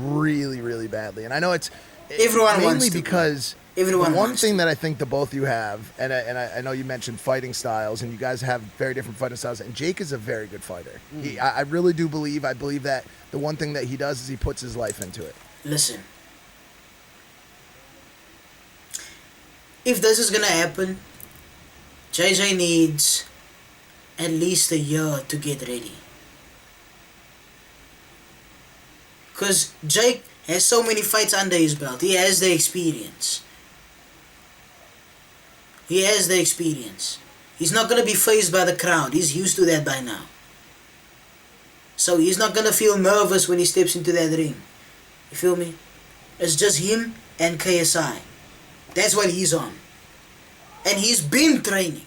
S3: really, really badly, and I know it's
S1: Everyone
S3: mainly
S1: wants to.
S3: because
S1: Everyone
S3: The one
S1: wants
S3: thing
S1: to.
S3: that I think the both of you have, and I know you mentioned fighting styles, and you guys have very different fighting styles, and Jake is a very good fighter. I really do believe, I believe that the one thing that he does is he puts his life into it.
S1: Listen. If this is gonna happen, JJ needs at least a year to get ready. Because Jake has so many fights under his belt. He has the experience. He has the experience. He's not going to be faced by the crowd. He's used to that by now. So he's not going to feel nervous when he steps into that ring. You feel me? It's just him and KSI. That's what he's on. And he's been training.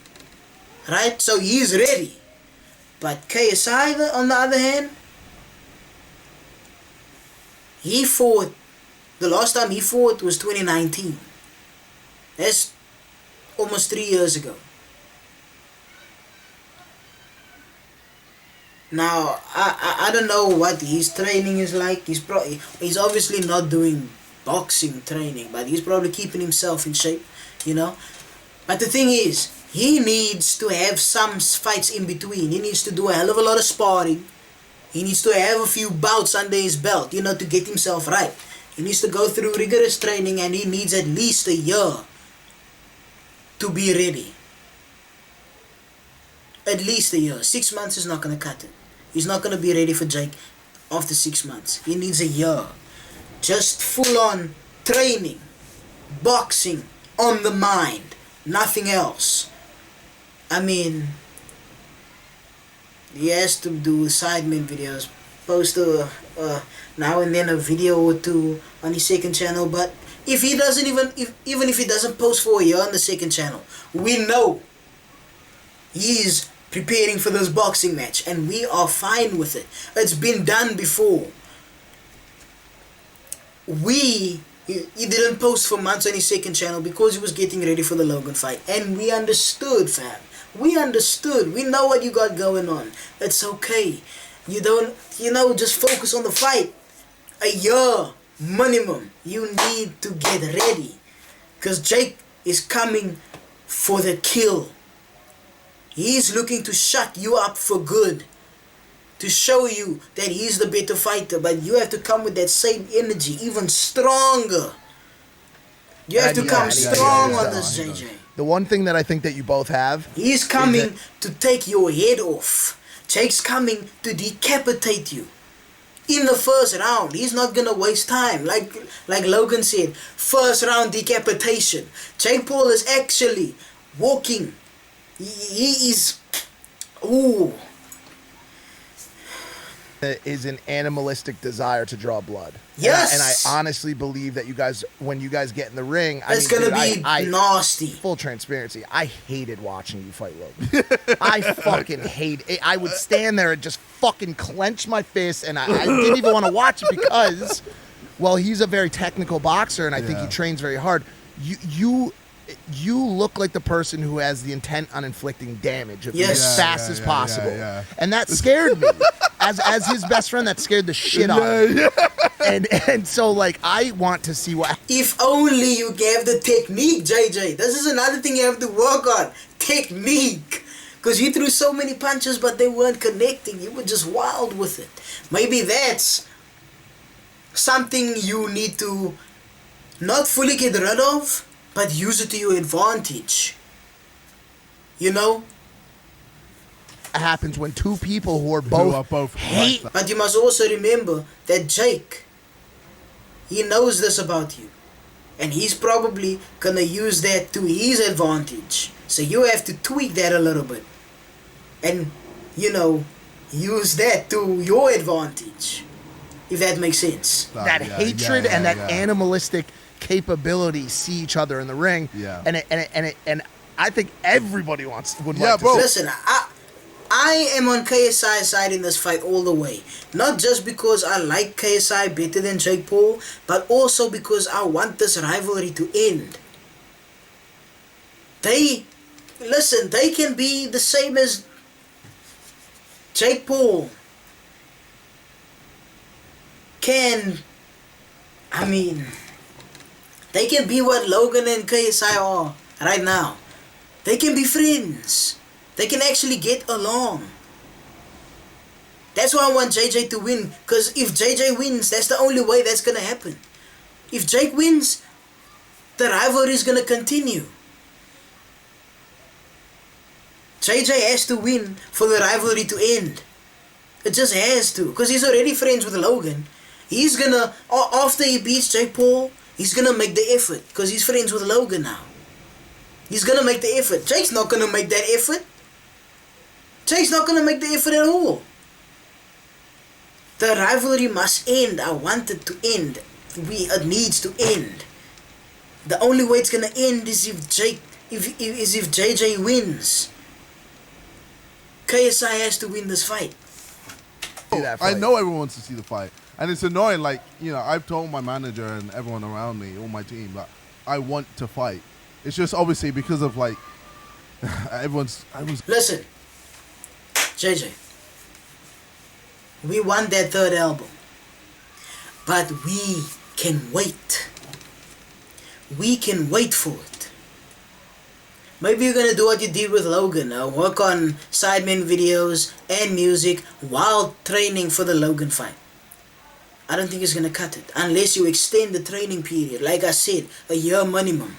S1: Right? So he's ready. But KSI, on the other hand, he fought, the last time he fought was 2019. That's almost 3 years ago. Now, I don't know what his training is like. He's obviously not doing boxing training, but he's probably keeping himself in shape, you know. But the thing is, he needs to have some fights in between. He needs to do a hell of a lot of sparring. He needs to have a few bouts under his belt, you know, to get himself right. He needs to go through rigorous training, and he needs at least a year to be ready. At least a year. 6 months is not going to cut it. He's not going to be ready for Jake after 6 months. He needs a year. Just full on training, boxing, on the mind, nothing else. I mean, he has to do sidemen videos, post now and then a video or two on his second channel. But if he doesn't even if he doesn't post for a year on the second channel, we know he's preparing for this boxing match, and we are fine with it. It's been done before. He didn't post for months on his second channel because he was getting ready for the Logan fight, and we understood, fam. We understood. We know what you got going on. It's okay. You don't, just focus on the fight. A year minimum. You need to get ready. Because Jake is coming for the kill. He's looking to shut you up for good. To show you that he's the better fighter. But you have to come with that same energy. Even stronger. You have to come strong on this, JJ.
S3: The one thing that I think that you both have...
S1: He's coming to take your head off. Jake's coming to decapitate you. In the first round. He's not going to waste time. Like Logan said, first round decapitation. Jake Paul is actually walking. He is... Ooh.
S3: Is an animalistic desire to draw blood.
S1: Yes.
S3: And I honestly believe that you guys, when you guys get in the ring,
S1: It's gonna be nasty.
S3: Full transparency, I hated watching you fight Logan. I fucking hate it. I would stand there and just fucking clench my fists, and I didn't even want to watch it because, well, he's a very technical boxer, and I think he trains very hard. You look like the person who has the intent on inflicting damage as fast as possible. And that scared me. As his best friend, that scared the shit out of me. And so, like, I want to see what...
S1: If only you gave the technique, JJ. This is another thing you have to work on. Technique. Because you threw so many punches, but they weren't connecting. You were just wild with it. Maybe that's something you need to not fully get rid of, but use it to your advantage. You know?
S3: Happens when two people who are both hate.
S1: But you must also remember that Jake, he knows this about you. And he's probably gonna use that to his advantage. So you have to tweak that a little bit. And, use that to your advantage. If that makes sense.
S3: That hatred and that animalistic capability see each other in the ring.
S2: Yeah.
S3: And I think everybody would like to
S2: bro.
S3: see.
S1: Listen, I am on KSI's side in this fight all the way. Not just because I like KSI better than Jake Paul, but also because I want this rivalry to end. They can be the same as Jake Paul. They can be what Logan and KSI are right now. They can be friends. They can actually get along. That's why I want JJ to win. Because if JJ wins, that's the only way that's going to happen. If Jake wins, the rivalry is going to continue. JJ has to win for the rivalry to end. It just has to. Because he's already friends with Logan. He's going to, after he beats Jake Paul, he's going to make the effort. Because he's friends with Logan now. He's going to make the effort. Jake's not going to make that effort. Jake's not going to make the effort at all. The rivalry must end. I want it to end. It needs to end. The only way it's gonna end is if JJ wins. KSI has to win this fight.
S2: I know everyone wants to see the fight, and it's annoying. Like, you know, I've told my manager and everyone around me, all my team, that I want to fight. It's just obviously because of like
S1: Listen, JJ. We want that third album. But we can wait. We can wait for it. Maybe you're gonna do what you did with Logan. Work on Sidemen videos and music while training for the Logan fight. I don't think it's gonna cut it. Unless you extend the training period. Like I said, a year minimum.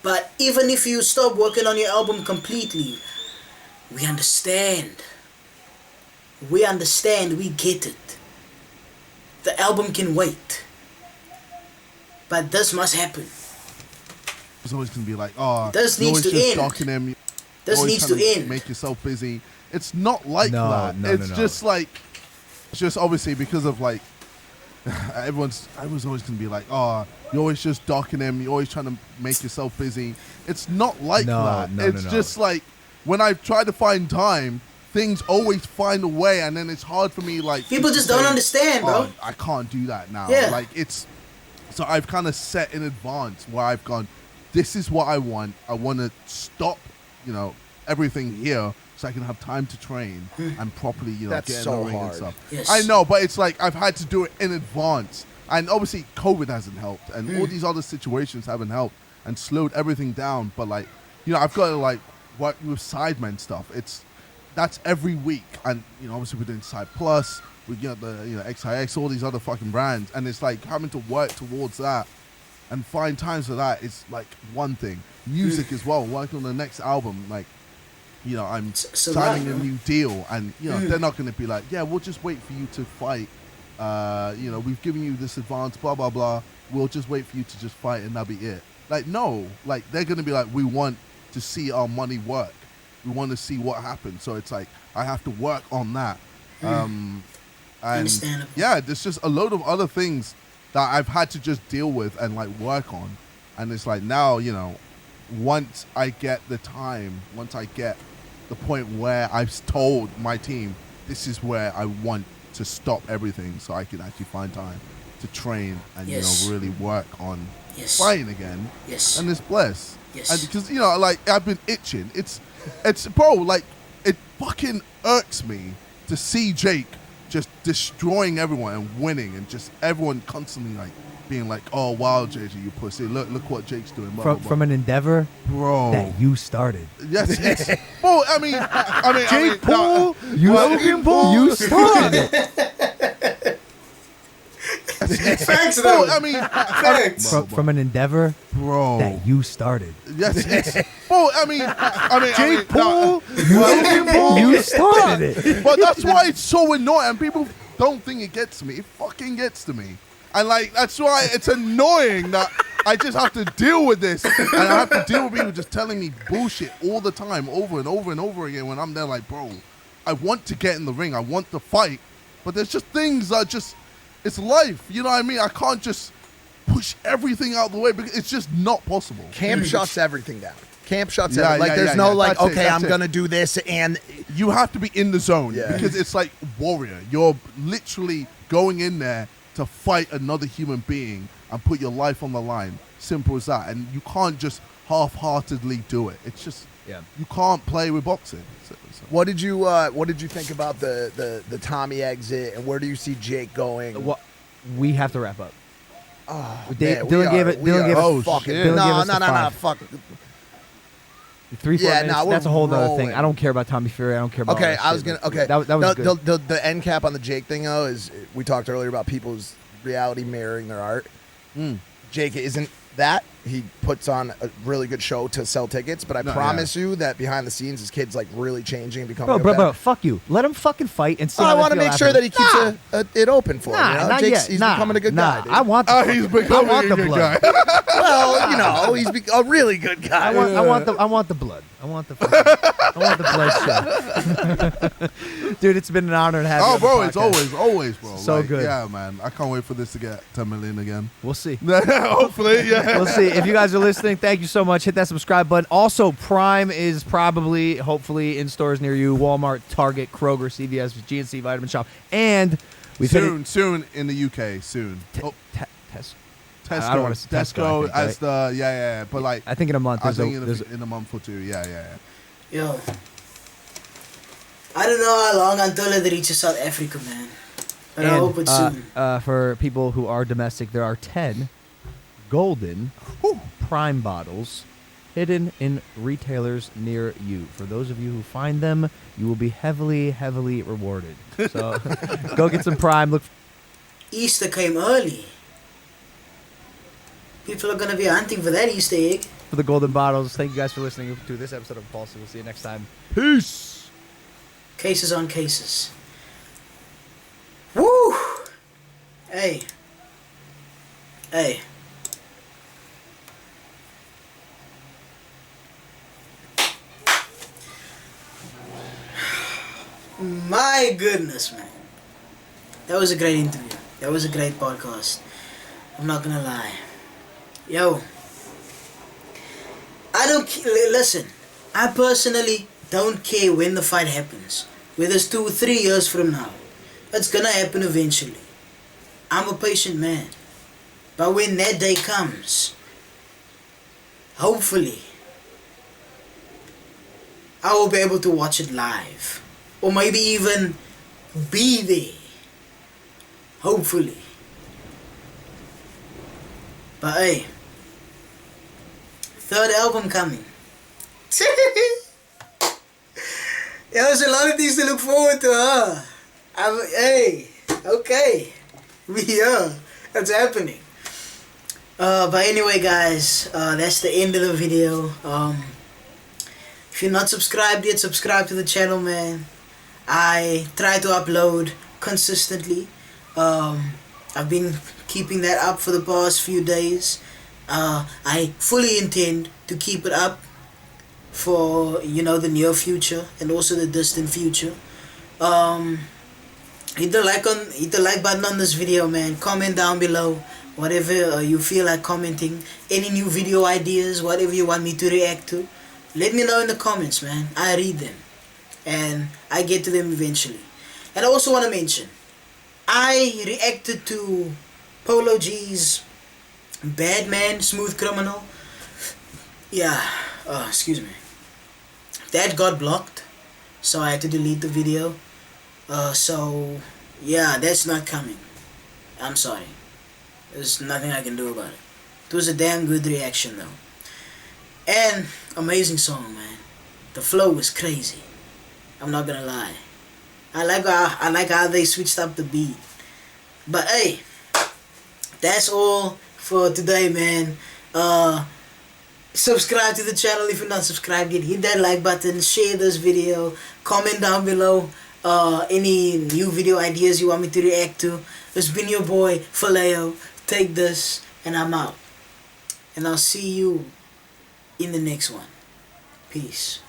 S1: But even if you stop working on your album completely, we understand. We understand, we get it. The album can wait. But this must happen.
S2: It's always going to be like, oh,
S1: this needs to end.
S2: Them,
S1: this needs to end.
S2: Make yourself busy. It's not like that. It's just like, it's just obviously because of like, I was always going to be like, oh, you're always just docking him. You're always trying to make yourself busy. It's not like that. It's just like, when I try to find time, things always find a way, and then it's hard for me. Like,
S1: people just don't understand, bro.
S2: Oh, I can't do that now.
S1: Yeah.
S2: Like, it's so I've kind of set in advance where I've gone, this is what I want. I want to stop, you know, everything here so I can have time to train and properly, you know,
S3: That's
S2: get in
S3: so
S2: the ring
S3: hard.
S2: and stuff.
S1: Yes.
S2: I know, but it's like I've had to do it in advance, and obviously COVID hasn't helped, and all these other situations haven't helped and slowed everything down. But like, you know, I've got to like work with Sidemen stuff. That's every week, and you know, obviously we're doing Side Plus, we get the, you know, XIX, all these other fucking brands, and it's like having to work towards that and find times for that is like one thing. Music as well, working on the next album, like, you know, I'm signing a new deal, and you know, they're not going to be like, yeah, we'll just wait for you to fight. You know, we've given you this advance, blah blah blah. We'll just wait for you to just fight, and that'll be it. Like, no, like they're going to be like, we want to see our money work. We want to see what happens. So it's like I have to work on that. And yeah, there's just a load of other things that I've had to just deal with and like work on. And it's like now, you know, once I get the time, once I get the point where I've told my team, this is where I want to stop everything so I can actually find time to train and, you know, really work on fighting again.
S1: Yes.
S2: And it's blessed.
S1: Yes.
S2: And because, you know, like I've been itching. It's bro, like it fucking irks me to see Jake just destroying everyone and winning, and just everyone constantly like being like, oh wow, JJ, you pussy, look what Jake's doing, blah, blah, blah.
S4: From an endeavor,
S2: bro,
S4: that you started.
S2: Yes, bro.
S4: Jake Paul, Logan Paul, you started it.
S1: Facts,
S2: bro,
S1: facts.
S4: From an endeavor,
S2: bro,
S4: that you started.
S2: Yes, bro.
S4: Jake Paul, Logan Paul, you started it.
S2: But that's why it's so annoying, and people don't think it gets to me. It fucking gets to me, and like that's why it's annoying that I just have to deal with this, and I have to deal with people just telling me bullshit all the time, over and over and over again. When I'm there, like, bro, I want to get in the ring, I want to fight, but there's just things that just. It's life, you know what I mean? I can't just push everything out the way because it's just not possible.
S3: Camp shuts everything down. Camp shuts everything. Like, there's no like, okay, I'm going to do this, and
S2: you have to be in the zone because it's like Warrior. You're literally going in there to fight another human being and put your life on the line. Simple as that. And you can't just half-heartedly do it. It's just, you can't play with boxing. So.
S3: What did you think about the Tommy exit, and where do you see Jake going?
S4: Well, we have to wrap up. Dylan gave it. Dylan gave
S2: Oh,
S4: it.
S2: fucking-
S4: Dylan gave us the
S3: No,
S4: five.
S3: fuck.
S4: 3-4
S3: Yeah,
S4: minutes.
S3: nah, we're
S4: That's a whole other thing.
S3: rolling.
S4: I don't care about Tommy Fury. I don't care about.
S3: Okay,
S4: all that
S3: I was
S4: shit.
S3: gonna. Okay,
S4: That was good.
S3: The end cap on the Jake thing though is we talked earlier about people's reality mirroring their art. Jake isn't that. He puts on a really good show to sell tickets, but I promise you that behind the scenes, his kid's like really changing and becoming.
S4: Bro, fuck you. Let him fucking fight and see.
S3: I want to make sure that he keeps it open for him. You know?
S4: Not
S3: Jake's,
S4: yet.
S3: He's becoming a good guy. Dude.
S4: I want.
S2: He's becoming a good guy.
S3: Well, you know, he's a really good guy.
S4: I want the blood. I want the blood. Dude, it's been an honor to have you.
S2: Oh,
S4: on the
S2: bro, it's
S4: podcast.
S2: always, bro.
S4: So good.
S2: Yeah, man. I can't wait for this to get 10 million again.
S4: We'll see.
S2: Hopefully, yeah.
S4: We'll see. If you guys are listening, thank you so much. Hit that subscribe button. Also, Prime is probably, hopefully, in stores near you. Walmart, Target, Kroger, CVS, GNC, Vitamin Shop. And we've hit it.
S2: Soon in the UK, soon.
S4: Tesco. I don't want to say
S2: Tesco
S4: I think,
S2: as
S4: right?
S2: the, yeah. But like,
S4: I think in a month.
S2: I think in a month or two. Yeah.
S1: Yo. I don't know how long until it reaches South Africa, man. But I hope it's soon.
S4: For people who are domestic, there are 10 golden Prime bottles hidden in retailers near you. For those of you who find them, you will be heavily, heavily rewarded. So go get some Prime. Look.
S1: Easter came early. People are going to be hunting for that Easter egg.
S4: For the golden bottles. Thank you guys for listening to this episode of Impulsive. We'll see you next time.
S2: Peace.
S1: Cases on cases. Woo! Hey. My goodness, man. That was a great interview. That was a great podcast. I'm not gonna lie. Yo. Listen. I personally don't care when the fight happens. Whether it's 2 or 3 years from now. It's gonna happen eventually. I'm a patient man. But when that day comes, hopefully, I will be able to watch it live. Or maybe even be there. Hopefully. But hey, third album coming. There's a lot of things to look forward to, huh? Okay. We are. That's happening. But anyway, guys, that's the end of the video. If you're not subscribed yet, subscribe to the channel, man. I try to upload consistently. I've been keeping that up for the past few days. I fully intend to keep it up for, the near future and also the distant future. Hit the like button on this video, man. Comment down below whatever you feel like commenting. Any new video ideas, whatever you want me to react to. Let me know in the comments, man. I read them and I get to them eventually. And I also want to mention, I reacted to Polo G's Bad Man, Smooth Criminal. Yeah, excuse me. That got blocked, so I had to delete the video. So, yeah, that's not coming. I'm sorry. There's nothing I can do about it. It was a damn good reaction, though. And, amazing song, man. The flow was crazy. I'm not gonna lie. I like how they switched up the beat. But hey, that's all for today, man. Subscribe to the channel if you're not subscribed yet. Hit that like button, share this video, comment down below any new video ideas you want me to react to. It's been your boy Philayo. Take this and I'm out. And I'll see you in the next one. Peace.